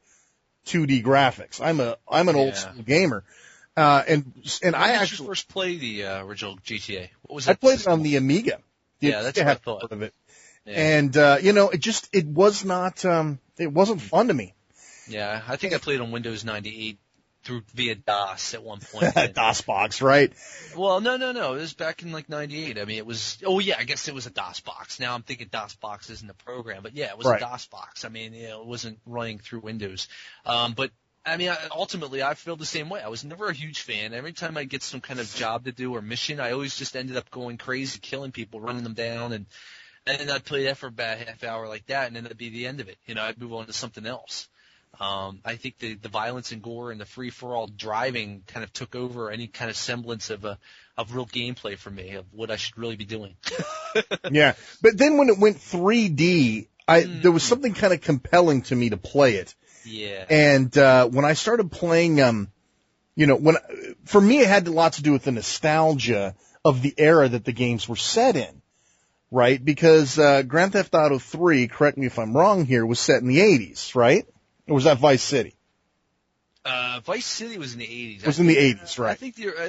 2D graphics. I'm an old school gamer, and I actually did you first play the original GTA. What was I that played system? it on the Amiga. That's what I thought. Of it. Yeah. And it wasn't fun to me. Yeah, I think I played on Windows 98 via DOS at one point. DOS box, right? Well, no. It was back in like 98. I mean, it was, I guess it was a DOS box. Now I'm thinking DOS box isn't a program, but yeah, it was a DOS box. I mean, it wasn't running through Windows. But I mean, ultimately I feel the same way. I was never a huge fan. Every time I get some kind of job to do or mission, I always just ended up going crazy, killing people, running them down, and then I'd play that for about a half hour like that, and then that'd be the end of it. I'd move on to something else. I think the violence and gore and the free-for-all driving kind of took over any kind of semblance of real gameplay for me, of what I should really be doing. Yeah, but then when it went 3D, there was something kind of compelling to me to play it. Yeah. And when I started playing, for me it had a lot to do with the nostalgia of the era that the games were set in, right? Because Grand Theft Auto 3, correct me if I'm wrong here, was set in the 80s, right? Or was that Vice City? Vice City was in the 80s. It was in the 80s, right? I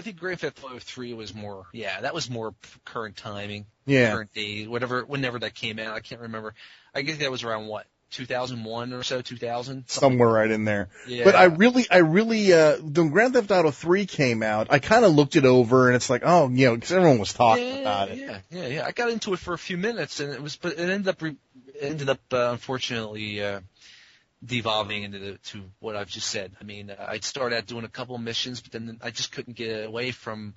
think Grand Theft Auto 3 was more, that was more current timing. Yeah. Current day, whenever that came out. I can't remember. I guess that was around 2001 or so, 2000? Somewhere right in there. Yeah. But I really, when Grand Theft Auto 3 came out, I kind of looked it over and it's like, because everyone was talking about it. Yeah. I got into it for a few minutes and but it ended up unfortunately, devolving to what I've just said. I mean, I'd start out doing a couple of missions, but then I just couldn't get away from.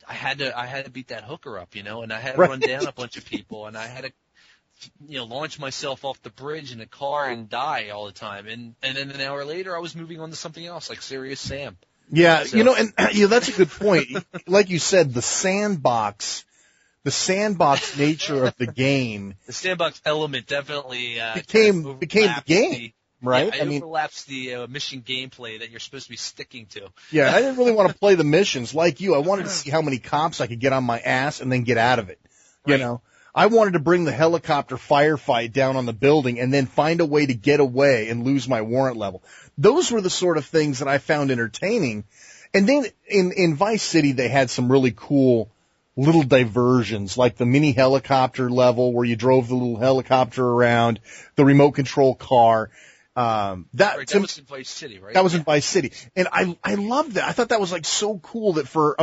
I had to beat that hooker up, and I had to run down a bunch of people, and I had to, launch myself off the bridge in a car and die all the time, and then an hour later I was moving on to something else like Serious Sam. Yeah, so. That's a good point. Like you said, the sandbox nature of the game. The sandbox element definitely became the game, right? Yeah, it overlaps the mission gameplay that you're supposed to be sticking to. Yeah, I didn't really want to play the missions like you. I wanted to see how many cops I could get on my ass and then get out of it. Right. I wanted to bring the helicopter firefight down on the building and then find a way to get away and lose my warrant level. Those were the sort of things that I found entertaining. And then in Vice City, they had some really cool little diversions, like the mini helicopter level where you drove the little helicopter around, the remote control car. That was in Vice City, right? That was in Vice City. And I loved that. I thought that was like so cool that for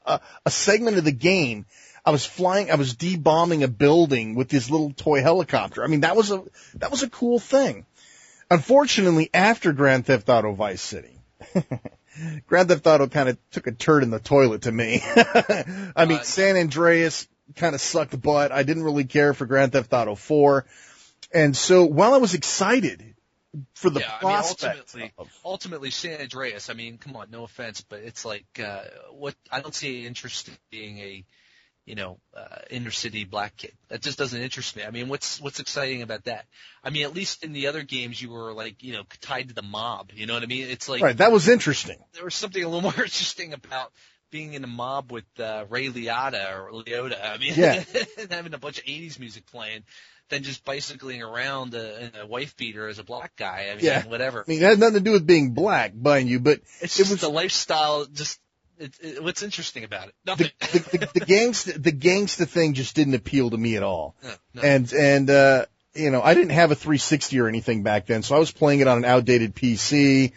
a segment of the game, I was de-bombing a building with this little toy helicopter. I mean, that was a cool thing. Unfortunately, after Grand Theft Auto Vice City, Grand Theft Auto kind of took a turd in the toilet to me. I mean, San Andreas kind of sucked butt. I didn't really care for Grand Theft Auto 4. And so while I was excited for the prospect ultimately San Andreas, I mean, come on, no offense, but it's like, what, I don't see interest in being a, inner city black kid. That just doesn't interest me. I mean, what's exciting about that? I mean, at least in the other games you were like, tied to the mob. You know what I mean? It's like, right. That was interesting. There was something a little more interesting about being in a mob with Ray Liotta. I mean, and having a bunch of 80s music playing than just bicycling around in a wife beater as a black guy. I mean, whatever. I mean, it had nothing to do with being black, mind you, but it was the lifestyle. Just what's interesting about it? Nothing. The gangsta thing just didn't appeal to me at all. No. And I didn't have a 360 or anything back then, so I was playing it on an outdated PC.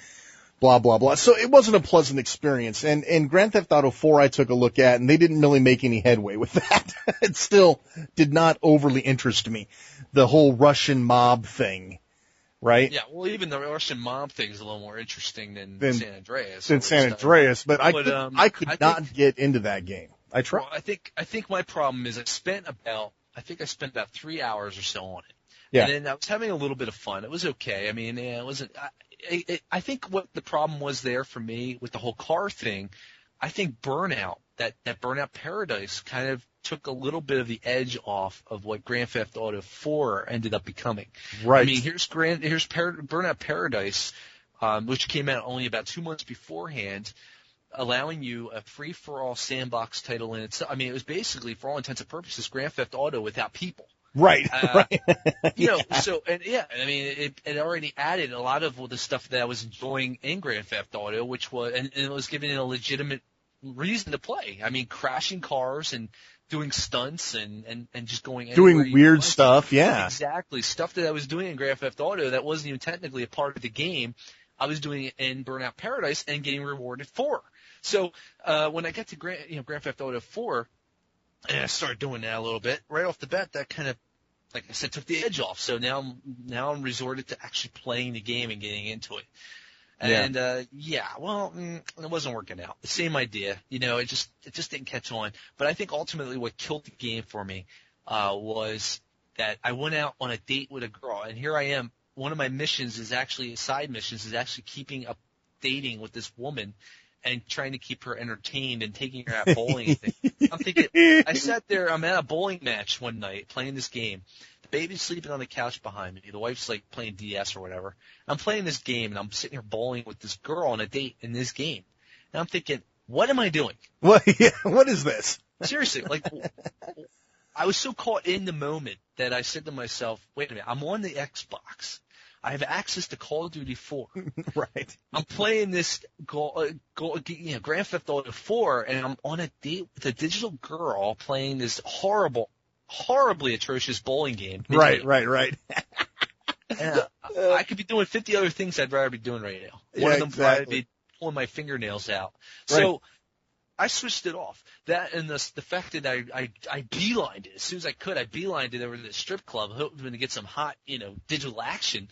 Blah, blah, blah. So it wasn't a pleasant experience. And Grand Theft Auto 4 I took a look at, and they didn't really make any headway with that. It still did not overly interest me. The whole Russian mob thing, right? Yeah, well, even the Russian mob thing is a little more interesting than San Andreas. But I could not get into that game. I tried. Well, I think my problem is I spent about 3 hours or so on it. Yeah. And then I was having a little bit of fun. It was okay. I mean, it wasn't. I think what the problem was there for me with the whole car thing, I think Burnout, that Burnout Paradise kind of took a little bit of the edge off of what Grand Theft Auto 4 ended up becoming. Right. I mean, here's Burnout Paradise, which came out only about 2 months beforehand, allowing you a free-for-all sandbox title in itself. I mean, it was basically, for all intents and purposes, Grand Theft Auto without people. Right. Right. So, and I mean, it already added a lot of the stuff that I was enjoying in Grand Theft Auto, which was, and it was giving it a legitimate reason to play. I mean, crashing cars and doing stunts and just doing weird stuff. Yeah. Exactly. Stuff that I was doing in Grand Theft Auto that wasn't even technically a part of the game. I was doing it in Burnout Paradise and getting rewarded for. So, when I get to Grand Theft Auto 4, and I started doing that a little bit. Right off the bat, that kind of, like I said, took the edge off. So now I'm resorted to actually playing the game and getting into it. And it wasn't working out. The same idea, it just didn't catch on. But I think ultimately what killed the game for me was that I went out on a date with a girl, and here I am. One of my missions is actually keeping up dating with this woman and trying to keep her entertained and taking her out bowling and things. I'm thinking, I sat there, I'm at a bowling match one night playing this game. The baby's sleeping on the couch behind me. The wife's like playing DS or whatever. I'm playing this game and I'm sitting here bowling with this girl on a date in this game. And I'm thinking, what am I doing? What is this? Seriously, like, I was so caught in the moment that I said to myself, wait a minute, I'm on the Xbox. I have access to Call of Duty 4. Right. I'm playing this Grand Theft Auto 4, and I'm on a date with a digital girl playing this horribly atrocious bowling game. Right. And I could be doing 50 other things I'd rather be doing right now. One of them would probably be pulling my fingernails out. So I switched it off. That and the fact that I beelined it as soon as I could. I beelined it over to the strip club, hoping to get some hot, digital action.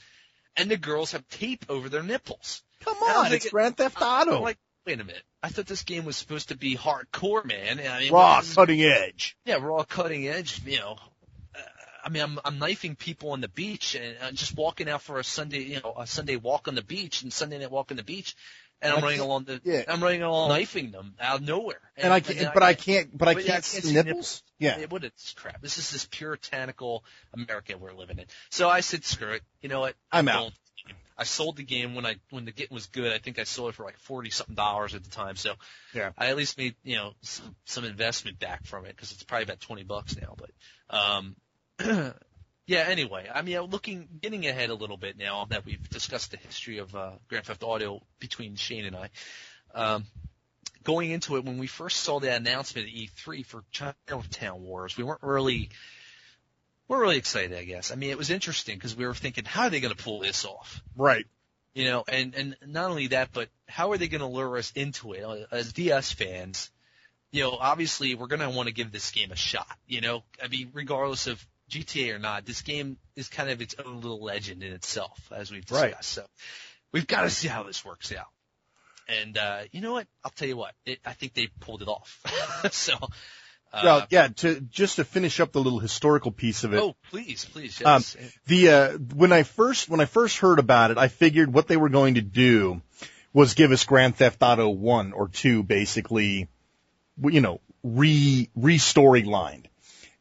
And the girls have tape over their nipples. Come on, it's Grand Theft Auto. I'm like, wait a minute. I thought this game was supposed to be hardcore, man. I mean, raw, cutting edge. Yeah, raw, cutting edge. I mean, I'm knifing people on the beach and just walking out for a Sunday walk on the beach and Sunday night walk on the beach. And I'm running along knifing them out of nowhere. And I can't see nipples? Yeah. What is crap? This is this puritanical America we're living in. So I said, screw it. You know what? I'm out. I sold the game when the game was good. I think I sold it for like $40-something at the time. So yeah, I at least made, some investment back from it because it's probably about $20 now. But, yeah, anyway, I mean, getting ahead a little bit now that we've discussed the history of Grand Theft Auto between Shane and I. Going into it, when we first saw the announcement at E3 for Chinatown Wars, we weren't really excited, I guess. I mean, it was interesting because we were thinking, how are they going to pull this off? Right. And not only that, but how are they going to lure us into it? As DS fans, obviously we're going to want to give this game a shot. I mean, regardless of GTA or not, this game is kind of its own little legend in itself, as we've discussed. Right. So we've got to see how this works out. And you know what? I'll tell you what. I think they pulled it off. So. Well, yeah. Just to finish up the little historical piece of it. Oh, please, yes. When I first heard about it, I figured what they were going to do was give us Grand Theft Auto 1 or 2, basically, re-storylined.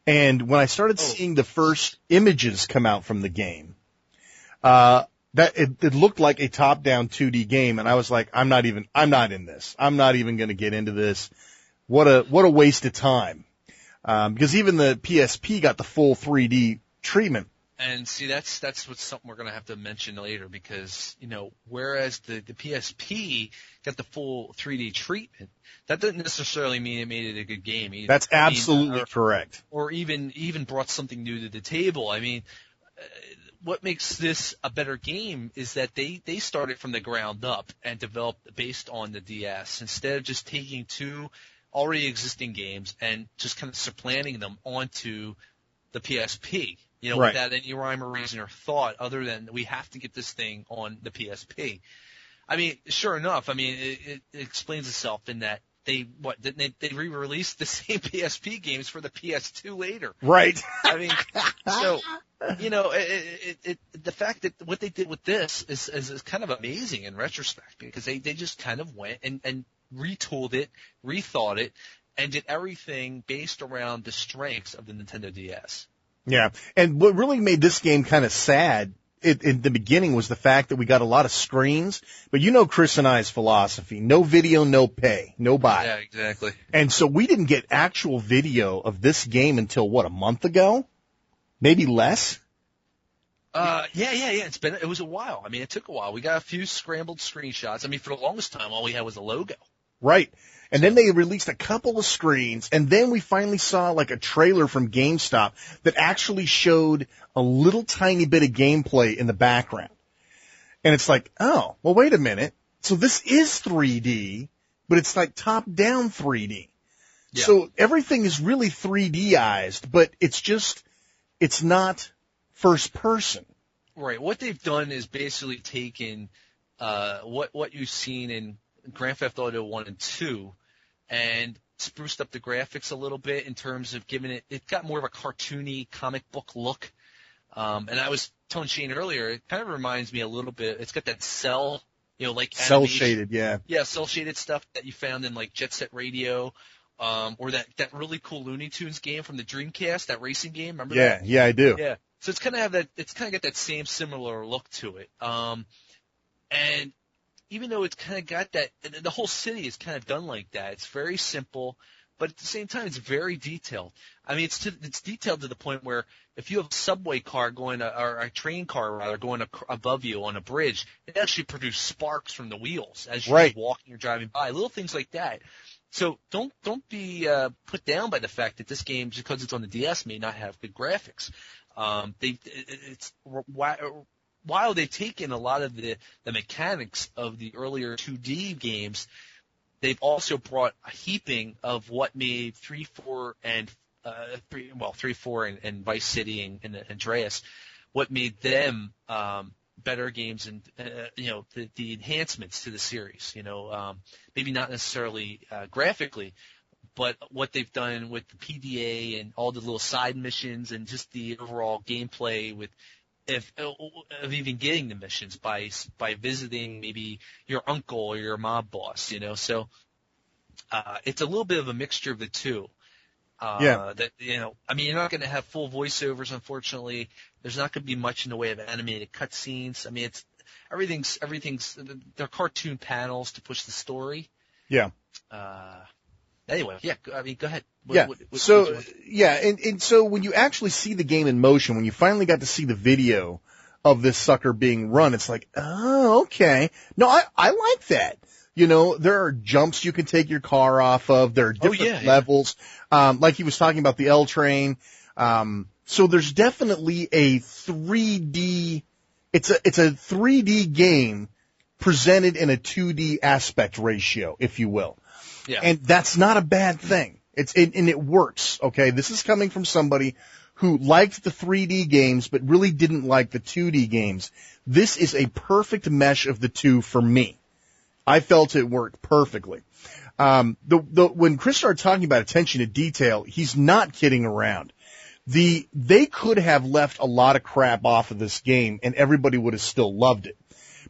And when I started seeing the first images come out from the game, that it looked like a top-down 2D game, and I was like, I'm not in this. I'm not even going to get into this. What a waste of time. Because even the PSP got the full 3D treatment. And see, that's what's something we're going to have to mention later because, whereas the PSP got the full 3D treatment, that doesn't necessarily mean it made it a good game either. That's absolutely correct. Or even brought something new to the table. I mean, what makes this a better game is that they started from the ground up and developed based on the DS instead of just taking two already existing games and just kind of supplanting them onto the PSP, right. Without any rhyme or reason or thought other than we have to get this thing on the PSP. I mean, sure enough, it explains itself in that they re-released the same PSP games for the PS2 later. Right. I mean, so, the fact that what they did with this is kind of amazing in retrospect because they just kind of went and retooled it, rethought it, and did everything based around the strengths of the Nintendo DS. Yeah, and what really made this game kind of sad in the beginning was the fact that we got a lot of screens, but Chris and I's philosophy, no video, no pay, no buy. Yeah, exactly. And so we didn't get actual video of this game until, a month ago? Maybe less? Yeah. It was a while. I mean, it took a while. We got a few scrambled screenshots. I mean, for the longest time, all we had was a logo. Right. And then they released a couple of screens, and then we finally saw a trailer from GameStop that actually showed a little tiny bit of gameplay in the background. And it's like, oh, well, wait a minute. So this is 3D, but it's top-down 3D. Yeah. So everything is really 3D-ized, but it's not first person. Right. What they've done is basically taken what you've seen in Grand Theft Auto 1 and 2 and spruced up the graphics a little bit in terms of giving it got more of a cartoony comic book look. And I was telling Shane earlier, it kind of reminds me a little bit, it's got that cell, cell shaded, yeah. Yeah, cell shaded stuff that you found in Jet Set Radio, or that really cool Looney Tunes game from the Dreamcast, that racing game, remember that? Yeah, I do. Yeah. So it's kind of got that same similar look to it. And even though it's kind of got that, the whole city is kind of done like that. It's very simple, but at the same time, it's very detailed. I mean, it's detailed to the point where if you have a subway car or a train car rather going above you on a bridge, it actually produces sparks from the wheels as you're walking or driving by. Little things like that. So don't be put down by the fact that this game, just because it's on the DS, may not have good graphics. While they've taken a lot of the mechanics of the earlier 2D games, they've also brought a heaping of what made 3, 4, and 3, 4 and Vice City and Andreas, what made them better games and the enhancements to the series. Maybe not necessarily graphically, but what they've done with the PDA and all the little side missions and just the overall gameplay of even getting the missions by visiting maybe your uncle or your mob boss, So it's a little bit of a mixture of the two. Yeah. You're not going to have full voiceovers, unfortunately. There's not going to be much in the way of animated cutscenes. I mean, everything's they're cartoon panels to push the story. Yeah. Anyway, yeah. I mean, go ahead. And so when you actually see the game in motion, when you finally got to see the video of this sucker being run, it's like, oh, okay. No, I like that. There are jumps you can take your car off of. There are different levels. Like he was talking about the L train. So there's definitely a 3D, it's a 3D game presented in a 2D aspect ratio, if you will. Yeah. And that's not a bad thing. And it works, okay? This is coming from somebody who liked the 3D games but really didn't like the 2D games. This is a perfect mesh of the two for me. I felt it worked perfectly. When Chris started talking about attention to detail, he's not kidding around. They could have left a lot of crap off of this game and everybody would have still loved it.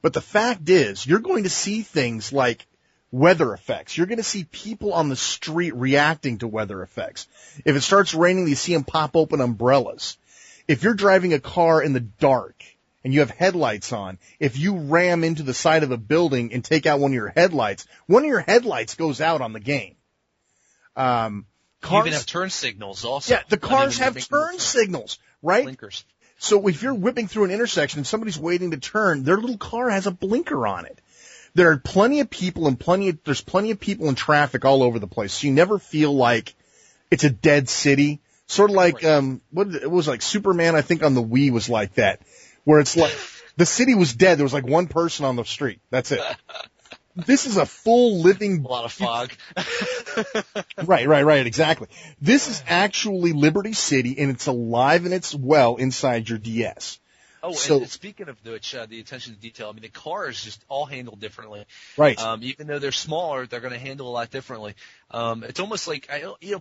But the fact is, you're going to see things like weather effects. You're going to see people on the street reacting to weather effects. If it starts raining, you see them pop open umbrellas. If you're driving a car in the dark and you have headlights on, if you ram into the side of a building and take out one of your headlights goes out on the game. You even have turn signals also. Yeah, the cars have turn signals, right? Blinkers. So if you're whipping through an intersection and somebody's waiting to turn, their little car has a blinker on it. There are plenty of people and there's plenty of people in traffic all over the place. So you never feel like it's a dead city. Sort of like, it was like Superman, I think on the Wii was like that, where it's like the city was dead. There was like one person on the street. That's it. This is a full living... A lot of fog. Right, exactly. This is actually Liberty City, and it's alive and it's well inside your DS. Oh, and speaking of which, the attention to detail, I mean, the cars just all handled differently. Right. Even though they're smaller, they're going to handle a lot differently. It's almost like,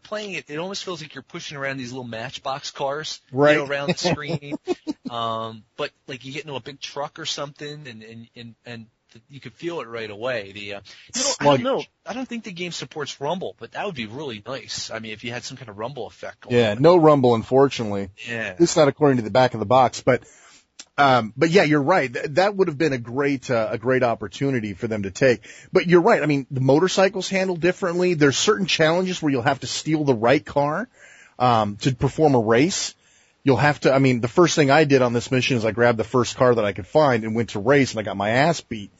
playing it, it almost feels like you're pushing around these little Matchbox cars, right, around the screen. But like you get into a big truck or something, and you could feel it right away. I don't know. I don't think the game supports rumble, but that would be really nice. I mean, if you had some kind of rumble effect going on. No rumble, unfortunately. Yeah. It's not according to the back of the box, but yeah, you're right. That would have been a great opportunity for them to take. But you're right. I mean, the motorcycles handle differently. There's certain challenges where you'll have to steal the right car, to perform a race. You'll have to, the first thing I did on this mission is I grabbed the first car that I could find and went to race, and I got my ass beat.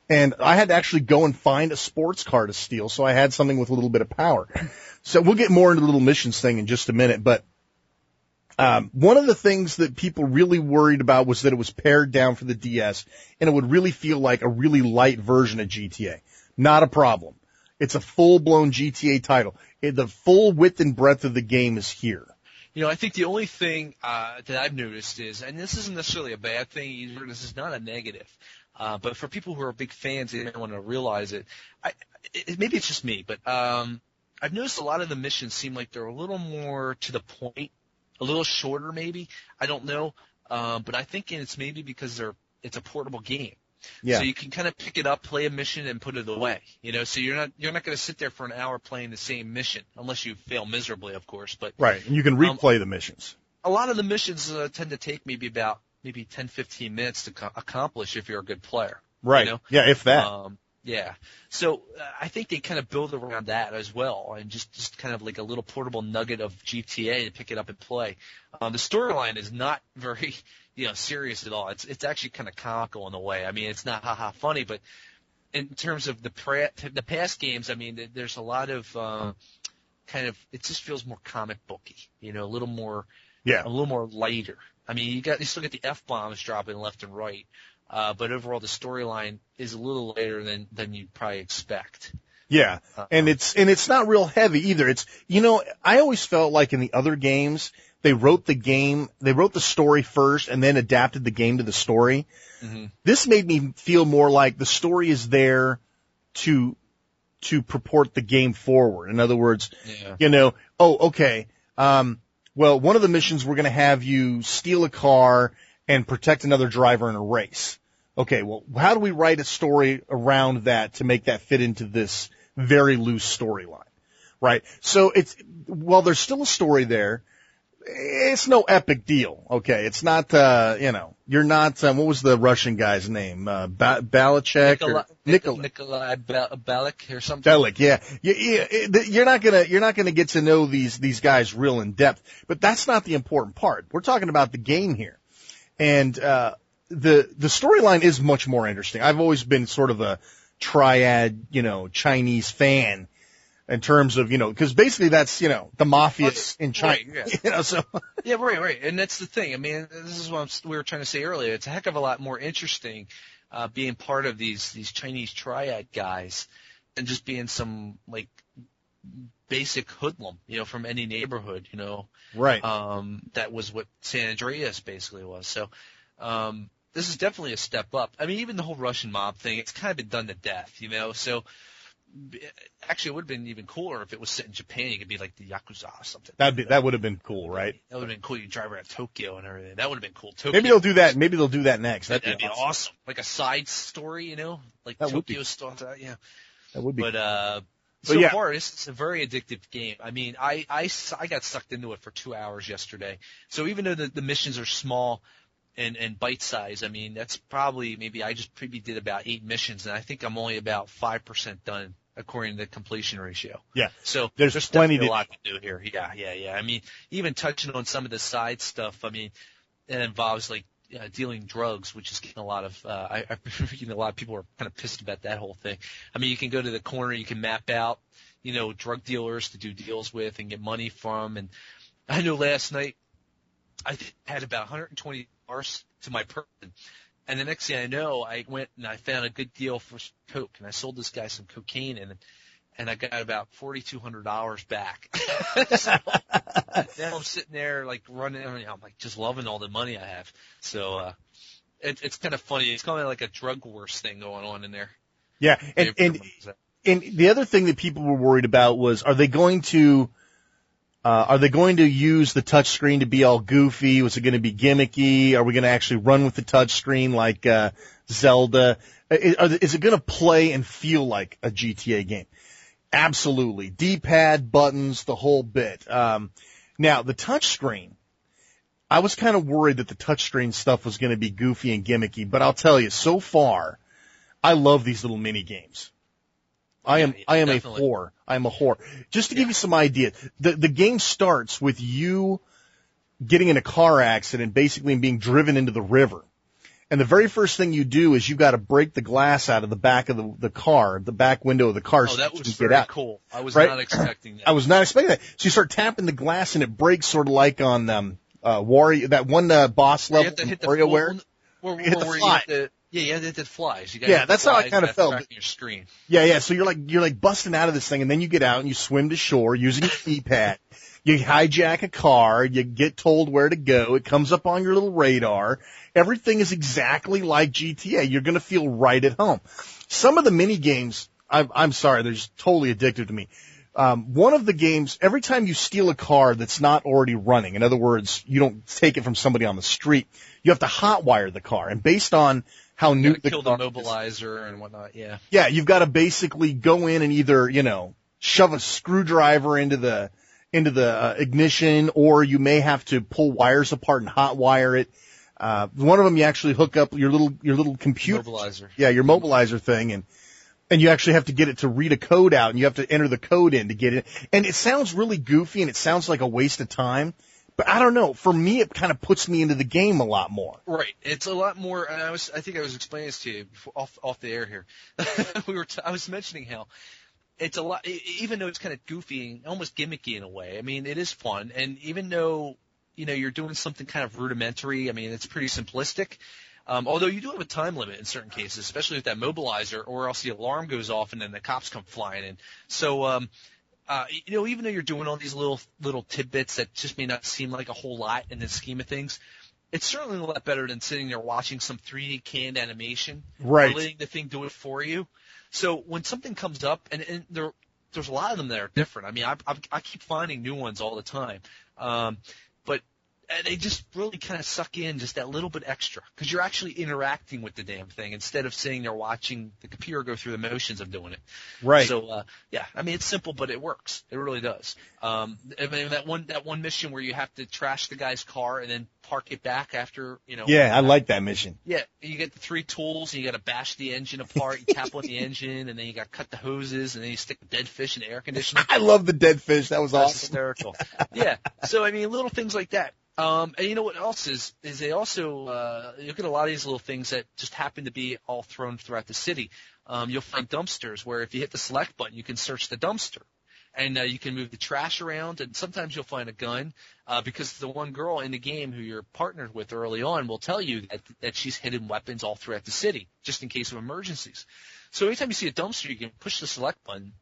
And I had to actually go and find a sports car to steal, so I had something with a little bit of power. So we'll get more into the little missions thing in just a minute, but one of the things that people really worried about was that it was pared down for the DS, and it would really feel like a really light version of GTA. Not a problem. It's a full-blown GTA title. The full width and breadth of the game is here. I think the only thing that I've noticed is, and this isn't necessarily a bad thing either, this is not a negative, but for people who are big fans, they don't want to realize it. Maybe it's just me, but I've noticed a lot of the missions seem like they're a little more to the point, a little shorter maybe. I don't know, but I think it's maybe because it's a portable game. Yeah. So you can kind of pick it up, play a mission, and put it away. So you're not going to sit there for an hour playing the same mission, unless you fail miserably, of course. But right, and you can replay the missions. A lot of the missions tend to take maybe 10, 15 minutes to accomplish if you're a good player. Right. Yeah, if that. Yeah. So I think they kind of build around that as well, and just kind of like a little portable nugget of GTA to pick it up and play. The storyline is not very serious at all. It's actually kind of comical in a way. I mean, it's not funny, but in terms of the past games, I mean, there's a lot of it just feels more comic booky, a little more lighter. I mean, you still get the F-bombs dropping left and right, but overall the storyline is a little later than you'd probably expect. Yeah, and it's not real heavy either. It's I always felt like in the other games they wrote the story first and then adapted the game to the story. Mm-hmm. This made me feel more like the story is there to purport the game forward. In other words, okay, well, one of the missions we're going to have you steal a car and protect another driver in a race. Okay, well, how do we write a story around that to make that fit into this very loose storyline, right? So while there's still a story there, it's no epic deal, okay? It's not, you're not, what was the Russian guy's name? Balachek? Nikolai Bellic or something? Bellic, yeah. You're not gonna get to know these guys real in depth, but that's not the important part. We're talking about the game here. And, the storyline is much more interesting. I've always been sort of a triad, Chinese fan in terms of, because basically that's, the mafia in China. Right, yeah. So. Yeah, right. And that's the thing. I mean, this is what we were trying to say earlier. It's a heck of a lot more interesting, being part of these Chinese triad guys than just being some, like, basic hoodlum, from any neighborhood, Right. That was what San Andreas basically was. So, this is definitely a step up. I mean, even the whole Russian mob thing, it's kind of been done to death, So actually, it would have been even cooler if it was set in Japan. You could be like the Yakuza or something. That would have been cool, right? That would have been cool. You drive around Tokyo and everything. That would have been cool. Tokyo. Maybe they'll do that. Maybe they'll do that next. That'd be awesome. Like a side story, like that Tokyo stuff. Yeah. That would be. But far, it's a very addictive game. I mean, I got sucked into it for 2 hours yesterday. So even though the missions are small and bite size, I mean, that's probably I just did about 8 missions, and I think I'm only about 5% done according to the completion ratio. Yeah. So there's plenty a lot to do here. Yeah. I mean, even touching on some of the side stuff, I mean, it involves like dealing drugs, which is getting a lot of a lot of people are kind of pissed about that whole thing. I mean, you can go to the corner, you can map out, drug dealers to do deals with and get money from. And I know last night I had about $120 to my person. And the next thing I know, I went and I found a good deal for some coke, and I sold this guy some cocaine, and I got about $4,200 back. So now I'm sitting there like running. I'm like just loving all the money I have. So it's kind of funny. It's kind of like a drug wars thing going on in there. Yeah, and the other thing that people were worried about was, are they going to use the touchscreen to be all goofy? Was it going to be gimmicky? Are we going to actually run with the touchscreen like Zelda? Is it going to play and feel like a GTA game? Absolutely. D-pad, buttons, the whole bit. Now, the touchscreen, I was kind of worried that the touchscreen stuff was going to be goofy and gimmicky, but I'll tell you, so far, I love these little mini games. I am a whore. I'm a whore. Just to give you some idea, the game starts with you getting in a car accident, basically being driven into the river. And the very first thing you do is you got to break the glass out of the back of the car, the back window of the car. Oh, that was get very out. Cool. I was not expecting that. I was not expecting that. So you start tapping the glass and it breaks, sort of like on Wario, that one boss level in WarioWare. You hit the fly. You hit the flies. That's how I kind of felt. Your screen. Yeah. So you're like busting out of this thing, and then you get out and you swim to shore using your keypad. You hijack a car. You get told where to go. It comes up on your little radar. Everything is exactly like GTA. You're going to feel right at home. Some of the mini games, I'm sorry, they're just totally addictive to me. One of the games, every time you steal a car that's not already running, in other words, you don't take it from somebody on the street, you have to hotwire the car. And based on how new the kill the mobilizer and whatnot, yeah. Yeah, you've got to basically go in and either, shove a screwdriver into the ignition, or you may have to pull wires apart and hotwire it. One of them you actually hook up your little computer. Mobilizer. Yeah, your mobilizer thing, and you actually have to get it to read a code out, and you have to enter the code in to get it. And it sounds really goofy, and it sounds like a waste of time. But I don't know. For me, it kind of puts me into the game a lot more. Right. It's a lot more. And I think I was explaining this to you before, off the air here. I was mentioning how it's a lot. Even though it's kind of goofy and almost gimmicky in a way. I mean, it is fun. And even though you're doing something kind of rudimentary, I mean, it's pretty simplistic. Although you do have a time limit in certain cases, especially with that mobilizer, or else the alarm goes off and then the cops come flying in. So. Even though you're doing all these little tidbits that just may not seem like a whole lot in the scheme of things, it's certainly a lot better than sitting there watching some 3D canned animation, right? Or letting the thing do it for you. So when something comes up, and there's a lot of them that are different. I mean, I keep finding new ones all the time, but they just really kind of suck in just that little bit extra, because you're actually interacting with the damn thing instead of sitting there watching the computer go through the motions of doing it. Right. So, I mean, it's simple, but it works. It really does. I mean, that one mission where you have to trash the guy's car and then park it back after, Yeah, I like that mission. Yeah, you get the 3 tools, and you got to bash the engine apart. You tap on the engine, and then you got to cut the hoses, and then you stick the dead fish in the air conditioner. I love the dead fish. That was awesome. That's hysterical. Yeah. So, I mean, little things like that. And you know what else is they also, you look at a lot of these little things that just happen to be all thrown throughout the city. You'll find dumpsters where if you hit the select button, you can search the dumpster. And you can move the trash around, and sometimes you'll find a gun, because the one girl in the game who you're partnered with early on will tell you that she's hidden weapons all throughout the city, just in case of emergencies. So anytime you see a dumpster, you can push the select button,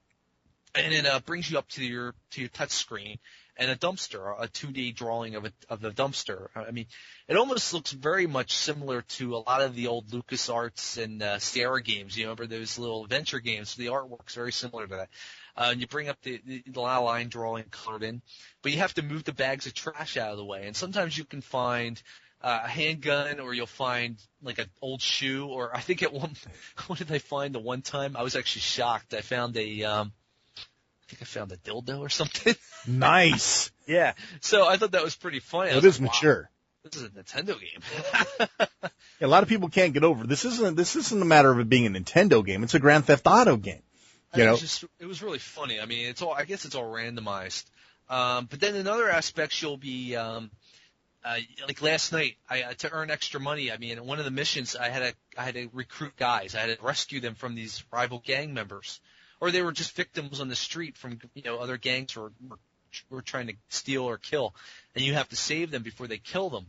and it brings you up to your touch screen and a dumpster, a 2D drawing of the dumpster. I mean, it almost looks very much similar to a lot of the old LucasArts and Sierra games. You remember those little adventure games? The artwork's very similar to that. And you bring up the line drawing colored in, but you have to move the bags of trash out of the way. And sometimes you can find a handgun, or you'll find like an old shoe, or I think what did I find the one time? I was actually shocked. I found I think I found a dildo or something. Nice. Yeah. So I thought that was pretty funny. It is mature. Wow, this is a Nintendo game. A lot of people can't get over this. Isn't a matter of it being a Nintendo game. It's a Grand Theft Auto game. You know, it was really funny. I mean, I guess it's all randomized. But then in other aspects, you'll be, like last night, to earn extra money. I mean, in one of the missions, I had to recruit guys. I had to rescue them from these rival gang members, or they were just victims on the street from, other gangs were trying to steal or kill, and you have to save them before they kill them.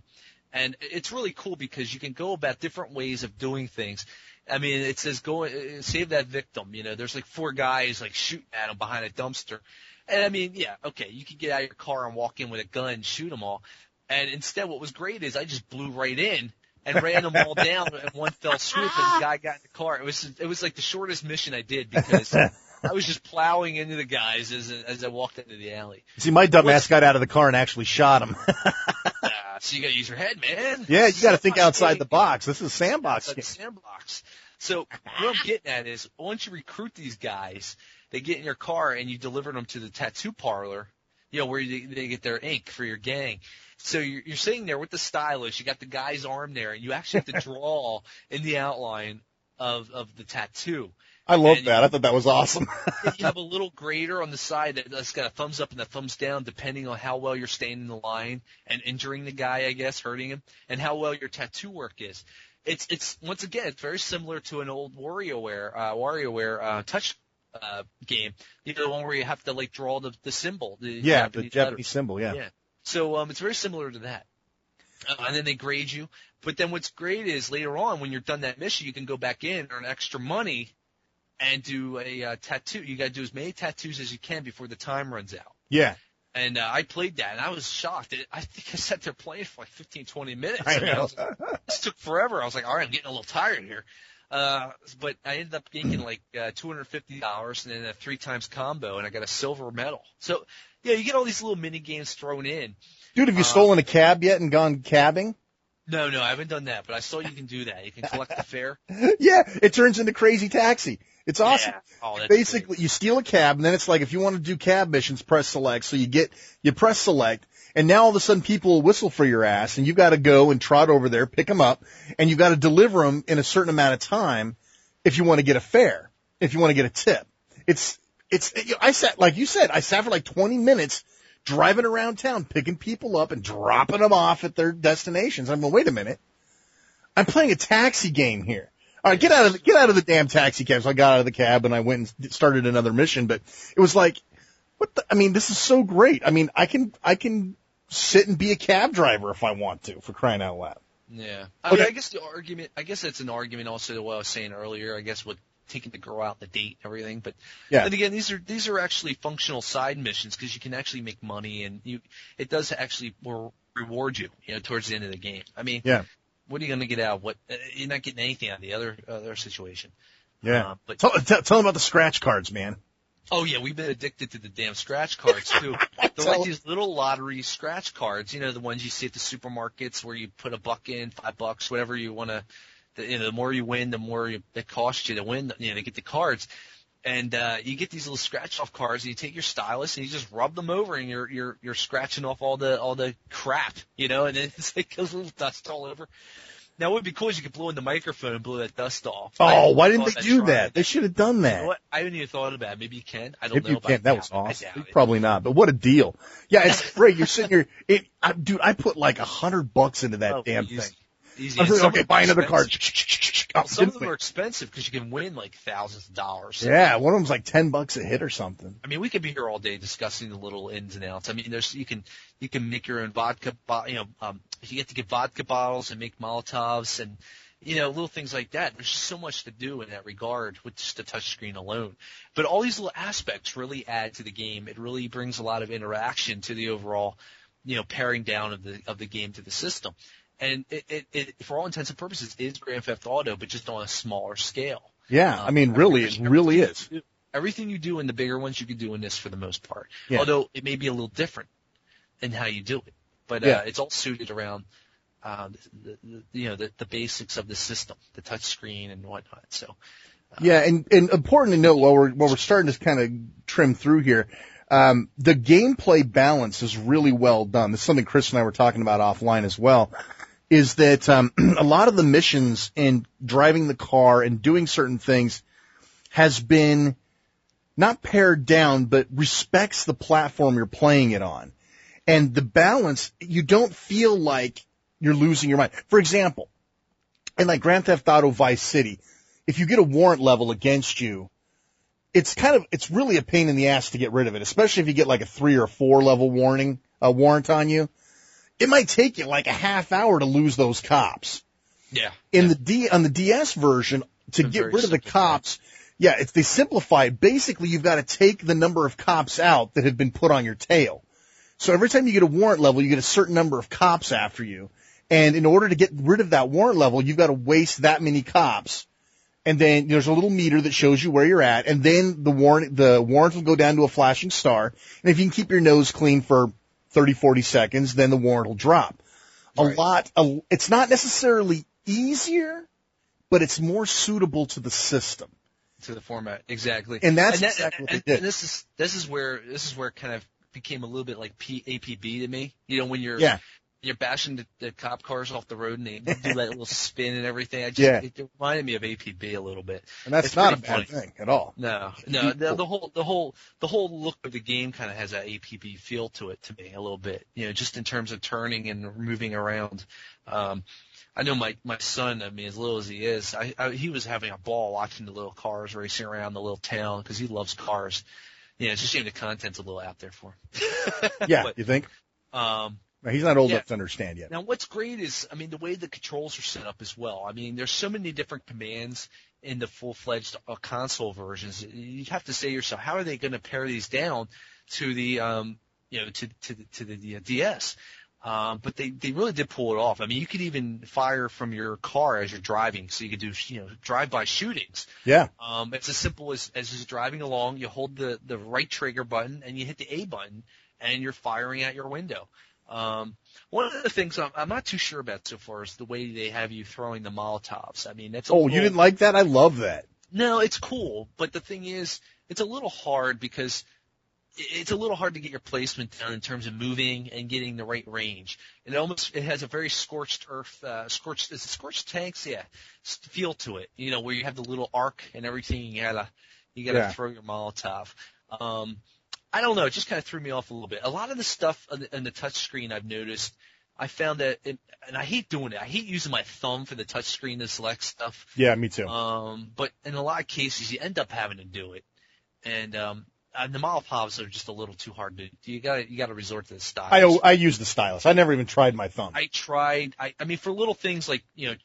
And it's really cool because you can go about different ways of doing things. I mean, it says go save that victim. There's like 4 guys like shooting at him behind a dumpster. And I mean, yeah, okay, you could get out of your car and walk in with a gun and shoot them all. And instead, what was great is I just blew right in and ran them all down in one fell swoop, and the guy got in the car. It was like the shortest mission I did because I was just plowing into the guys as I walked into the alley. See, my dumbass got out of the car and actually shot him. So you got to use your head, man. Yeah, you got to think outside the box. This is a sandbox. It's a sandbox. So what I'm getting at is, once you recruit these guys, they get in your car and you deliver them to the tattoo parlor, where they get their ink for your gang. So you're sitting there with the stylus. You got the guy's arm there, and you actually have to draw in the outline of the tattoo. I love that. I thought that was awesome. You have a little grader on the side that's got a thumbs up and a thumbs down, depending on how well you're staying in the line and injuring the guy, I guess, hurting him, and how well your tattoo work is. It's once again, it's very similar to an old WarioWare touch game. The one where you have to like draw the symbol. The Japanese symbol. Yeah. So it's very similar to that. And then they grade you. But then what's great is later on, when you're done that mission, you can go back in, earn extra money, and do a tattoo. You got to do as many tattoos as you can before the time runs out. Yeah. And I played that, and I was shocked. I think I sat there playing for like 15, 20 minutes. I know. This took forever. I was like, all right, I'm getting a little tired here. But I ended up getting like $250 and then a 3 times combo, and I got a silver medal. So, yeah, you get all these little mini games thrown in. Dude, have you stolen a cab yet and gone cabbing? No, I haven't done that, but I saw you can do that. You can collect the fare. Yeah, it turns into Crazy Taxi. It's awesome. Yeah. Oh, that's basically, great. You steal a cab, and then it's like if you want to do cab missions, press select. So you press select, and now all of a sudden people will whistle for your ass, and you've got to go and trot over there, pick them up, and you've got to deliver them in a certain amount of time if you want to get a fare, if you want to get a tip. I sat for like 20 minutes driving around town, picking people up and dropping them off at their destinations. I'm going, wait a minute. I'm playing a taxi game here. All right, get out of the damn taxi cab. So I got out of the cab and I went and started another mission, but it was like, this is so great. I mean, I can sit and be a cab driver if I want to, for crying out loud. Yeah. I mean, I guess it's an argument also to what I was saying earlier, I guess with taking the girl out, the date, everything. But yeah. And again, these are actually functional side missions because you can actually make money, and it does actually reward you, towards the end of the game. I mean, yeah. What are you going to get out? You're not getting anything out of the other situation. Yeah. But tell them about the scratch cards, man. Oh yeah, we've been addicted to the damn scratch cards too. They're like these little lottery scratch cards, the ones you see at the supermarkets where you put $1 in, $5, whatever you want to. The more you win, the more it costs you to win. To get the cards, and you get these little scratch off cards, and you take your stylus and you just rub them over, and you're scratching off all the crap, and then it's like a little dust all over. Now, what would be cool is you could blow in the microphone and blow that dust off. Oh, why didn't they do that? They should have done that. You know what? I haven't even thought about it. Maybe you can. I don't Maybe know. You can. That was awesome. I doubt it. Probably not, but what a deal. Yeah, it's great. You're sitting here. Dude, I put like $100 into that damn thing. Easy. I was like, okay, buy another card. Some of them are expensive because you can win like thousands of dollars. Yeah, one of them's like $10 a hit or something. I mean, we could be here all day discussing the little ins and outs. I mean, you can make your own vodka. You get to get vodka bottles and make Molotovs, and little things like that. There's so much to do in that regard with just the touchscreen alone. But all these little aspects really add to the game. It really brings a lot of interaction to the overall, paring down of the game to the system. And it for all intents and purposes, is Grand Theft Auto, but just on a smaller scale. Yeah, really, it really is. Everything you do in the bigger ones, you can do in this for the most part. Yeah. Although it may be a little different in how you do it. But it's all suited around the basics of the system, the touch screen and whatnot. So and important to note while we're starting to kind of trim through here, the gameplay balance is really well done. This is something Chris and I were talking about offline as well. Is that a lot of the missions in driving the car and doing certain things has been not pared down, but respects the platform you're playing it on. And the balance, you don't feel like you're losing your mind. For example, in like Grand Theft Auto Vice City, if you get a warrant level against you, it's really a pain in the ass to get rid of it, especially if you get like a 3 or 4 level warrant on you. It might take you like a half hour to lose those cops. Yeah. On the DS version, to get rid of the cops, they simplify it. Basically, you've got to take the number of cops out that have been put on your tail. So every time you get a warrant level, you get a certain number of cops after you. And in order to get rid of that warrant level, you've got to waste that many cops. And then there's a little meter that shows you where you're at. And then the warrant will go down to a flashing star. And if you can keep your nose clean for 30, 40 seconds, then the warrant will drop. Right. It's not necessarily easier, but it's more suitable to the system. To the format, exactly. And that's exactly what they did. And this is where it kind of became a little bit like APB to me. When you're bashing the cop cars off the road and they do that little spin and everything. It reminded me of APB a little bit. And that's not a bad thing at all. No. The whole look of the game kind of has that APB feel to it to me a little bit. Just in terms of turning and moving around. I know my son, as little as he is, he was having a ball watching the little cars racing around the little town because he loves cars. It's a shame the content's a little out there for him. Yeah, you think? He's not old enough to understand yet. Now, what's great is, the way the controls are set up as well. There's so many different commands in the full-fledged console versions. You have to say to yourself, how are they going to pare these down to the, to the DS? But they really did pull it off. You could even fire from your car as you're driving, so you could do, drive-by shootings. Yeah. It's as simple as just driving along, you hold the right trigger button and you hit the A button and you're firing at your window. One of the things I'm not too sure about so far is the way they have you throwing the Molotovs. That's you didn't like that? I love that. No, it's cool, but the thing is, it's a little hard because it's a little hard to get your placement down in terms of moving and getting the right range. It has a very scorched earth, scorched tanks? Yeah, feel to it. Where you have the little arc and everything. You gotta throw your Molotov. I don't know. It just kind of threw me off a little bit. A lot of the stuff on the touch screen I've noticed, I found that, and I hate doing it. I hate using my thumb for the touch screen to select stuff. Yeah, me too. But in a lot of cases, you end up having to do it. And the Molotovs are just a little too hard to. You gotta resort to the stylus. I use the stylus. I never even tried my thumb. I tried. For little things like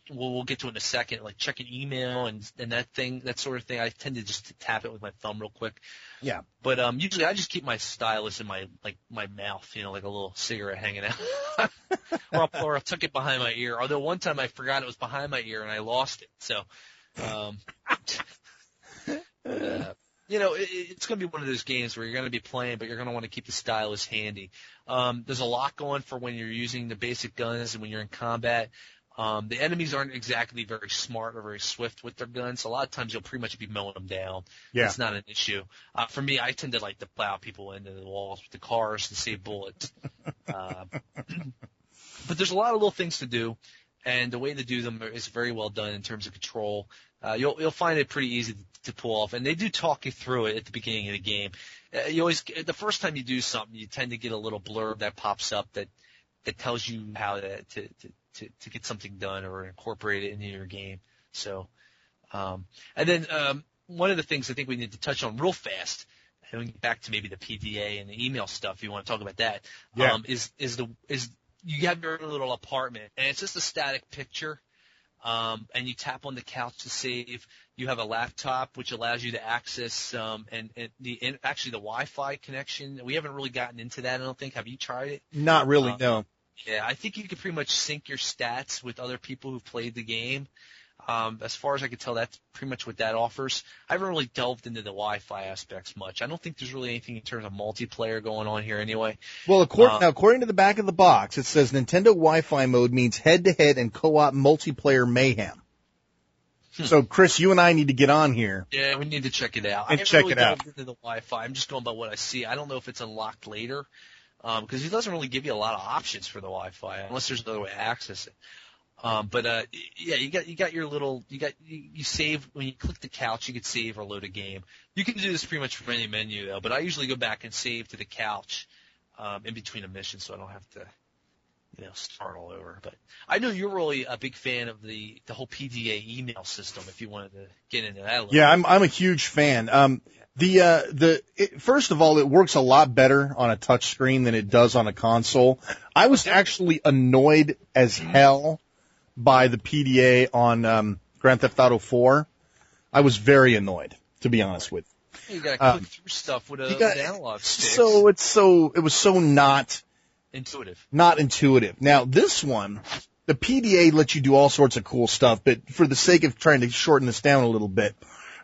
we'll get to it in a second, like checking email and that sort of thing. I tend to just tap it with my thumb real quick. Yeah. But usually I just keep my stylus in my mouth, like a little cigarette hanging out, or I'll tuck it behind my ear. Although one time I forgot it was behind my ear and I lost it. So. It's going to be one of those games where you're going to be playing, but you're going to want to keep the stylus handy. There's a lot going for when you're using the basic guns and when you're in combat. The enemies aren't exactly very smart or very swift with their guns. A lot of times you'll pretty much be mowing them down. Yeah. It's not an issue. For me, I tend to plow people into the walls with the cars to save bullets. But there's a lot of little things to do, and the way to do them is very well done in terms of control. You'll find it pretty easy to pull off, and they do talk you through it at the beginning of the game. The first time you do something, you tend to get a little blurb that pops up that tells you how to get something done or incorporate it into your game. So, and then one of the things I think we need to touch on real fast, and we can get back to maybe the PDA and the email stuff. If you want to talk about that, is you have your little apartment, and it's just a static picture and you tap on the couch to save. You have a laptop, which allows you to access actually the Wi-Fi connection. We haven't really gotten into that, I don't think. Have you tried it? Not really, no. Yeah, I think you can pretty much sync your stats with other people who've played the game. As far as I can tell, that's pretty much what that offers. I haven't really delved into the Wi-Fi aspects much. I don't think there's really anything in terms of multiplayer going on here anyway. Well, according to the back of the box, it says Nintendo Wi-Fi mode means head-to-head and co-op multiplayer mayhem. So, Chris, you and I need to get on here. Yeah, we need to check it out. And check it out. Into the Wi-Fi. I'm just going by what I see. I don't know if it's unlocked later, because it doesn't really give you a lot of options for the Wi-Fi unless there's another way to access it. Yeah, you got your little, you save, when you click the couch, you can save or load a game. You can do this pretty much from any menu though, but I usually go back and save to the couch, in between a mission so I don't have to, start all over. But I know you're really a big fan of the whole PDA email system if you wanted to get into that a little. Yeah, I'm a huge fan. First of all, it works a lot better on a touch screen than it does on a console. I was actually annoyed as hell by the PDA on Grand Theft Auto 4. I was very annoyed, to be honest with you. You gotta click through stuff with an analog stick. So it was so not intuitive. Not intuitive. Now this one, the PDA lets you do all sorts of cool stuff, but for the sake of trying to shorten this down a little bit,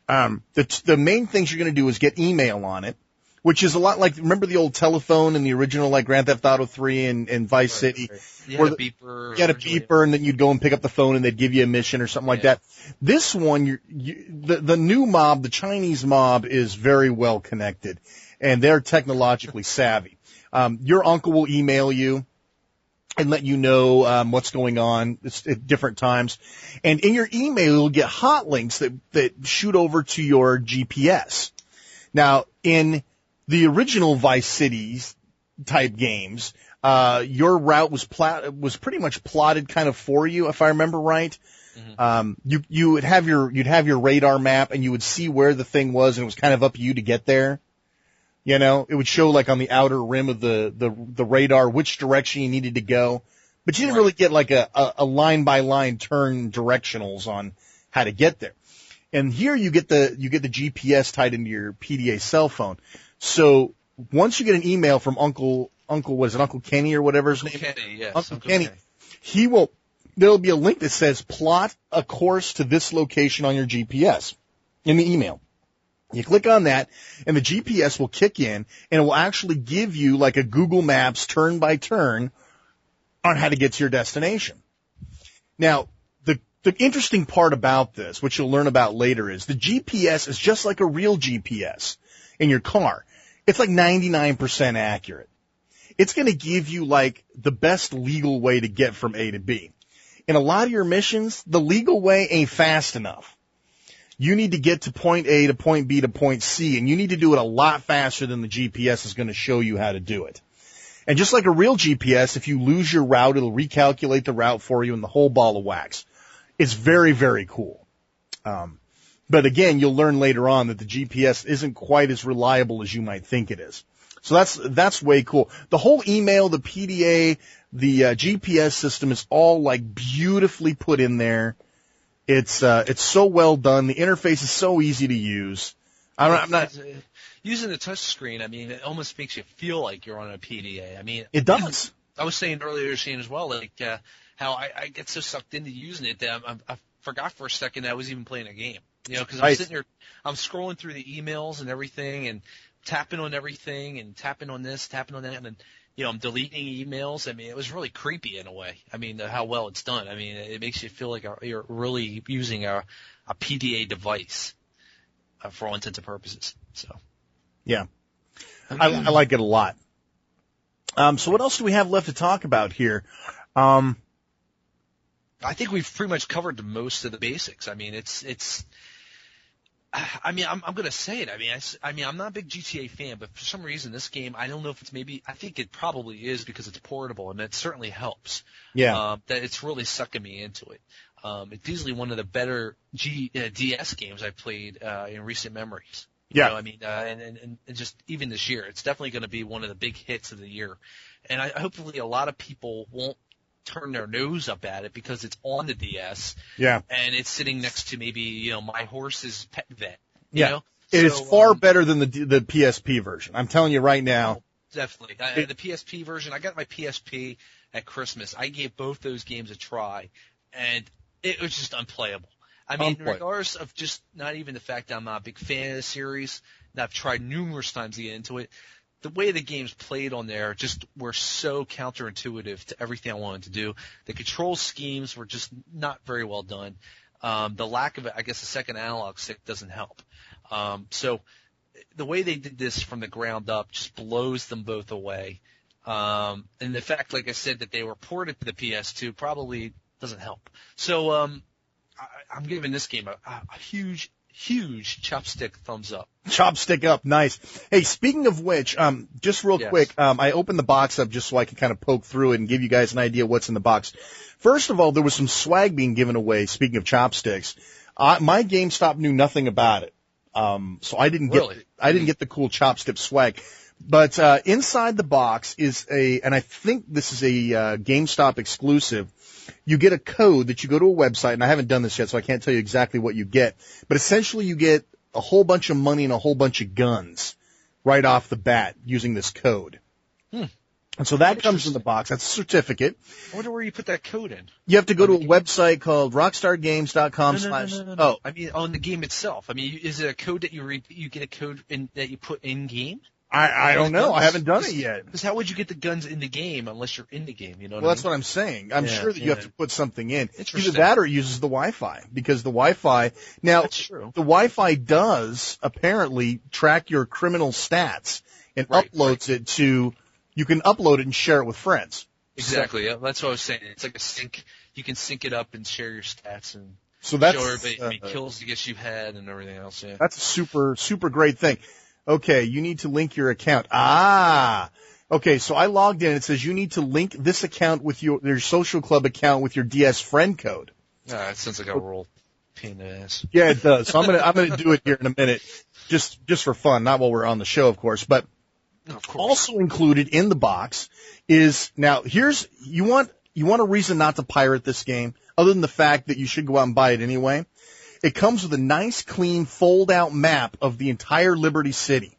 the main things you're going to do is get email on it, which is a lot like, remember the old telephone in the original, like Grand Theft Auto 3 and Vice City? Right. You had a beeper. You had a beeper, and then you'd go and pick up the phone, and they'd give you a mission or something like that. This one, the new mob, the Chinese mob, is very well connected, and they're technologically savvy. Your uncle will email you and let you know what's going on at different times. And in your email, you'll get hot links that shoot over to your GPS. Now, in the original Vice Cities type games, your route was pretty much plotted kind of for you, if I remember right. Mm-hmm. You would have your radar map, and you would see where the thing was, and it was kind of up to you to get there. It would show like on the outer rim of the radar which direction you needed to go, but you didn't really get like a line by line turn directionals on how to get there. And here you get the GPS tied into your PDA cell phone. So once you get an email from Uncle Kenny or whatever his name is? Kenny, yes. Uncle Kenny. There'll be a link that says plot a course to this location on your GPS in the email. You click on that, and the GPS will kick in, and it will actually give you like a Google Maps turn by turn on how to get to your destination. Now, the interesting part about this, which you'll learn about later, is the GPS is just like a real GPS in your car. It's like 99% accurate. It's going to give you like the best legal way to get from A to B. In a lot of your missions, the legal way ain't fast enough. You need to get to point A to point B to point C, and you need to do it a lot faster than the GPS is going to show you how to do it. And just like a real GPS, if you lose your route, it'll recalculate the route for you in the whole ball of wax. It's very, very cool. But again, you'll learn later on that the GPS isn't quite as reliable as you might think it is. So that's way cool. The whole email, the PDA, the GPS system is all like beautifully put in there. It's so well done. The interface is so easy to use. I'm not using the touch screen. I mean, it almost makes you feel like you're on a PDA. I mean, it does. I was saying earlier, Shane, as well, like how I get so sucked into using it that I forgot for a second that I was even playing a game. Because I'm sitting here, I'm scrolling through the emails and everything, and tapping on everything, and tapping on this, tapping on that, and then I'm deleting emails. I mean, it was really creepy in a way. I mean, how well it's done. I mean, it makes you feel like you're really using a PDA device for all intents and purposes. So, yeah, I like it a lot. So what else do we have left to talk about here? I think we've pretty much covered most of the basics. I mean, I'm going to say it. I mean, I'm not a big GTA fan, but for some reason this game, I don't know if it's I think it probably is because it's portable, and it certainly helps. Yeah. That it's really sucking me into it. It's easily one of the better DS games I've played in recent memories. Yeah. And just even this year, it's definitely going to be one of the big hits of the year. And hopefully a lot of people won't turn their nose up at it because it's on the DS. Yeah. And it's sitting next to maybe, my horse's pet vet. Yeah. You know? It is far better than the PSP version. I'm telling you right now. Oh, definitely. The PSP version, I got my PSP at Christmas. I gave both those games a try, and it was just unplayable. I mean, regardless of just not even the fact that I'm not a big fan of the series, and I've tried numerous times to get into it, the way the games played on there just were so counterintuitive to everything I wanted to do. The control schemes were just not very well done. The lack of, I guess, a second analog stick doesn't help. So the way they did this from the ground up just blows them both away. And the fact, like I said, that they were ported to the PS2 probably doesn't help. So I'm giving this game a huge chopstick thumbs up. Chopstick up, nice. Hey, speaking of which, just real quick, I opened the box up just so I can kind of poke through it and give you guys an idea what's in the box. First of all, there was some swag being given away, speaking of chopsticks. My GameStop knew nothing about it. So I didn't get the cool chopstick swag. But inside the box is and I think this is a GameStop exclusive. You get a code that you go to a website, and I haven't done this yet, so I can't tell you exactly what you get. But essentially, you get a whole bunch of money and a whole bunch of guns right off the bat using this code. And so that comes in the box. That's a certificate. I wonder where you put that code in. You have to go to a website called rockstargames.com. No. Oh, I mean, on the game itself. I mean, is it a code that you get a code that you put in game? I don't know. I haven't done it yet. Because how would you get the guns in the game unless you're in the game? You know what I mean? That's what I'm saying. I'm sure that you have to put something in. Either that or it uses the Wi-Fi, because the Wi-Fi now That's true. The Wi-Fi does apparently track your criminal stats and uploads it to. You can upload it and share it with friends. Exactly. Yeah, that's what I was saying. It's like a sync. You can sync it up and share your stats and so that's, show everybody how many kills you guess you've had and everything else. Yeah. That's a super great thing. Okay, you need to link your account. Okay, so I logged in. It says you need to link this account with your social club account with your DS friend code. That sounds like a real pain in the ass. Yeah, it does. So I'm gonna do it here in a minute, just for fun, not while we're on the show, of course. But also included in the box is now you want a reason not to pirate this game, other than the fact that you should go out and buy it anyway. It comes with a nice, clean, fold-out map of the entire Liberty City,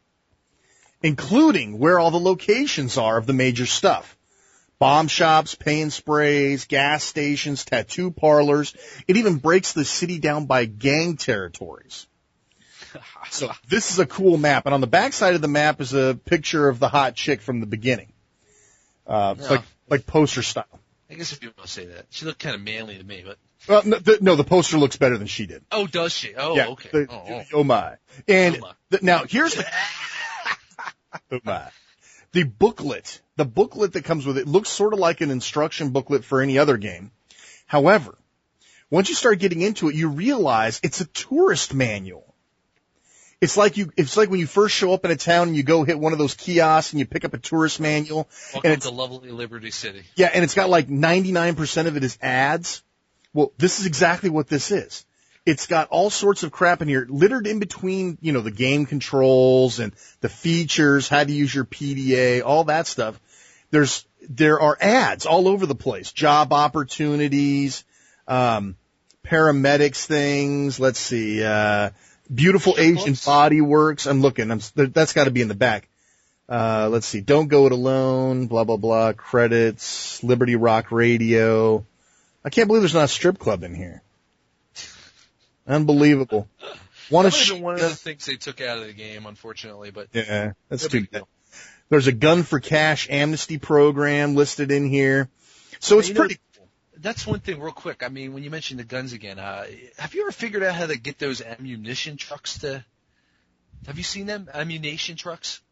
including where all the locations are of the major stuff. Bomb shops, paint sprays, gas stations, tattoo parlors. It even breaks the city down by gang territories. So this is a cool map. And on the back side of the map is a picture of the hot chick from the beginning. It's like poster style. I guess if you want to say that. She looked kind of manly to me, but... Well, no, the poster looks better than she did. Oh, does she? Oh, yeah, okay. Oh my. And now here's the oh my. The booklet that comes with it looks sort of like an instruction booklet for any other game. However, once you start getting into it, you realize it's a tourist manual. It's like when you first show up in a town and you go hit one of those kiosks and you pick up a tourist manual. Welcome to lovely Liberty City. Yeah, and it's got like 99% of it is ads. Well, this is exactly what this is. It's got all sorts of crap in here, littered in between, the game controls and the features, how to use your PDA, all that stuff. There are ads all over the place, job opportunities, paramedics things. Let's see, Beautiful Agent Body Works. I'm looking. That's got to be in the back. Let's see. Don't Go It Alone. Blah blah blah. Credits. Liberty Rock Radio. I can't believe there's not a strip club in here. Unbelievable. One of the things they took out of the game, unfortunately, but yeah, that's too bad. There's a gun for cash amnesty program listed in here, so it's pretty cool. That's one thing, real quick. I mean, when you mentioned the guns again, have you ever figured out how to get those ammunition trucks to? Have you seen them ammunition trucks?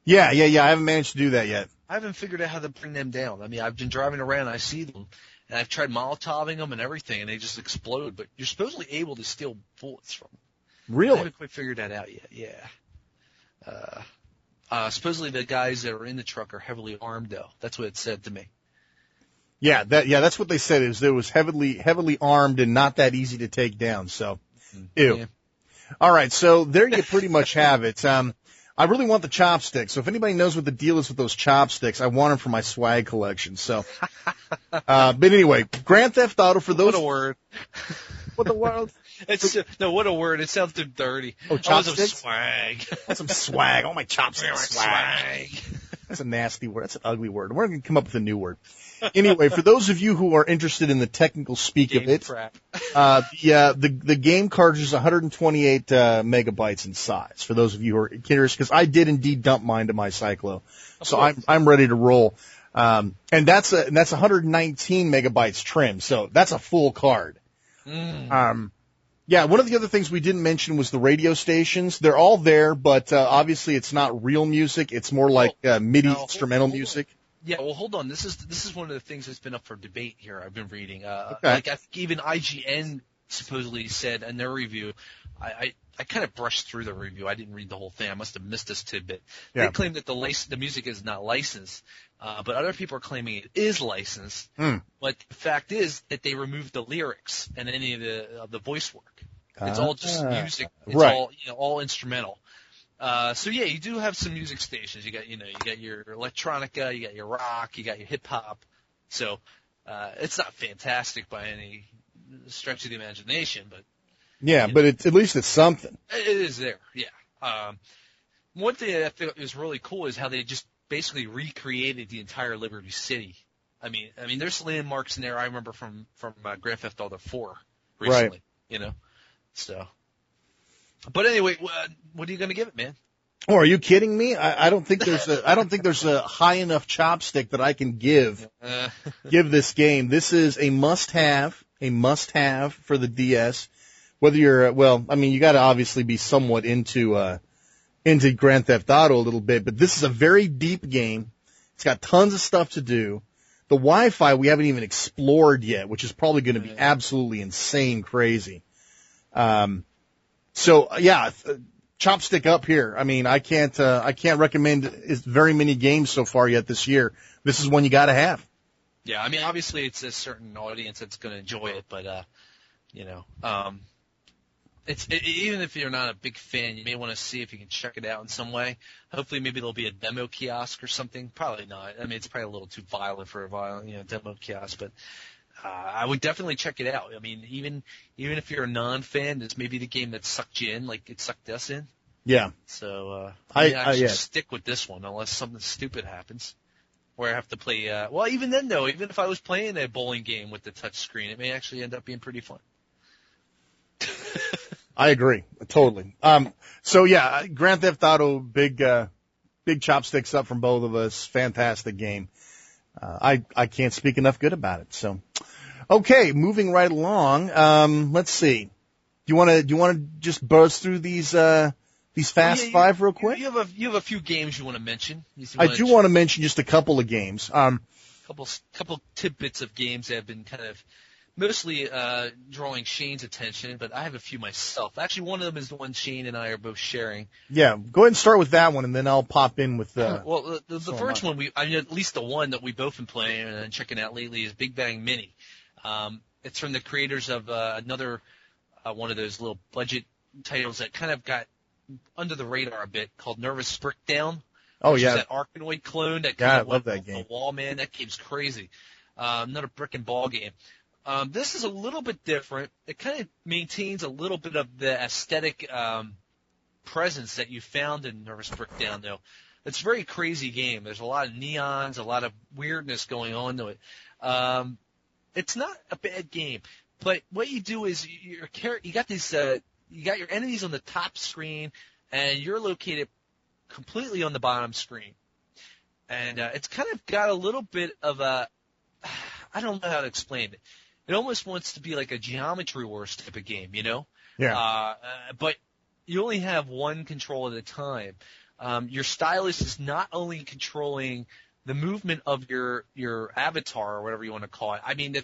Yeah. I haven't managed to do that yet. I haven't figured out how to bring them down. I mean, I've been driving around, I see them. And I've tried Molotoving them and everything, and they just explode. But you're supposedly able to steal bullets from them. Really? I haven't quite figured that out yet. Yeah. Supposedly the guys that are in the truck are heavily armed, though. That's what it said to me. Yeah, that's what they said. Is it was heavily armed and not that easy to take down. So, ew. Yeah. All right, so there you pretty much have it. I really want the chopsticks. So if anybody knows what the deal is with those chopsticks, I want them for my swag collection. So, but anyway, Grand Theft Auto for those. What a word. What the world? What a word. It sounds too dirty. Oh, chopsticks? Swag. I want some swag. Oh, my chopsticks. Swag. That's a nasty word. That's an ugly word. We're going to come up with a new word. Anyway, for those of you who are interested in the technical speak of it, the game cartridge is 128 megabytes in size. For those of you who are curious, because I did indeed dump mine to my Cyclo, so I'm ready to roll. And that's 119 megabytes trim, so that's a full card. Yeah, one of the other things we didn't mention was the radio stations. They're all there, but obviously it's not real music. It's more like MIDI instrumental music. Yeah, well, hold on. This is one of the things that's been up for debate here. I've been reading. Okay. Like I think even IGN supposedly said in their review. I kind of brushed through the review. I didn't read the whole thing. I must have missed this tidbit. Yeah. They claim that the music is not licensed, but other people are claiming it is licensed. But the fact is that they removed the lyrics and any of the voice work. It's all just music. It's right. all instrumental. So yeah, you do have some music stations. You got your electronica, you got your rock, you got your hip hop. So it's not fantastic by any stretch of the imagination, but yeah, but at least it's something. It is there. Yeah. One thing that I think is really cool is how they just basically recreated the entire Liberty City. I mean, there's landmarks in there I remember from Grand Theft Auto 4 recently. Right. You know, so. But anyway, what are you going to give it, man? Oh, are you kidding me? I don't think there's a high enough chopstick that I can give this game. This is a must-have for the DS. Whether you're, you got to obviously be somewhat into Grand Theft Auto a little bit, but this is a very deep game. It's got tons of stuff to do. The Wi-Fi we haven't even explored yet, which is probably going to be absolutely insane crazy. So yeah, chopstick up here. I mean, I can't recommend very many games so far yet this year. This is one you got to have. Yeah, I mean, obviously it's a certain audience that's going to enjoy it, but even if you're not a big fan, you may want to see if you can check it out in some way. Hopefully, maybe there'll be a demo kiosk or something. Probably not. I mean, it's probably a little too violent for a demo kiosk, but. I would definitely check it out. I mean, even if you're a non-fan, it's maybe the game that sucked you in, like it sucked us in. Yeah. So I should stick with this one unless something stupid happens, where I have to play. Even then though, even if I was playing a bowling game with the touch screen, it may actually end up being pretty fun. I agree totally. So yeah, Grand Theft Auto, big chopsticks up from both of us. Fantastic game. I can't speak enough good about it. So, okay, moving right along. Let's see. Do you want to just buzz through these Fast Five real quick? You have a few games you want to mention. I do want to mention just a couple of games. Couple tidbits of games that have been kind of mostly drawing Shane's attention, but I have a few myself. Actually, one of them is the one Shane and I are both sharing. Yeah, go ahead and start with that one, and then I'll pop in with the. Well, the first one at least the one that we've both been playing and checking out lately is Big Bang Mini. It's from the creators of another one of those little budget titles that kind of got under the radar a bit called Nervous Breakdown. Oh yeah, that Arkanoid clone that I love that game. The wall, man, that game's crazy. Another brick and ball game. This is a little bit different. It kind of maintains a little bit of the aesthetic presence that you found in Nervous Breakdown, though. It's a very crazy game. There's a lot of neons, a lot of weirdness going on to it. It's not a bad game, but what you do is you got your enemies on the top screen, and you're located completely on the bottom screen. And it's kind of got a little bit of I don't know how to explain it. It almost wants to be like a Geometry Wars type of game, you know? Yeah. But you only have one control at a time. Your stylus is not only controlling the movement of your avatar or whatever you want to call it. I mean, the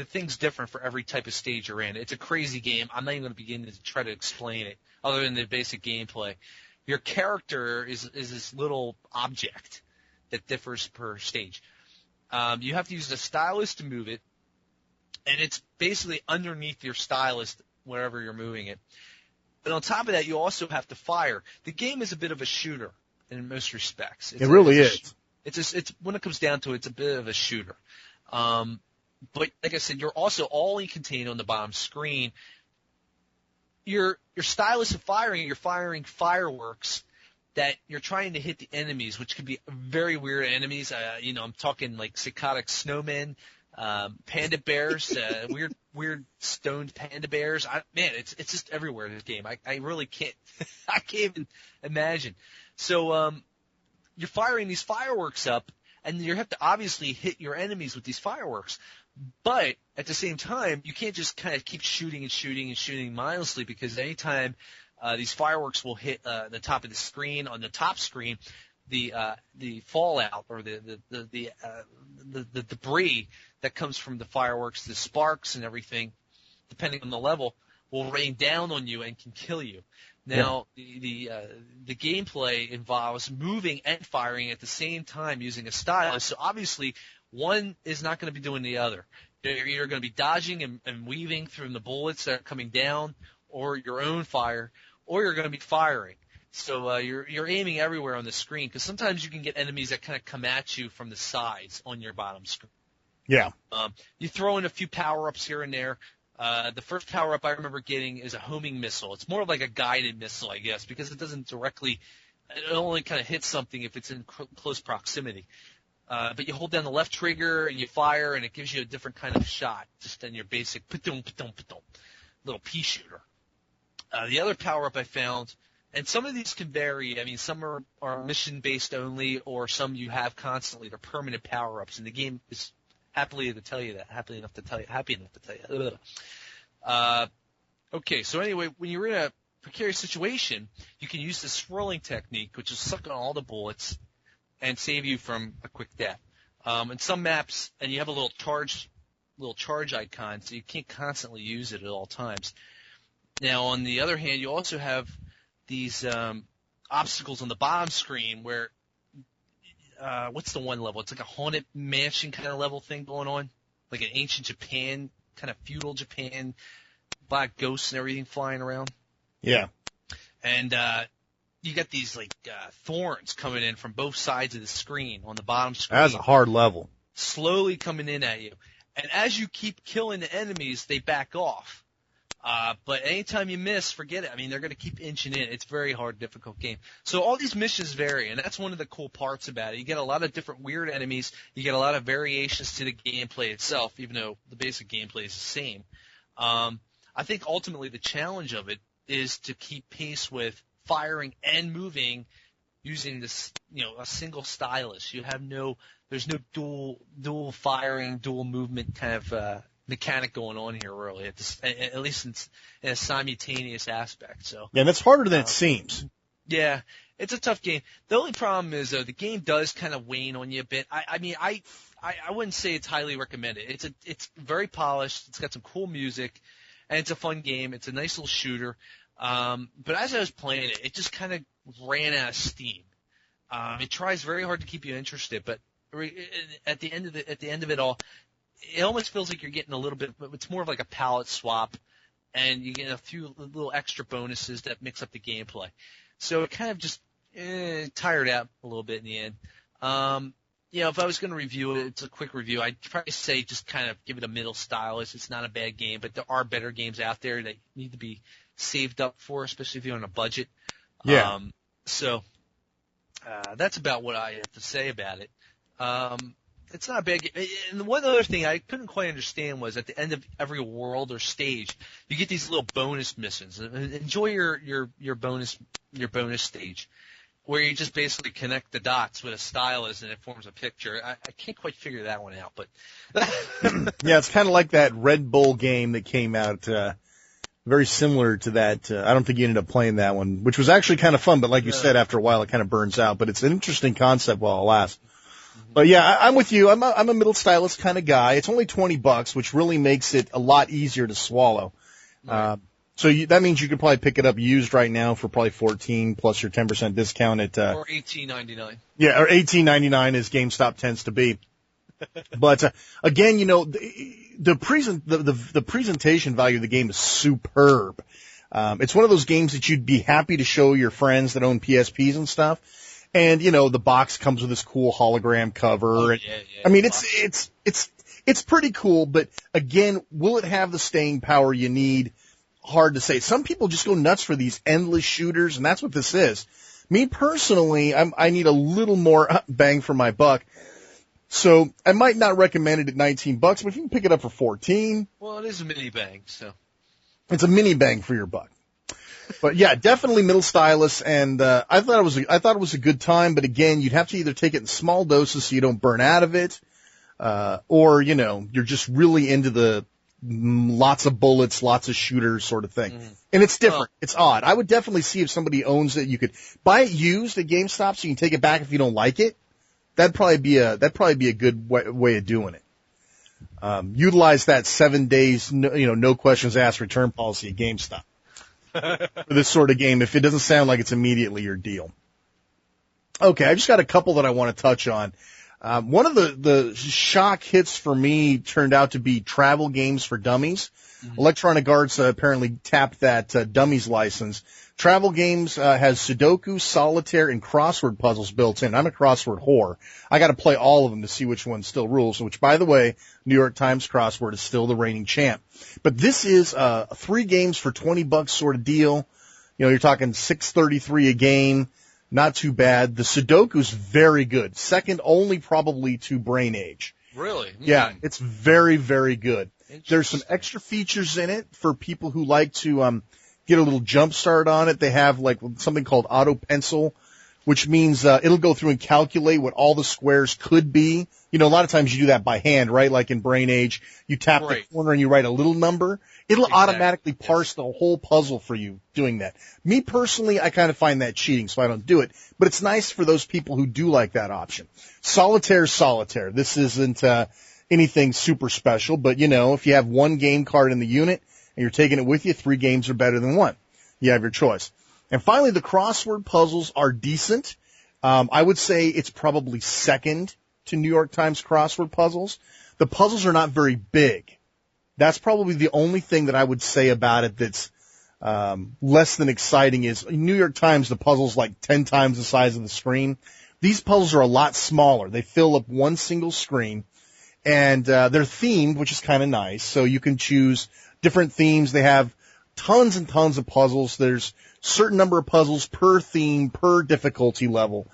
thing's different for every type of stage you're in. It's a crazy game. I'm not even going to begin to try to explain it other than the basic gameplay. Your character is this little object that differs per stage. You have to use the stylus to move it, and it's basically underneath your stylus wherever you're moving it. But on top of that, you also have to fire. The game is a bit of a shooter in most respects. It really is. It's when it comes down to it, it's a bit of a shooter. But like I said, you're also all contained on the bottom screen. Your stylus of firing, you're firing fireworks that you're trying to hit the enemies, which could be very weird enemies. I'm talking like psychotic snowmen, panda bears, weird stoned panda bears. It's just everywhere in this game. I really can't, I can't even imagine. So, you're firing these fireworks up, and you have to obviously hit your enemies with these fireworks. But at the same time, you can't just kind of keep shooting and shooting and shooting mindlessly, because anytime these fireworks will hit the top of the screen, on the top screen, the fallout or the debris that comes from the fireworks, the sparks and everything, depending on the level, will rain down on you and can kill you. Now, the gameplay involves moving and firing at the same time using a stylus. So obviously, one is not going to be doing the other. You're either going to be dodging and weaving through the bullets that are coming down, or your own fire, or you're going to be firing. So you're aiming everywhere on the screen, because sometimes you can get enemies that kind of come at you from the sides on your bottom screen. Yeah. You throw in a few power-ups here and there. The first power-up I remember getting is a homing missile. It's more like a guided missile, I guess, because it doesn't directly – it only kind of hits something if it's in close proximity. But you hold down the left trigger and you fire, and it gives you a different kind of shot, just in your basic little pea shooter. The other power-up I found – and some of these can vary. I mean, some are mission-based only, or some you have constantly. They're permanent power-ups, and the game is happy enough to tell you. Okay, so anyway, when you're in a precarious situation, you can use the swirling technique, which is suck on all the bullets and save you from a quick death. In some maps, and you have a little charge icon, so you can't constantly use it at all times. Now, on the other hand, you also have these obstacles on the bottom screen where what's the one level? It's like a haunted mansion kind of level thing going on, like an ancient Japan, kind of feudal Japan, black ghosts and everything flying around. Yeah. And you got these like thorns coming in from both sides of the screen on the bottom screen. That's a hard level. Slowly coming in at you. And as you keep killing the enemies, they back off. But anytime you miss, forget it. I mean, they're going to keep inching in. It's a very hard, difficult game. So all these missions vary, and that's one of the cool parts about it. You get a lot of different weird enemies. You get a lot of variations to the gameplay itself, even though the basic gameplay is the same. I think ultimately the challenge of it is to keep pace with firing and moving using this, a single stylus. There's no dual firing, dual movement kind of mechanic going on here, really, at least in a simultaneous aspect. So yeah, and it's harder than it seems. Yeah, it's a tough game. The only problem is, though, the game does kind of wane on you a bit. I wouldn't say it's highly recommended. It's very polished. It's got some cool music, and it's a fun game. It's a nice little shooter. But as I was playing it, it just kind of ran out of steam. It tries very hard to keep you interested, but at the end of it all, it almost feels like you're getting a little bit, but it's more of like a palette swap, and you get a few little extra bonuses that mix up the gameplay. So it kind of just tired out a little bit in the end. If I was going to review it, it's a quick review. I'd probably say just kind of give it a middle stylus. It's not a bad game, but there are better games out there that need to be saved up for, especially if you're on a budget. Yeah. That's about what I have to say about it. It's not a bad game. And one other thing I couldn't quite understand was at the end of every world or stage, you get these little bonus missions. Enjoy your bonus stage, where you just basically connect the dots with a stylus and it forms a picture. I can't quite figure that one out, but yeah, it's kind of like that Red Bull game that came out. Very similar to that. I don't think you ended up playing that one, which was actually kind of fun, but like you said, after a while it kind of burns out. But it's an interesting concept while it lasts. But yeah, I'm with you. I'm a middle stylus kind of guy. It's only $20, which really makes it a lot easier to swallow. Right. That means you could probably pick it up used right now for probably $14 plus your 10% discount at or $18.99. Yeah, or $18.99 as GameStop tends to be. But again, the presentation value of the game is superb. It's one of those games that you'd be happy to show your friends that own PSPs and stuff. And, you know, the box comes with this cool hologram cover. Oh, and, yeah. I mean, it's pretty cool, but again, will it have the staying power you need? Hard to say. Some people just go nuts for these endless shooters, and that's what this is. Me personally, I need a little more bang for my buck. So I might not recommend it at $19, but if you can pick it up for $14. Well, it is a mini bang, so. It's a mini bang for your buck. But yeah, definitely middle stylus, and I thought it was a good time. But again, you'd have to either take it in small doses so you don't burn out of it, or you know you're just really into the lots of bullets, lots of shooters sort of thing. And it's different. It's odd. I would definitely see if somebody owns it. You could buy it used at GameStop so you can take it back if you don't like it. That'd probably be a good way of doing it. Utilize that 7 days, no questions asked return policy at GameStop. For this sort of game, if it doesn't sound like it's immediately your deal. Okay, I just got a couple that I want to touch on. One of the shock hits for me turned out to be travel games for dummies. Electronic Arts apparently tapped that dummies license. Travel Games has Sudoku, Solitaire, and crossword puzzles built in. I'm a crossword whore. I got to play all of them to see which one still rules, which, by the way, New York Times crossword is still the reigning champ. But this is 3 games for $20 sort of deal. You know, you're talking $6.33 a game. Not too bad. The Sudoku's very good. Second only probably to Brain Age. Really? Yeah, it's very, very good. There's some extra features in it for people who like to get a little jump start on it. They have like something called auto pencil, which means it'll go through and calculate what all the squares could be. You know, a lot of times you do that by hand, right? Like in Brain Age, you tap the corner and you write a little number. It'll automatically parse the whole puzzle for you doing that. Me personally, I kind of find that cheating, so I don't do it. But it's nice for those people who do like that option. Solitaire's Solitaire. This isn't anything super special, but you know, if you have one game card in the unit and you're taking it with you, 3 games are better than 1. You have your choice. And finally, the crossword puzzles are decent. I would say it's probably second to New York Times crossword puzzles. The puzzles are not very big. That's probably the only thing that I would say about it that's less than exciting is New York Times, the puzzle's like 10 times the size of the screen. These puzzles are a lot smaller. They fill up one single screen, and they're themed, which is kind of nice. So you can choose different themes. They have tons and tons of puzzles. There's a certain number of puzzles per theme, per difficulty level.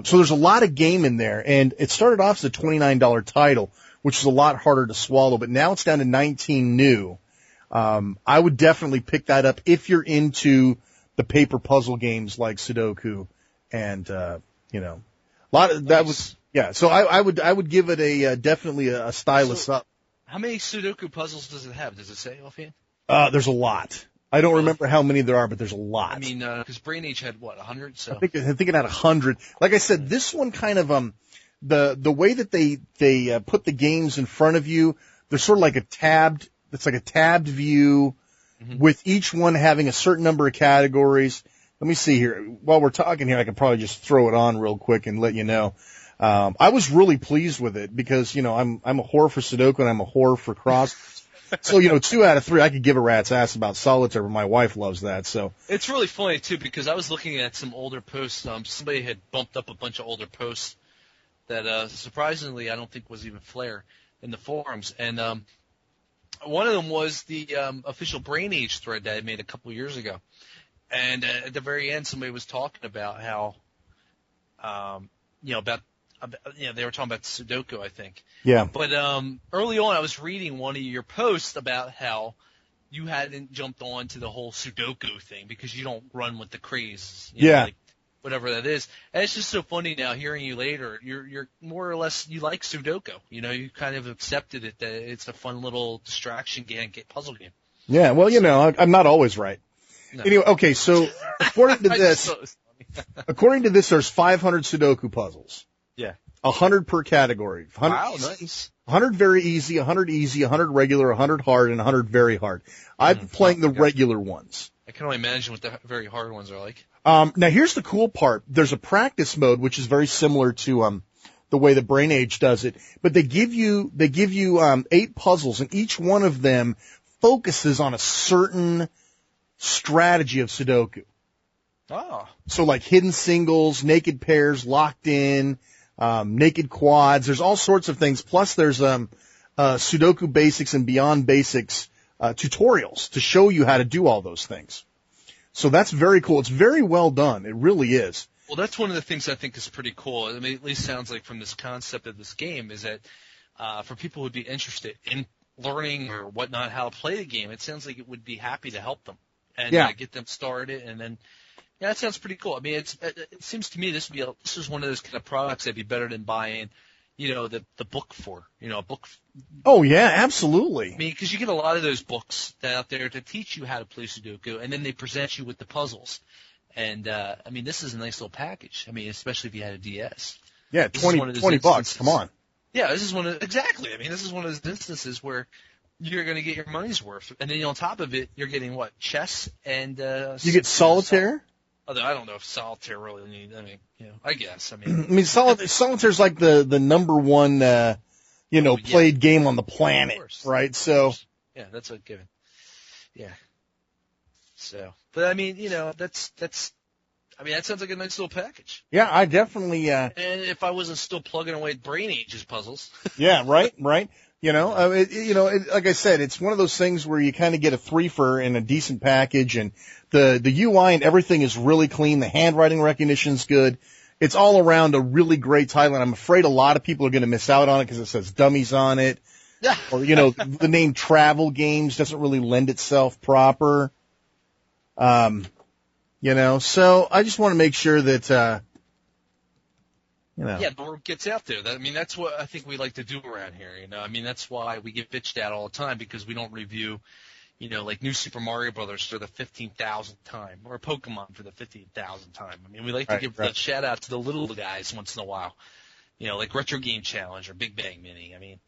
So there's a lot of game in there, and it started off as a $29 title, which is a lot harder to swallow, but now it's down to $19 new. I would definitely pick that up if you're into the paper puzzle games like Sudoku and, a lot of that was, yeah. So I would give it definitely a stylus up. How many Sudoku puzzles does it have? Does it say offhand? There's a lot. I don't remember how many there are, but there's a lot. I mean, because Brain Age had 100? So I think it had 100. Like I said, this one kind of, the way that they put the games in front of you, they're sort of like it's like a tabbed view with each one having a certain number of categories. Let me see here. While we're talking here, I could probably just throw it on real quick and let you know. I was really pleased with it because, I'm a whore for Sudoku and I'm a whore for cross. So, 2 out of 3, I could give a rat's ass about Solitaire, but my wife loves that, so. It's really funny, too, because I was looking at some older posts. Somebody had bumped up a bunch of older posts that, surprisingly, I don't think was even Flair in the forums. And one of them was the official Brain Age thread that I made a couple years ago. And at the very end, somebody was talking about how, they were talking about Sudoku, I think. Yeah. But early on, I was reading one of your posts about how you hadn't jumped on to the whole Sudoku thing because you don't run with the craze. Like whatever that is. And it's just so funny now hearing you later. You're more or less, you like Sudoku. You kind of accepted it that it's a fun little distraction game, puzzle game. Yeah, well, I'm not always right. No. Anyway, okay, so according to this, there's 500 Sudoku puzzles. Yeah. 100 per category. Wow, nice. 100 very easy, 100 easy, 100 regular, 100 hard, and 100 very hard. I'm playing the regular ones. I can only imagine what the very hard ones are like. Now here's the cool part. There's a practice mode, which is very similar to the way the Brain Age does it, but they give you 8 puzzles, and each one of them focuses on a certain strategy of Sudoku. Oh. So like hidden singles, naked pairs, locked in, naked quads. There's all sorts of things. Plus there's Sudoku basics and beyond basics tutorials to show you how to do all those things. So that's very cool. It's very well done. It really is. Well, that's one of the things I think is pretty cool. I mean, at least sounds like from this concept of this game is that for people who would be interested in learning or whatnot how to play the game, it sounds like it would be happy to help them and get them started. And then, yeah, that sounds pretty cool. I mean, it seems to me this is one of those kind of products that'd be better than buying, the book for, a book. Oh yeah, absolutely. I mean, because you get a lot of those books out there to teach you how to play Sudoku, and then they present you with the puzzles. And, I mean, this is a nice little package. I mean, especially if you had a DS. Yeah, $20. Come on. Yeah, this is exactly. I mean, this is one of those instances where you're going to get your money's worth. And then on top of it, you're getting what? Chess and, you get solitaire? Although I don't know if solitaire really needs, I guess. I mean, solitaire's like the number one, played game on the planet, right? So. Yeah, that's a given. Yeah. So, but I mean, that sounds like a nice little package. Yeah, I definitely, and if I wasn't still plugging away at Brain Ages puzzles. Yeah, right. Like I said, it's one of those things where you kind of get a threefer in a decent package, and the UI and everything is really clean. The handwriting recognition's good. It's all around a really great title, and I'm afraid a lot of people are going to miss out on it because it says dummies on it. Or, the name Travel Games doesn't really lend itself proper. So I just want to make sure that, Yeah, the word gets out there. That's what I think we like to do around here, that's why we get bitched at all the time, because we don't review, like New Super Mario Brothers for the 15,000th time, or Pokemon for the 15,000th time. I mean, we like to give a shout out to the little guys once in a while, like Retro Game Challenge or Big Bang Mini.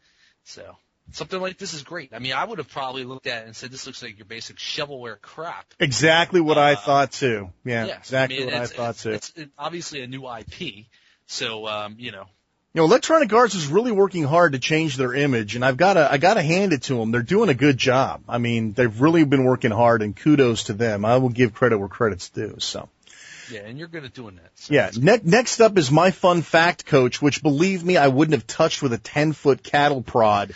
So something like this is great. I mean, I would have probably looked at it and said, this looks like your basic shovelware crap. Exactly what I thought too. Yeah, exactly what I thought too. It's obviously a new IP, so Electronic Arts is really working hard to change their image, and I gotta hand it to them. They're doing a good job. I mean, they've really been working hard, and kudos to them. I will give credit where credit's due. So. Yeah, and you're good at doing that. So yeah. Next up is my fun fact coach, which, believe me, I wouldn't have touched with a 10-foot cattle prod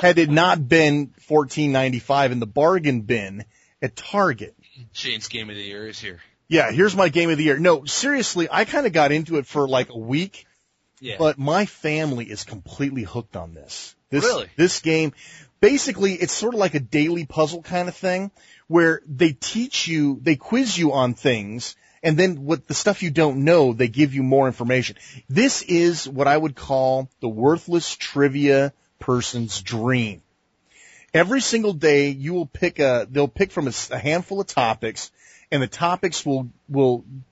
had it not been $14.95 in the bargain bin at Target. Shane's Game of the Year is here. Yeah, here's my Game of the Year. No, seriously, I kind of got into it for like a week, but my family is completely hooked on this. Really? This game, basically, it's sort of like a daily puzzle kind of thing where they quiz you on things. And then what the stuff you don't know, they give you more information. This is what I would call the worthless trivia person's dream. Every single day you will they'll pick from a handful of topics, and the topics will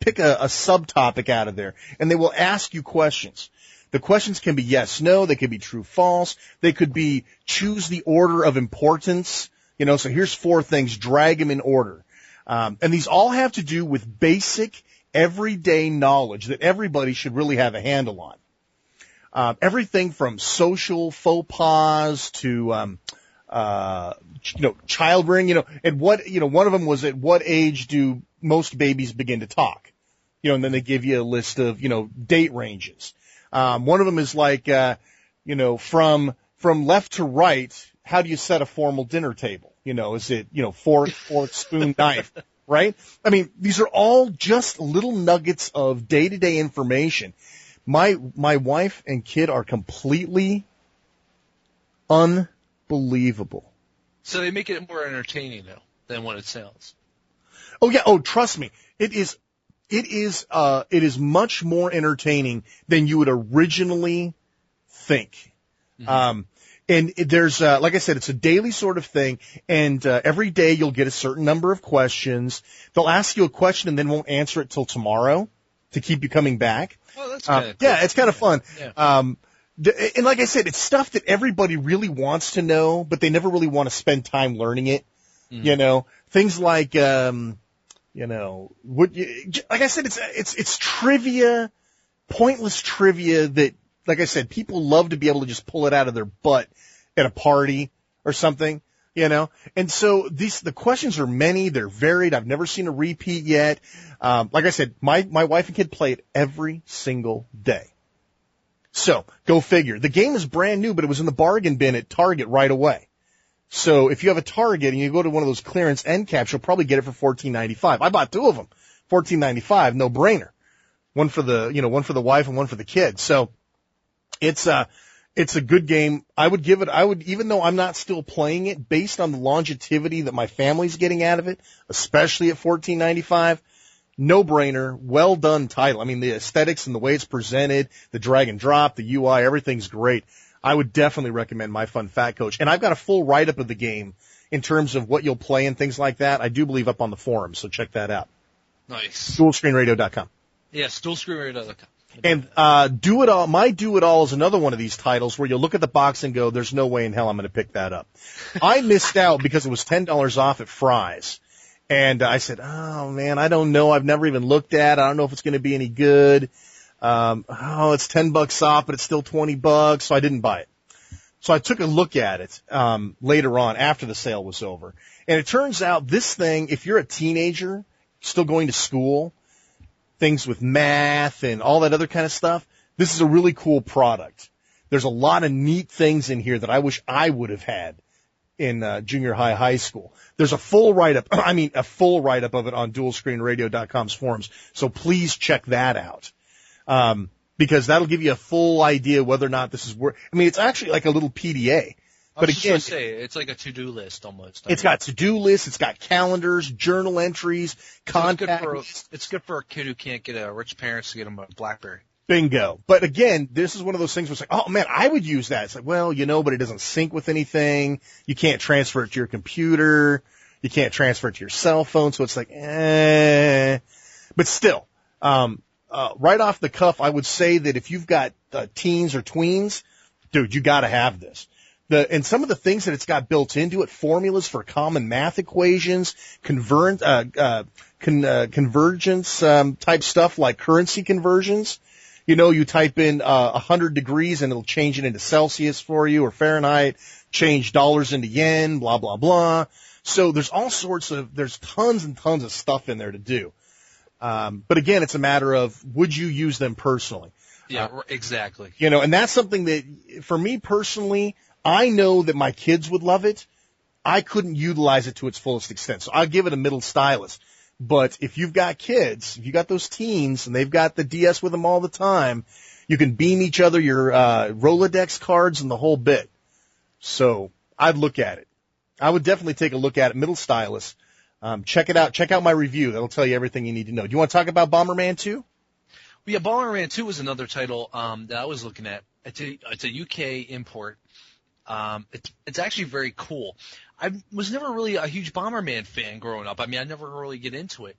pick a subtopic out of there, and they will ask you questions. The questions can be yes, no, they could be true, false, they could be choose the order of importance, so here's 4 things, drag them in order. And these all have to do with basic, everyday knowledge that everybody should really have a handle on. Everything from social faux pas to, child rearing, at what, one of them was at what age do most babies begin to talk? And then they give you a list of, date ranges. One of them is like, from left to right, how do you set a formal dinner table? Is it, fork, spoon, knife, right? I mean, these are all just little nuggets of day-to-day information. My wife and kid are completely unbelievable. So they make it more entertaining, though, than what it sounds. Oh, yeah. Oh, trust me. It is much more entertaining than you would originally think. Mm-hmm. And there's, like I said, it's a daily sort of thing, and every day you'll get a certain number of questions. They'll ask you a question and then won't answer it till tomorrow to keep you coming back. Oh, that's kind of cool. Yeah, it's kind of fun. Yeah. And like I said, it's stuff that everybody really wants to know, but they never really want to spend time learning it. Mm-hmm. Things like, like I said, it's trivia, pointless trivia that, like I said, people love to be able to just pull it out of their butt at a party or something. You know, and so the questions are many. They're varied. I've never seen a repeat yet. Like I said, my wife and kid play it every single day. So go figure. The game is brand new, but it was in the bargain bin at Target right away. So if you have a Target and you go to one of those clearance end caps, you'll probably get it for $14.95. I bought 2 of them, $14.95, no brainer. One for the wife and one for the kid. So it's a good game. I would, even though I'm not still playing it, based on the longevity that my family's getting out of it, especially at $14.95, no brainer, well done title. I mean, the aesthetics and the way it's presented, the drag and drop, the UI, everything's great. I would definitely recommend My Fun Fat Coach. And I've got a full write-up of the game in terms of what you'll play and things like that. I do believe up on the forum, so check that out. Nice. DualScreenRadio.com. Yes, DualScreenRadio.com. And Do It All, My Do It All is another one of these titles where you'll look at the box and go, there's no way in hell I'm going to pick that up. I missed out because it was $10 off at Fry's. And I said, oh, man, I don't know. I've never even looked at it. I don't know if it's going to be any good. It's $10 off, but it's still $20, so I didn't buy it. So I took a look at it later on after the sale was over. And it turns out this thing, if you're a teenager still going to school, things with math and all that other kind of stuff, this is a really cool product. There's a lot of neat things in here that I wish I would have had in junior high school. There's a full write-up of it on DualScreenRadio.com's forums. So please check that out. Because that'll give you a full idea whether or not this is worth. I mean, it's actually like a little PDA. But again, it's like a to-do list almost. It's got to-do lists, it's got calendars, journal entries, contacts. It's good for a kid who can't get rich parents to get him a BlackBerry. Bingo. But again, this is one of those things where it's like, oh man, I would use that. It's like, well, but it doesn't sync with anything. You can't transfer it to your computer. You can't transfer it to your cell phone. So it's like, But still, right off the cuff, I would say that if you've got teens or tweens, dude, you gotta have this. And some of the things that it's got built into it, formulas for common math equations, convergence type stuff like currency conversions. You type in 100 degrees and it'll change it into Celsius for you or Fahrenheit, change dollars into yen, blah, blah, blah. So there's tons and tons of stuff in there to do. But again, it's a matter of would you use them personally? Yeah, exactly. And that's something that for me personally, I know that my kids would love it. I couldn't utilize it to its fullest extent. So I'll give it a middle stylus. But if you've got kids, if you got those teens and they've got the DS with them all the time, you can beam each other your Rolodex cards and the whole bit. So I'd look at it. I would definitely take a look at it, middle stylus. Check it out. Check out my review. That'll tell you everything you need to know. Do you want to talk about Bomberman 2? Well, yeah, Bomberman 2 was another title that I was looking at. It's a UK import. It's actually very cool. I was never really a huge Bomberman fan growing up. I mean, I never really get into it.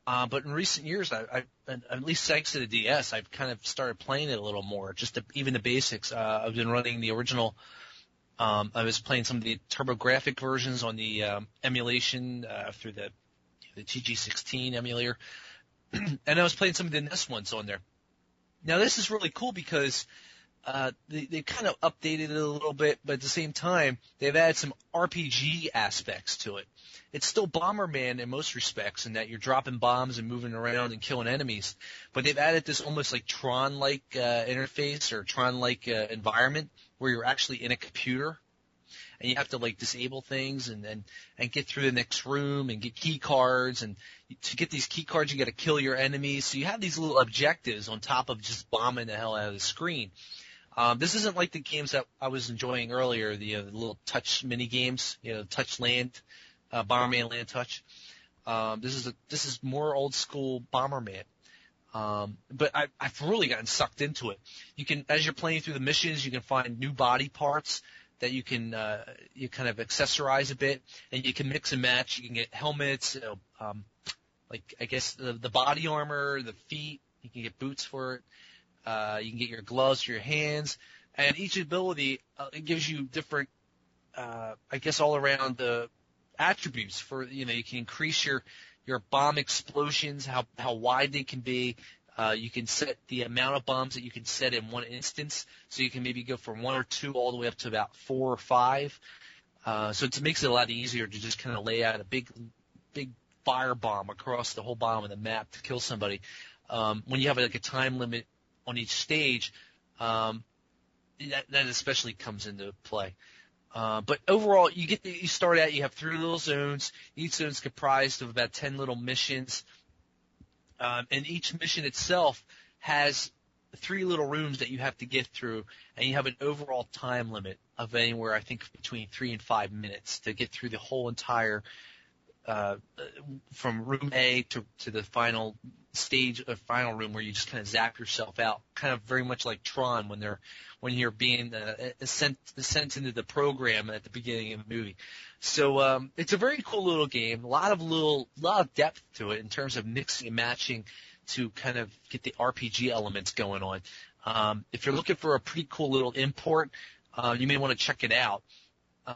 But in recent years, I at least thanks to the DS, I've kind of started playing it a little more, even the basics. I've been running the original. I was playing some of the TurboGrafx versions on the emulation through the TG16 emulator, and I was playing some of the NES ones on there. Now, this is really cool because they kind of updated it a little bit, but at the same time, they've added some RPG aspects to it. It's still Bomberman in most respects in that you're dropping bombs and moving around and killing enemies, but they've added this almost like Tron-like interface or Tron-like environment where you're actually in a computer and you have to like disable things and get through the next room and get key cards, and to get these key cards you got to kill your enemies. So you have these little objectives on top of just bombing the hell out of the screen. This isn't like the games that I was enjoying earlier, the little touch mini games, Touch Land, Bomberman Land Touch. This is more old school Bomberman. But I've really gotten sucked into it. You can, as you're playing through the missions, you can find new body parts that you can, you kind of accessorize a bit, and you can mix and match. You can get helmets, like I guess the body armor, the feet. You can get boots for it. You can get your gloves for your hands, and each ability it gives you different, I guess, all around the attributes for you can increase your bomb explosions, how wide they can be. You can set the amount of bombs that you can set in one instance, so you can maybe go from 1 or 2 all the way up to about 4 or 5. So it makes it a lot easier to just kind of lay out a big firebomb across the whole bottom of the map to kill somebody. When you have like a time limit on each stage, that especially comes into play. But overall, you start out, you have 3 little zones. Each zone is comprised of about 10 little missions. And each mission itself has 3 little rooms that you have to get through, and you have an overall time limit of anywhere, I think, between 3 and 5 minutes to get through the whole entire, from room A to the final stage, final room where you just kind of zap yourself out, kind of very much like Tron when you're being sent into the program at the beginning of the movie. So it's a very cool little game, a lot of depth to it in terms of mixing and matching to kind of get the RPG elements going on. If you're looking for a pretty cool little import, you may want to check it out.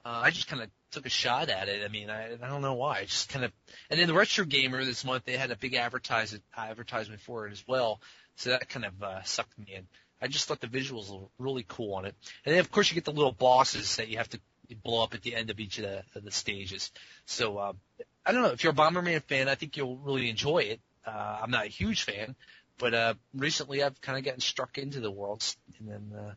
I just kind of took a shot at it. I mean, I don't know why. I just kind of, and then the Retro Gamer this month, they had a big advertisement for it as well. So that kind of sucked me in. I just thought the visuals were really cool on it. And then, of course, you get the little bosses that you have to blow up at the end of each of the stages. So I don't know. If you're a Bomberman fan, I think you'll really enjoy it. I'm not a huge fan, but recently I've kind of gotten struck into the worlds, and then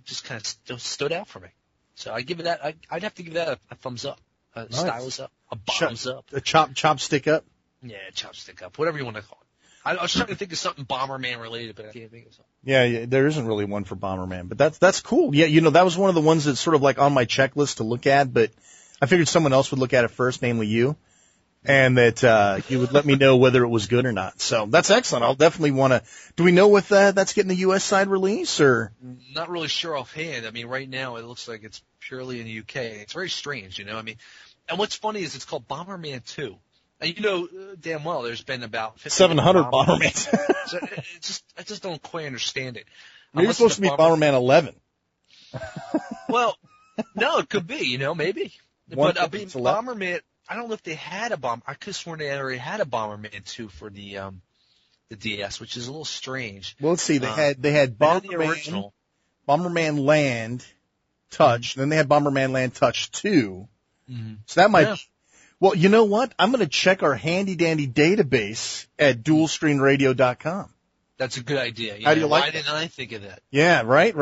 just kind of stood out for me. So I give it that. I'd have to give that a thumbs up, a stylus up, a bombs up, a chopstick up. Yeah, chopstick up, whatever you want to call it. I was trying to think of something Bomberman related, but I can't think of something. Yeah, there isn't really one for Bomberman, but that's cool. Yeah, that was one of the ones that's sort of like on my checklist to look at, but I figured someone else would look at it first, namely you, and that you would let me know whether it was good or not. So that's excellent. I'll definitely want to. Do we know if that's getting the U.S. side release or? Not really sure offhand. I mean, right now it looks like it's purely in the UK. It's very strange, I mean, and what's funny is it's called Bomberman 2. And damn well there's been about 700 Bomberman. So I just don't quite understand it. Maybe it's supposed to be Bomberman 11. Well, no, it could be, maybe. But Bomberman, I don't know if they had a I could have sworn they already had a Bomberman 2 for the DS, which is a little strange. Well, let's see. They had Bomberman, Bomberman Land Touch, and then they had Bomberman Land Touch 2. Mm-hmm. So that might. Yeah. Well, you know what? I'm going to check our handy-dandy database at dualscreenradio.com. That's a good idea. How do you like Why didn't I think of that? Yeah, right.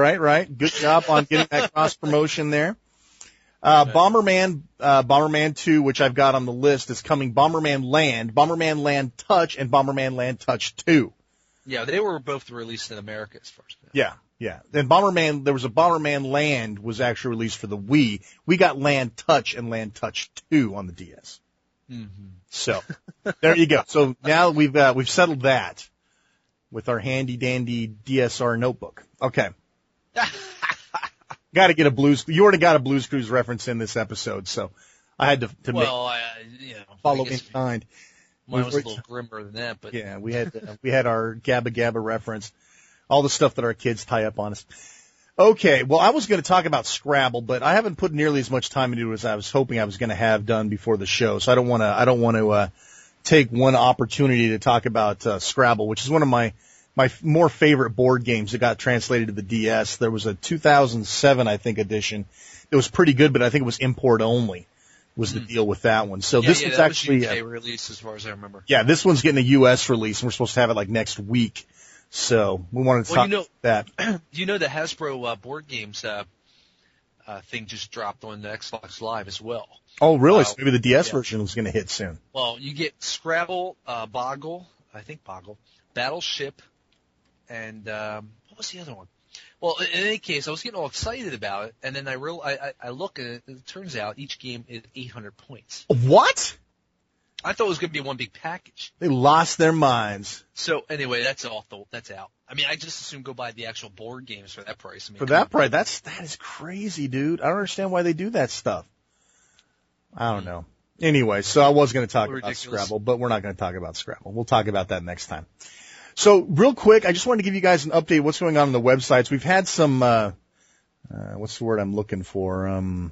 Good job on getting that cross-promotion there. Bomberman 2, which I've got on the list, is coming Bomberman Land Touch, and Bomberman Land Touch 2. Yeah, they were both released in America as far as I know. Yeah. Then there was a Bomberman Land was actually released for the Wii. We got Land Touch and Land Touch 2 on the DS. Mm-hmm. So, there you go. So now we've settled that with our handy dandy DSR notebook. Okay. Got to get a Blues. You already got a Blues Clues reference in this episode, so I had to follow in kind. Mine was a little grimmer than that, but yeah, we had our Gabba Gabba reference, all the stuff that our kids tie up on us. Okay, well, I was going to talk about Scrabble, but I haven't put nearly as much time into it as I was hoping I was going to have done before the show, so I don't want to take one opportunity to talk about Scrabble, which is one of my more favorite board games that got translated to the DS. There was a 2007, I think, edition. It was pretty good, but I think it was import only was the deal with that one. So this one's actually a release as far as I remember. Yeah, this one's getting a US release, and we're supposed to have it like next week. So we wanted to talk about that. You know the Hasbro board games thing just dropped on the Xbox Live as well. Oh, really? So maybe the DS version is going to hit soon. Well, you get Scrabble, Boggle, Battleship, and what was the other one? Well, in any case, I was getting all excited about it, and then I look at it, and it turns out each game is 800 points. What? I thought it was going to be one big package. They lost their minds. So anyway, that's out. I mean, I just assume go buy the actual board games for that price. I mean, for that price, that is crazy, dude. I don't understand why they do that stuff. I don't know. Anyway, so I was going to talk about Scrabble, but we're not going to talk about Scrabble. We'll talk about that next time. So real quick, I just wanted to give you guys an update what's going on the websites. We've had some, what's the word I'm looking for?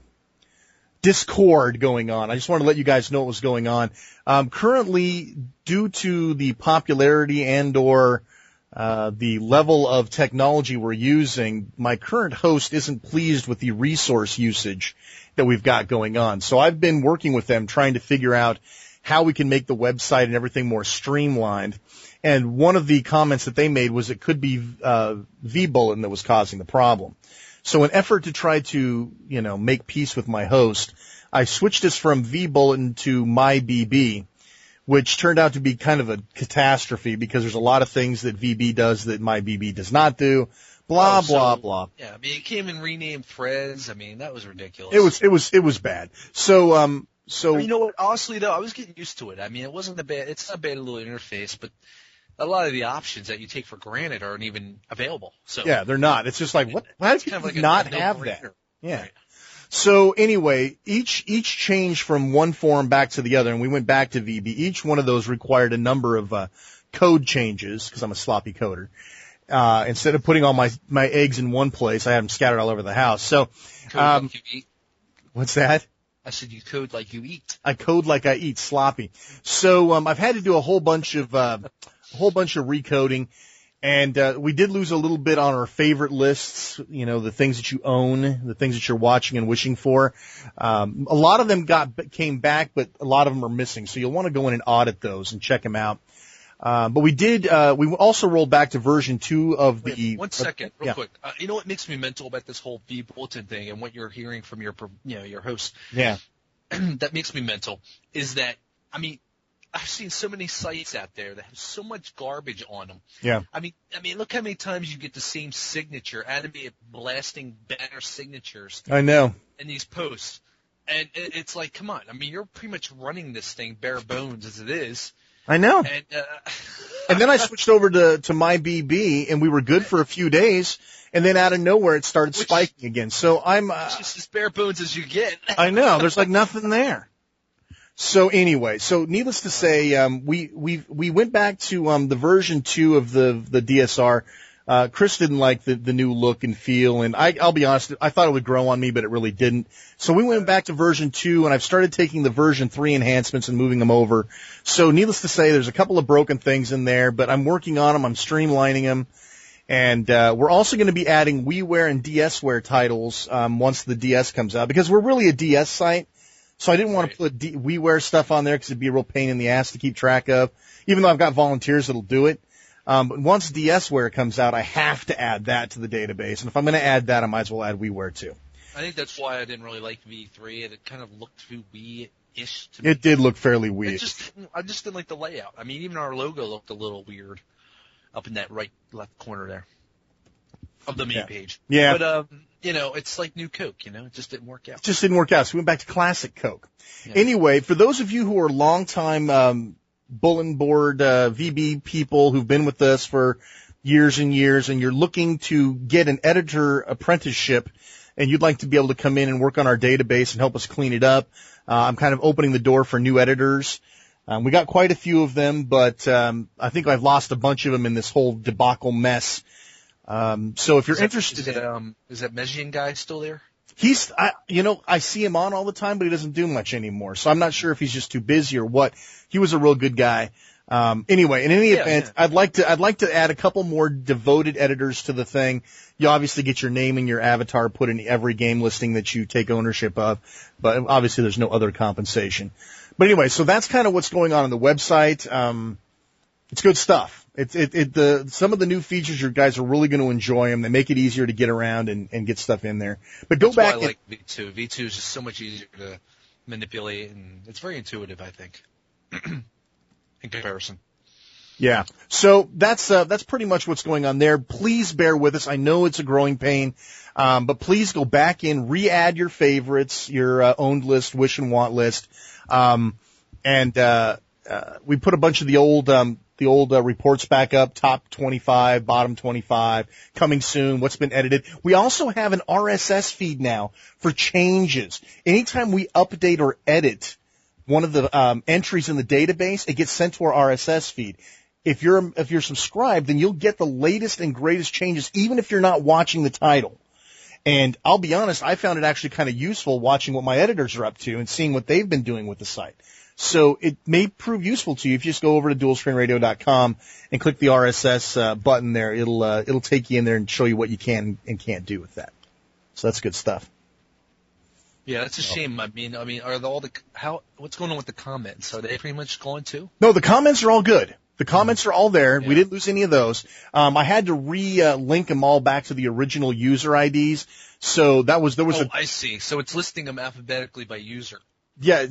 Discord going on. I just wanted to let you guys know what was going on. Currently, due to the popularity and or the level of technology we're using, my current host isn't pleased with the resource usage that we've got going on. So I've been working with them trying to figure out how we can make the website and everything more streamlined. And one of the comments that they made was it could be vBulletin that was causing the problem. So in effort to try to, make peace with my host, I switched this from vBulletin to myBB, which turned out to be kind of a catastrophe because there's a lot of things that VB does that myBB does not do. Blah, blah, blah. Yeah, I mean, it came and renamed threads. I mean, that was ridiculous. It was bad. So, you know what? Honestly, though, I was getting used to it. I mean, it's not a bad little interface, but a lot of the options that you take for granted aren't even available. So yeah, they're not. It's just like, what? Why do you not have that? Yeah. Right. So anyway, each change from one form back to the other, and we went back to VB, each one of those required a number of code changes, because I'm a sloppy coder. Instead of putting all my eggs in one place, I had them scattered all over the house. So, code like you eat. What's that? I said you code like you eat. I code like I eat, sloppy. So I've had to do a whole bunch of recoding, and we did lose a little bit on our favorite lists. The things that you own, the things that you're watching and wishing for. A lot of them came back, but a lot of them are missing. So you'll want to go in and audit those and check them out. But we did. We also rolled back to version 2 of the. Wait, 1 second, real quick. You know what makes me mental about this whole vBulletin thing and what you're hearing from your host? Yeah. That makes me mental is that, I mean, I've seen so many sites out there that have so much garbage on them. Yeah. I mean, look how many times you get the same signature, anime blasting banner signatures. I know. In these posts, and it's like, come on. I mean, you're pretty much running this thing bare bones as it is. I know. And then I switched over to myBB, and we were good for a few days, and then out of nowhere it started spiking again. So I'm it's just as bare bones as you get. I know. There's like nothing there. So anyway, needless to say, we went back to the version 2 of the DSR. Chris didn't like the new look and feel, and I'll be honest, I thought it would grow on me, but it really didn't. So we went back to version 2, and I've started taking the version 3 enhancements and moving them over. So needless to say, there's a couple of broken things in there, but I'm working on them. I'm streamlining them. And we're also going to be adding WiiWare and DSware titles once the DS comes out, because we're really a DS site. So I didn't want to put WiiWare stuff on there because it'd be a real pain in the ass to keep track of, even though I've got volunteers that'll do it. But once DSware comes out, I have to add that to the database. And if I'm going to add that, I might as well add WiiWare too. I think that's why I didn't really like V3. It kind of looked too Wii-ish to me. It did look fairly Wii. I just didn't like the layout. I mean, even our logo looked a little weird up in that left corner there of the main page. Yeah. But, it's like new Coke, it just didn't work out. It just didn't work out. So we went back to classic Coke. Yeah. Anyway, for those of you who are longtime bulletin board VB people who've been with us for years and years, and you're looking to get an editor apprenticeship, and you'd like to be able to come in and work on our database and help us clean it up, I'm kind of opening the door for new editors. We got quite a few of them, but I think I've lost a bunch of them in this whole debacle mess. So if you're interested, is that Mejian guy still there? I see him on all the time, but he doesn't do much anymore. So I'm not sure if he's just too busy or what. He was a real good guy. Anyway, in any event, I'd like to add a couple more devoted editors to the thing. You obviously get your name and your avatar put in every game listing that you take ownership of, but obviously there's no other compensation. But anyway, so that's kind of what's going on the website. It's good stuff. Some of the new features, you guys are really going to enjoy them. They make it easier to get around and get stuff in there. But That's why I like V2. V2 is just so much easier to manipulate, and it's very intuitive, I think, in comparison. Yeah. So that's pretty much what's going on there. Please bear with us. I know it's a growing pain, but please go back in, re-add your favorites, your owned list, wish and want list, and we put a bunch of the old reports back up, top 25, bottom 25, coming soon, what's been edited. We also have an RSS feed now for changes. Anytime we update or edit one of the entries in the database, it gets sent to our RSS feed. If you're subscribed, then you'll get the latest and greatest changes, even if you're not watching the title. And I'll be honest, I found it actually kind of useful watching what my editors are up to and seeing what they've been doing with the site. So it may prove useful to you if you just go over to dualscreenradio.com and click the RSS button there. It'll take you in there and show you what you can and can't do with that. So that's good stuff. Yeah, that's a shame. I mean, are what's going on with the comments? Are they pretty much gone too? No, the comments are all good. The comments are all there. Yeah. We didn't lose any of those. I had to link them all back to the original user IDs. So there was. I see. So it's listing them alphabetically by user. Yeah.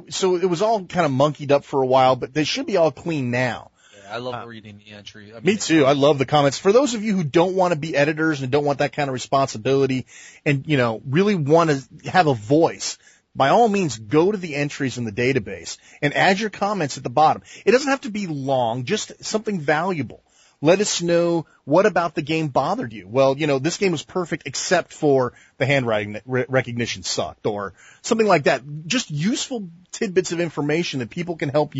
So it was all kind of monkeyed up for a while, but they should be all clean now. I love reading the entry. Me too. I love the comments. For those of you who don't want to be editors and don't want that kind of responsibility and, really want to have a voice, by all means, go to the entries in the database and add your comments at the bottom. It doesn't have to be long, just something valuable. Let us know what about the game bothered you. Well, this game was perfect except for the handwriting recognition sucked or something like that. Just useful tidbits of information that people can help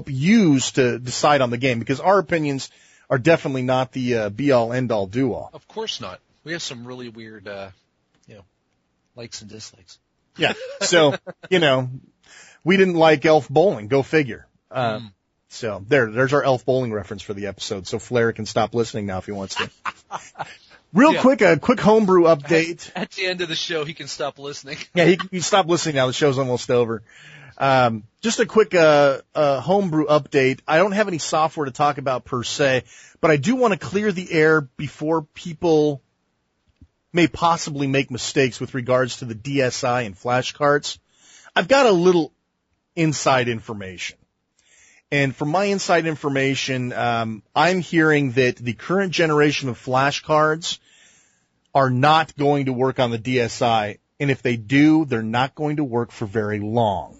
use to decide on the game, because our opinions are definitely not the be-all, end-all, do-all. Of course not. We have some really weird, likes and dislikes. Yeah. So, we didn't like Elf Bowling. Go figure. So there's our Elf Bowling reference for the episode. So Flair can stop listening now if he wants to. Real quick, a quick homebrew update. At the end of the show, he can stop listening. Yeah, he can stop listening now. The show's almost over. Just a quick homebrew update. I don't have any software to talk about per se, but I do want to clear the air before people may possibly make mistakes with regards to the DSi and flashcards. I've got a little inside information. And from my inside information, I'm hearing that the current generation of flashcards are not going to work on the DSi, and if they do, they're not going to work for very long.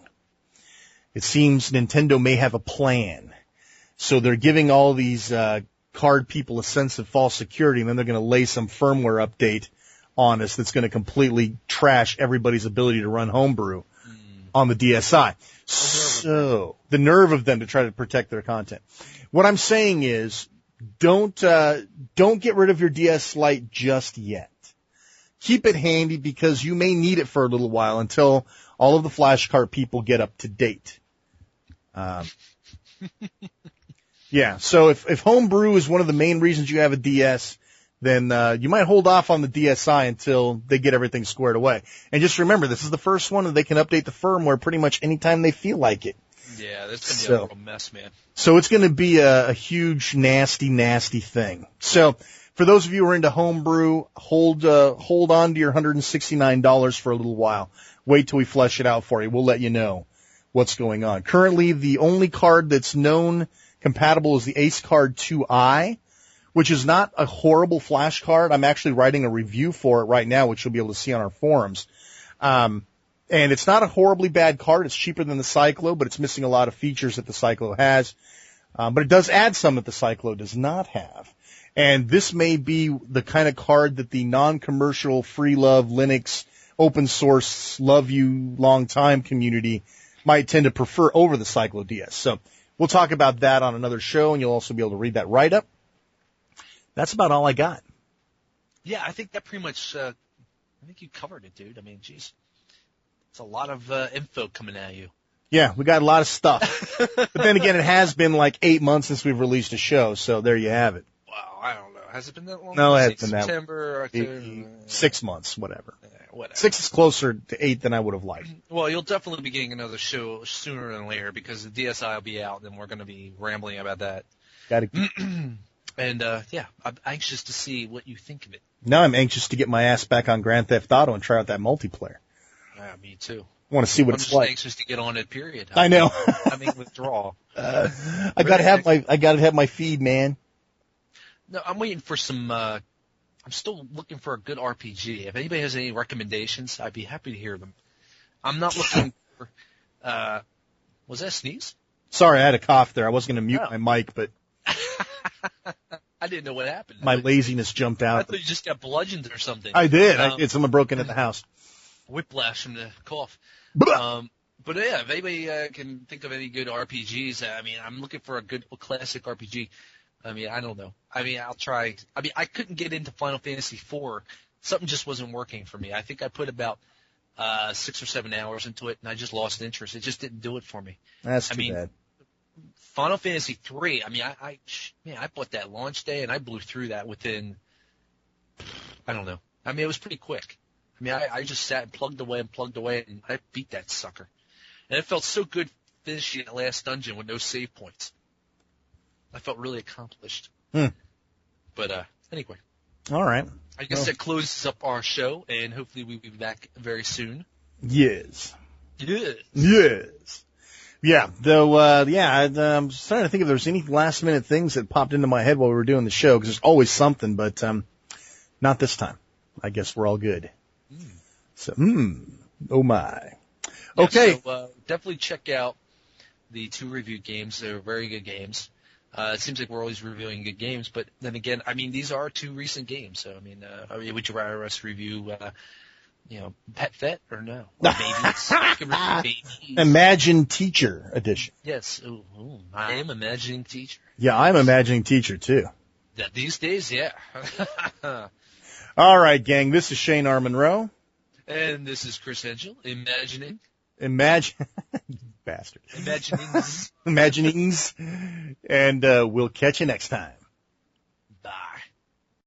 It seems Nintendo may have a plan. So they're giving all these card people a sense of false security, and then they're going to lay some firmware update on us that's going to completely trash everybody's ability to run homebrew on the DSi. So the nerve of them to try to protect their content. What I'm saying is, don't get rid of your DS Lite just yet. Keep it handy because you may need it for a little while until all of the flashcard people get up to date. Yeah, so if homebrew is one of the main reasons you have a DS, then you might hold off on the DSi until they get everything squared away. And just remember, this is the first one, and they can update the firmware pretty much anytime they feel like it. Yeah, that's going to be a real mess, man. So it's going to be a huge, nasty, nasty thing. So for those of you who are into homebrew, hold on to your $169 for a little while. Wait till we flesh it out for you. We'll let you know what's going on. Currently, the only card that's known compatible is the Ace Card 2i, which is not a horrible flash card. I'm actually writing a review for it right now, which you'll be able to see on our forums. And it's not a horribly bad card. It's cheaper than the Cyclo, but it's missing a lot of features that the Cyclo has. But it does add some that the Cyclo does not have. And this may be the kind of card that the non-commercial, free love, Linux, open source, love you, long time community might tend to prefer over the Cyclo DS. So we'll talk about that on another show, and you'll also be able to read that write-up. That's about all I got. Yeah, I think that pretty much, I think you covered it, dude. I mean, geez, it's a lot of info coming at you. Yeah, we got a lot of stuff. But then again, it has been like 8 months since we've released a show, so there you have it. Wow, I don't know. Has it been that long? No, it hasn't been that long. September, October? 6 months, whatever. Whatever. 6 is closer to 8 than I would have liked. Well, you'll definitely be getting another show sooner than later because the DSi will be out, and we're going to be rambling about that. Got to. And, yeah, I'm anxious to see what you think of it. Now I'm anxious to get my ass back on Grand Theft Auto and try out that multiplayer. Yeah, me too. I want to see what it's like. I'm just anxious to get on it, period. I know. I mean, withdrawal. I gotta have my feed, man. No, I'm waiting for some, I'm still looking for a good RPG. If anybody has any recommendations, I'd be happy to hear them. I'm not looking for, was that a sneeze? Sorry, I had a cough there. I was going to mute my mic, but I didn't know what happened. My laziness jumped out. I thought you just got bludgeoned or something. I did. Someone broke into the house. Whiplash from the cough. But yeah, if anybody can think of any good RPGs, I mean, I'm looking for a good classic RPG. I mean, I don't know. I mean, I'll try. I mean, I couldn't get into Final Fantasy IV. Something just wasn't working for me. I think I put about 6 or 7 hours into it, and I just lost interest. It just didn't do it for me. That's too bad. Final Fantasy 3, I mean, I bought that launch day, and I blew through that within, I don't know. I mean, it was pretty quick. I mean, I just sat and plugged away, and I beat that sucker. And it felt so good finishing that last dungeon with no save points. I felt really accomplished. But anyway. All right. I guess that closes up our show, and hopefully we'll be back very soon. Yes. Yes. Yes. Yeah, though, I'm starting to think if there's any last-minute things that popped into my head while we were doing the show, because there's always something, but not this time. I guess we're all good. So, oh my. Yeah, okay. So, definitely check out the 2 reviewed games. They're very good games. It seems like we're always reviewing good games, but then again, I mean, these are 2 recent games. So, I mean, would you rather us review, Pet Vet or no? Or Babies? Imagine Teacher edition. Yes. Ooh, I am Imagining Teacher. Yeah, I'm Imagining Teacher, too. These days, yeah. All right, gang, this is Shane R. Monroe. And this is Chris Angel, Imagine. Bastard. Imaginings. Imaginings. And we'll catch you next time.